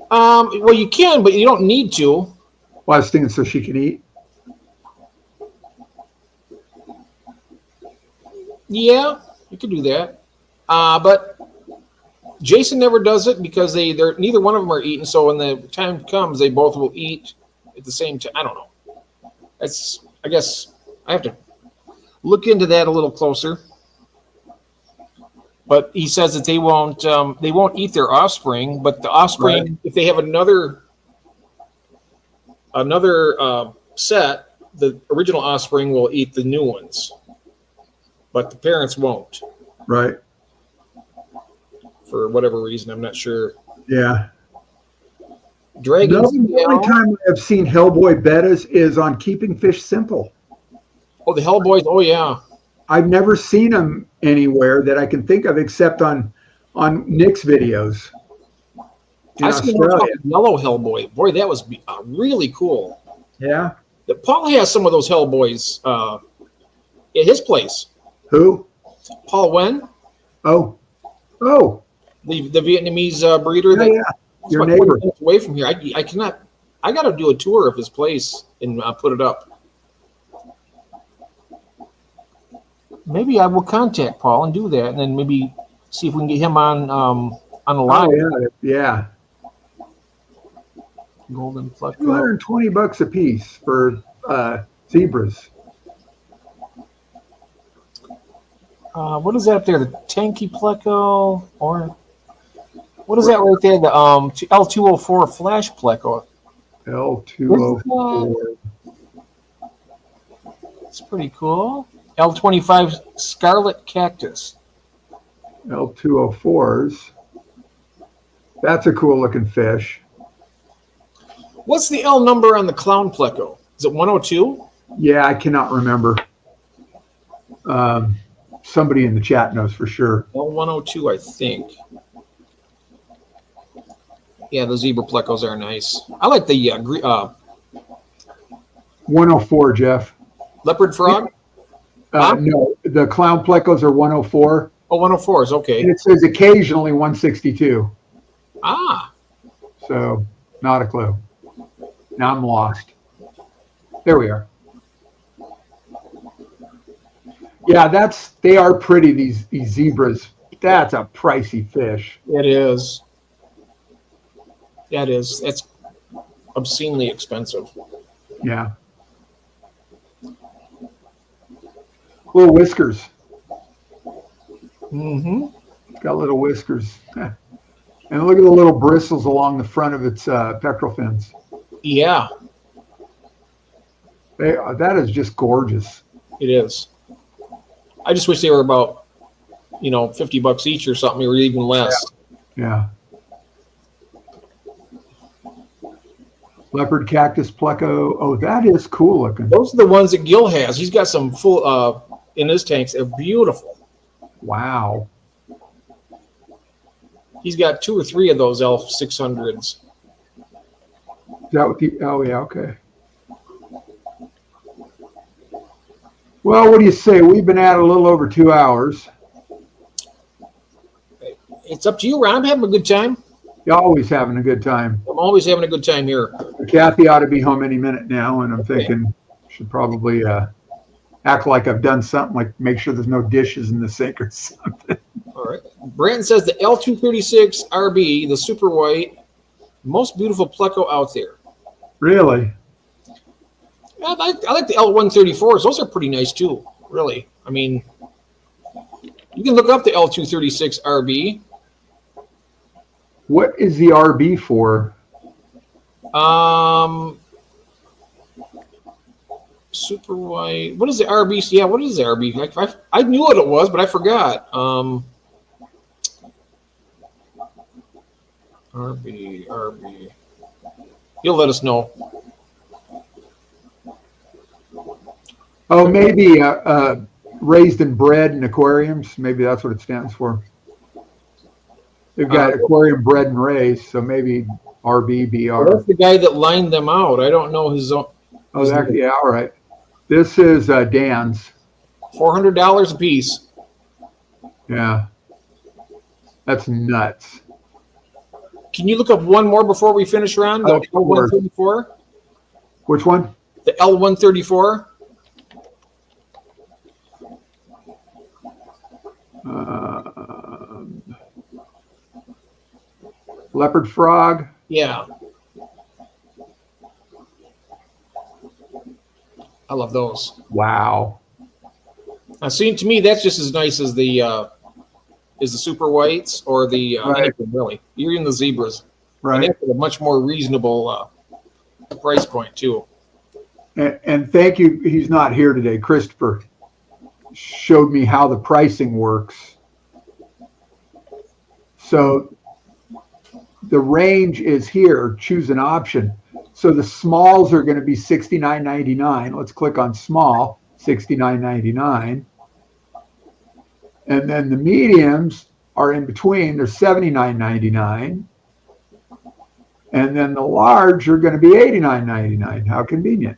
Well, you can, but you don't need to. Well, I was thinking so she can eat. Yeah, you could do that. But Jason never does it because they're neither one of them are eating. So when the time comes, they both will eat at the same time. I don't know. I guess I have to look into that a little closer. But he says that they won't eat their offspring, but the offspring, Right. if they have another set, the original offspring will eat the new ones, but the parents won't Right. for whatever reason. I'm not sure. Yeah. Dragon. No, the only time I've seen Hellboy bettas is on Keeping Fish Simple. Oh, the Hellboys. Oh yeah. I've never seen them anywhere that I can think of except on Nick's videos in I seen one Australia. called Yellow Hellboy. Boy, that was really cool. Yeah. Paul has some of those Hellboys at his place. Who? Paul Wen, Oh. the Vietnamese breeder. Yeah, yeah. It's Your about 20 neighbor. minutes away from here. I cannot. I got to do a tour of his place and put it up. Maybe I will contact Paul and do that, and then maybe see if we can get him on the line. Oh, yeah. Golden Pleco. $220 a piece for zebras. What is that up there? The Tanky Pleco, or what is that right there? The L204 Flash Pleco. L204. It's pretty cool. L25 Scarlet Cactus. L204s. That's a cool looking fish. What's the L number on the Clown Pleco? Is it 102? Yeah, I cannot remember. Somebody in the chat knows for sure. L102, I think. Yeah, the zebra plecos are nice. I like the 104, Jeff. leopard frog. Huh? No, the clown plecos are 104. Oh, 104 is okay. And it says occasionally 162. Ah, So not a clue. Now I'm lost. There we are. Yeah, they are pretty, these zebras. That's a pricey fish. It is. Yeah, it is. It's obscenely expensive. Yeah. Little whiskers. Mm-hmm. Got little whiskers. And look at the little bristles along the front of its pectoral fins. Yeah, That is just gorgeous. it is. I just wish they were about, $50 each or something, or even less. Yeah. Leopard cactus pleco. Oh, that is cool looking. Those are the ones that Gil has. He's got some full in his tanks. They're beautiful. Wow. He's got 2 or 3 of those Elf 600s. Is that what oh yeah, okay. Well, what do you say? We've been at it a little over 2 hours. It's up to you, Ron. I'm having a good time. You're always having a good time. I'm always having a good time here. Kathy ought to be home any minute now, and I'm thinking should probably act like I've done something, like make sure there's no dishes in the sink or something. All right. Brandon says the L236 RB, the super white, most beautiful pleco out there. Really? I like the L134s. Those are pretty nice too, really. I mean, you can look up the L236 RB. What is the RB for? Super white. What is the RB? Yeah, what is the RB? I knew what it was, but I forgot. RB. You'll let us know. Oh, maybe raised and bred in aquariums. Maybe that's what it stands for. They've got aquarium bred and raised, so maybe RBBR. Well, that's the guy that lined them out. I don't know his own. Oh, yeah, all right. This is Dan's. $400 a piece. Yeah. That's nuts. Can you look up one more before we finish, Ron? The L134? Which one? The L134? Leopard frog. Yeah. I love those. Wow. Now, see, to me, that's just as nice as the super whites or the anything, really. Even the zebras. Right. And that's at a much more reasonable price point too. And thank you. He's not here today. Christopher showed me how the pricing works. So the range is here. Choose an option. So the smalls are going to be $69.99. Let's click on small, $69.99. And then the mediums are in between. They're $79.99. And then the large are going to be $89.99. How convenient.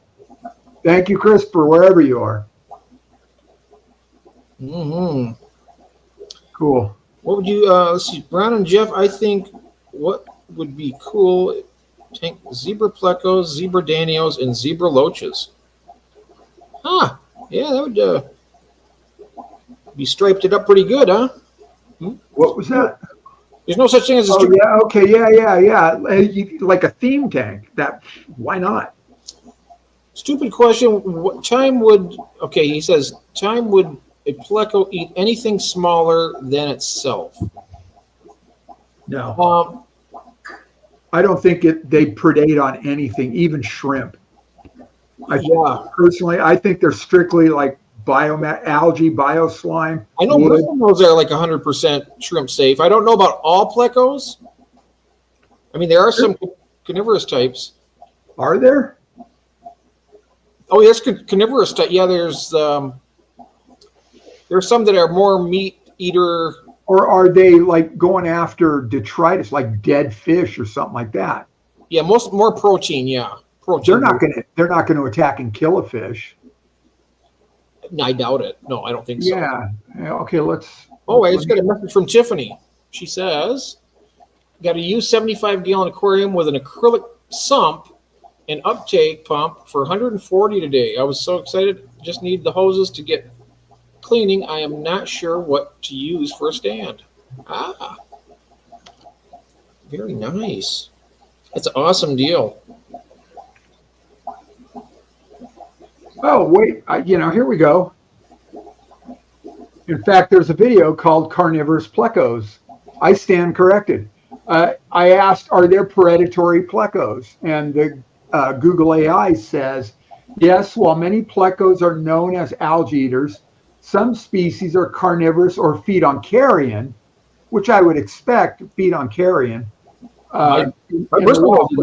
Thank you, Christopher, wherever you are. Mm-hmm. Cool. What would you, let's see, Brown and Jeff, I think what would be cool, tank zebra plecos, zebra danios, and zebra loaches. Huh. Yeah, that would be striped it up pretty good, huh? What was that? There's no such thing as a Oh, yeah, okay, yeah. Like a theme tank. Why not? Stupid question. What time would, okay, he says, time would a pleco eat anything smaller than itself? No. I don't think they predate on anything, even shrimp. Personally, I think they're strictly like algae, bioslime. I know most of those are like 100% shrimp safe. I don't know about all plecos. I mean, there are some carnivorous types. Are there? Oh, yes, carnivorous type. Yeah, there's some that are more meat eater. Or are they like going after detritus, like dead fish or something like that? Yeah, more protein. Yeah, protein. They're not going to attack and kill a fish. No, I doubt it. No, I don't think so. Yeah. Okay, let's. Oh, I just got a message from Tiffany. She says, got a used 75-gallon aquarium with an acrylic sump an uptake pump for 140 today. I was so excited. Just need the hoses to get cleaning. I am not sure what to use for a stand. Ah, very nice. That's an awesome deal. Oh, wait, here we go. In fact, there's a video called Carnivorous Plecos. I stand corrected. I asked, are there predatory plecos? And the Google AI says, yes, while many plecos are known as algae eaters, some species are carnivorous or feed on carrion, which I would expect feed on carrion. For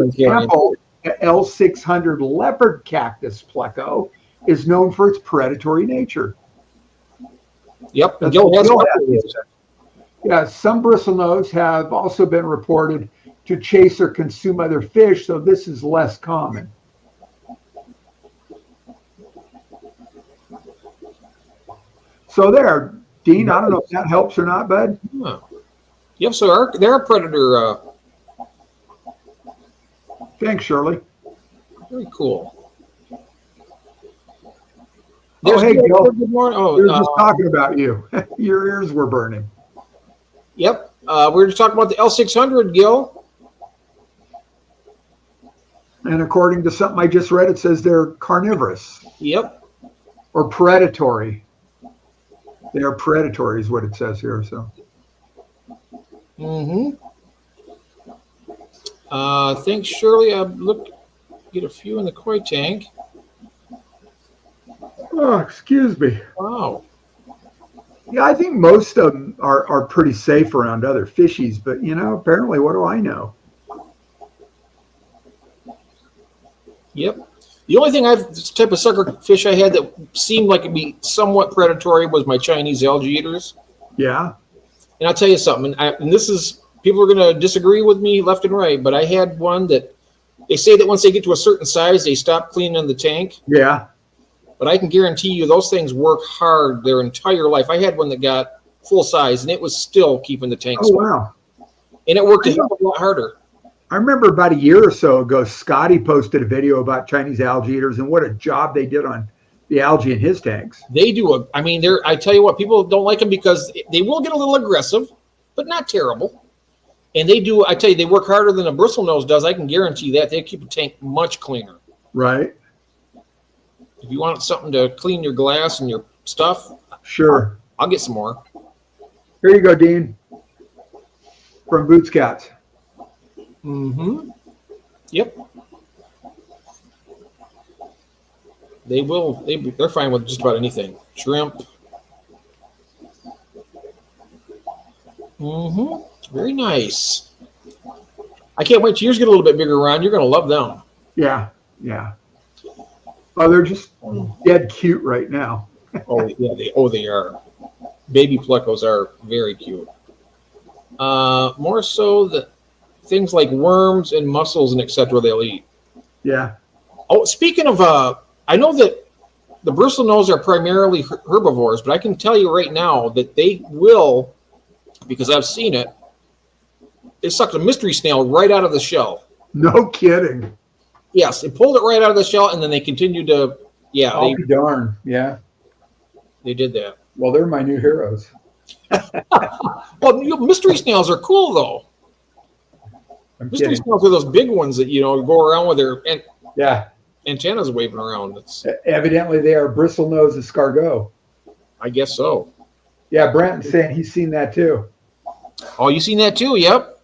example, L600 leopard cactus pleco is known for its predatory nature. Yep. Yeah, some bristlenose have also been reported to chase or consume other fish, so this is less common. So there, Dean, I don't know if that helps or not, bud. Huh. Yep, so they're a predator. Thanks, Shirley. Very cool. Oh, hey, Gil. Good morning. We were just talking about you. Your ears were burning. Yep. We were just talking about the L600, Gil. And according to something I just read, it says they're carnivorous. Yep. Or predatory. They're predatory is what it says here. So. Thanks, Shirley. Get a few in the koi tank. Oh, excuse me. Wow. Yeah, I think most of them are pretty safe around other fishies, but apparently, what do I know? Yep. The only thing this type of sucker fish I had that seemed like it'd be somewhat predatory was my Chinese algae eaters. Yeah. And I'll tell you something, and this is, people are going to disagree with me left and right, but I had one that they say that once they get to a certain size, they stop cleaning the tank. Yeah. But I can guarantee you those things work hard their entire life. I had one that got full size, and it was still keeping the tank. Oh, wow. And it worked a hell of a lot harder. I remember about a year or so ago, Scotty posted a video about Chinese algae eaters and what a job they did on the algae in his tanks. They do I tell you what, people don't like them because they will get a little aggressive, but not terrible. And they do, I tell you, they work harder than a bristlenose does. I can guarantee that. They keep a tank much cleaner. Right. If you want something to clean your glass and your stuff, sure, I'll get some more. Here you go, Dean, from Boots Cats. Yep. They're fine with just about anything. Shrimp. Very nice. I can't wait till yours get a little bit bigger, Ron. You're going to love them. Yeah. Oh, they're just dead cute right now. Oh, yeah. They are. Baby plecos are very cute. More so that things like worms and mussels and etc. they'll eat. Yeah. Oh, speaking of, I know that the bristlenose are primarily herbivores, but I can tell you right now that they will, because I've seen it, they sucked a mystery snail right out of the shell. No kidding. Yes, they pulled it right out of the shell, and then they continued to, I'll be darn. Yeah. They did that. Well, they're my new heroes. Well, mystery snails are cool, though. Mystery snails are those big ones that, go around with their antennas waving around. Evidently, they are bristlenose escargot. I guess so. Yeah, Brenton's saying he's seen that too. Oh, you seen that too? Yep.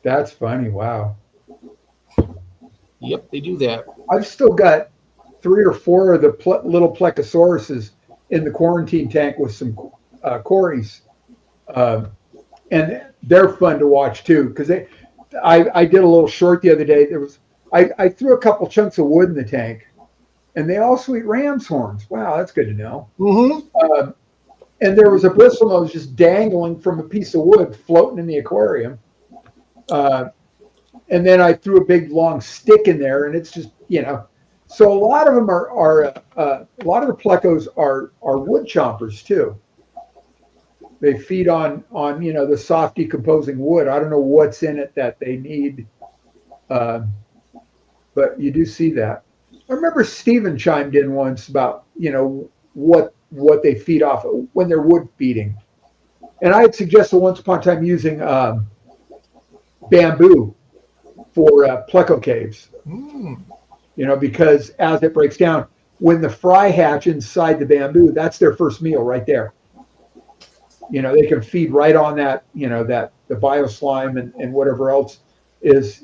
That's funny. Wow. Yep, they do that. I've still got 3 or 4 of the little plecosauruses in the quarantine tank with some cories. And they're fun to watch too, because I did a little short the other day. I threw a couple chunks of wood in the tank, and they also eat ram's horns. Wow, that's good to know. And there was a bristlenose just dangling from a piece of wood floating in the aquarium. And then I threw a big long stick in there, and it's just, So a lot of them are a lot of the plecos are wood chompers too. They feed on the soft decomposing wood. I don't know what's in it that they need. but you do see that. I remember Steven chimed in once about, what they feed off when they're wood feeding. And I had suggested once upon a time using bamboo for pleco caves, because as it breaks down, when the fry hatch inside the bamboo, that's their first meal right there. They can feed right on that, that the bioslime and whatever else is,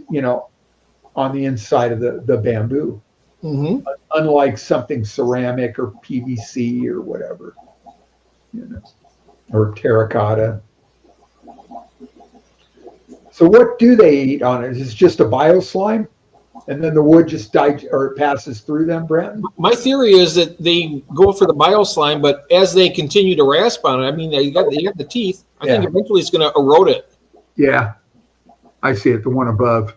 on the inside of the bamboo. Mm-hmm. Unlike something ceramic or PVC or whatever, or terracotta. So what do they eat on it? Is it just a bioslime? And then the wood just passes through them, Brent? My theory is that they go for the bioslime, but as they continue to rasp on it, I mean, they have the teeth. I think eventually it's going to erode it. Yeah, I see it, the one above.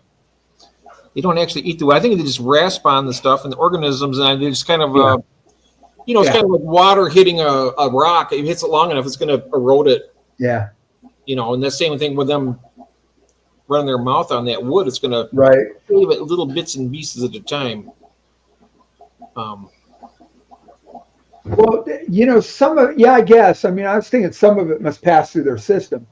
They don't actually eat the wood. I think they just rasp on the stuff and the organisms, and they just kind of, it's kind of like water hitting a rock. If it hits it long enough, it's going to erode it. Yeah. And the same thing with them running their mouth on that wood. It's going to save it little bits and pieces at a time. Well, some of I guess. I mean, I was thinking some of it must pass through their system.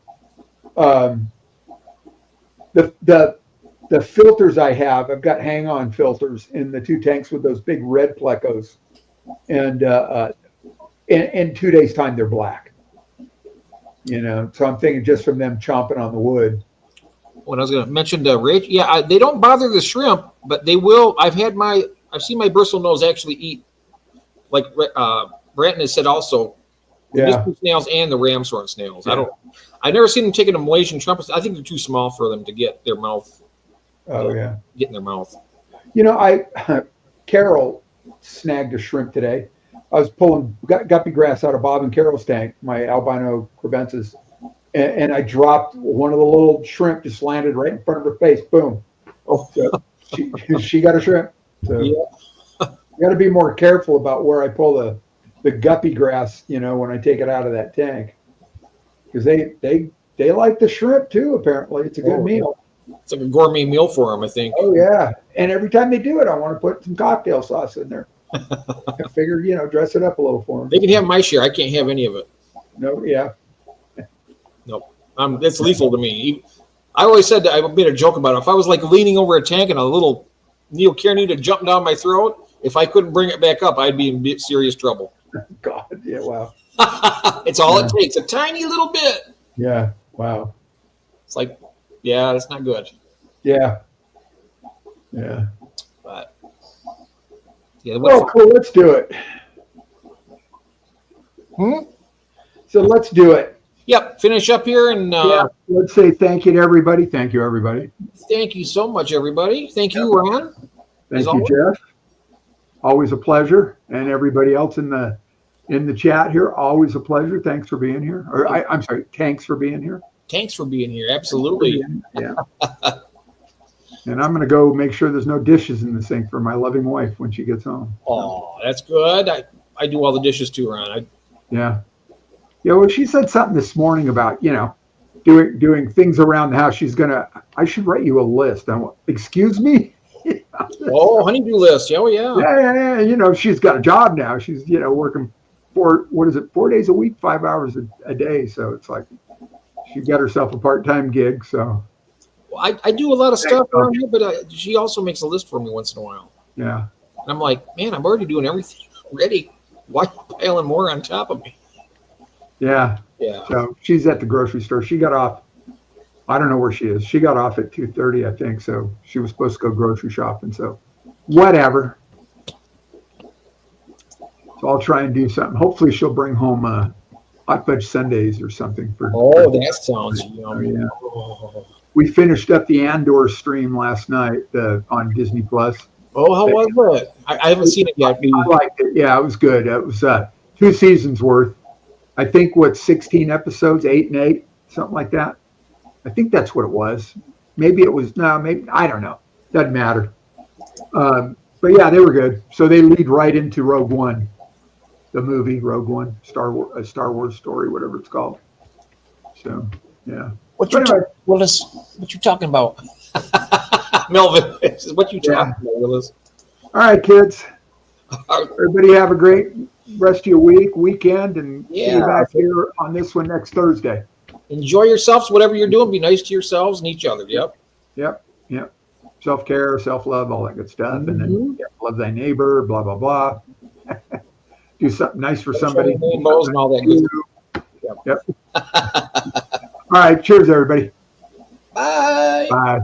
The filters I've got hang-on filters in the 2 tanks with those big red plecos, and in 2 days' time they're black. So I'm thinking just from them chomping on the wood. When I was going to mention the rage, they don't bother the shrimp, but they will. I've seen my bristlenose actually eat, like Branton has said also, the mystery snails and the ramshorn snails. Yeah. I've never seen them taking a Malaysian trumpet. I think they're too small for them to get their mouth. Get in their mouth. Carol snagged a shrimp today. I was pulling guppy grass out of Bob and Carol's tank, my albino crebensis, and I dropped one of the little shrimp, just landed right in front of her face. Boom. Oh, so she got a shrimp. So you got to be more careful about where I pull the guppy grass, when I take it out of that tank, because they like the shrimp too. Apparently, it's a good meal. It's like a gourmet meal for them, I think. Oh yeah, and every time they do it, I want to put some cocktail sauce in there. I figured, dress it up a little for them. They can have my share. I can't have any of it. No, yeah. Nope. It's lethal to me. I always said that I made a joke about it. If I was like leaning over a tank and a little neocarinida jumping down my throat, if I couldn't bring it back up, I'd be in serious trouble. God, yeah, wow. It's all it takes, a tiny little bit. Yeah, wow. It's like, that's not good. Yeah. Yeah. But well, cool. Let's do it. So let's do it. Yep. Finish up here and let's say thank you to everybody. Thank you, everybody. Thank you so much, everybody. Thank you, Ron. Thank you, Jeff. Always a pleasure. And everybody else in the chat here, always a pleasure. Thanks for being here. Or I'm sorry, thanks for being here. Thanks for being here. Absolutely. Yeah. And I'm going to go make sure there's no dishes in the sink for my loving wife when she gets home. Oh, that's good. I do all the dishes too, Ron. Yeah. Well, she said something this morning about, doing things around the house. I should write you a list. Excuse me? Honeydew list. Oh, yeah. Yeah. She's got a job now. She's, working 4 days a week, 5 hours a day. So it's like, she got herself a part-time gig, so. Well, I do a lot of stuff around here, but she also makes a list for me once in a while. Yeah. And I'm like, man, I'm already doing everything already. Why piling more on top of me? Yeah. Yeah. So she's at the grocery store. She got off. I don't know where she is. She got off at 2:30, I think. So she was supposed to go grocery shopping. So whatever. So I'll try and do something. Hopefully she'll bring home hot fudge sundaes or something for. That sounds yummy. Yeah. We finished up the Andor stream last night on Disney Plus. Oh, how was it? I haven't seen it yet. I liked it. Yeah, it was good. It was 2 seasons worth. I think 16 episodes, 8 and 8, something like that. I think that's what it was. Maybe it was maybe I don't know. Doesn't matter. But yeah, they were good. So they lead right into Rogue One, the movie Rogue One, Star Wars story, whatever it's called. So yeah. What you talking about? Melvin, this is what you Yeah. talking about, Willis. All right, kids. Everybody have a great rest of your weekend, and see you Yeah. back here on this one next Thursday. Enjoy yourselves, whatever you're doing. Be nice to yourselves and each other. Yep. Yep. Self-care, self-love, all that good stuff. And then Mhm. love thy neighbor, blah, blah, blah. Do something nice for somebody. Rainbows and all that good stuff. Yep. All right. Cheers, everybody. Bye. Bye.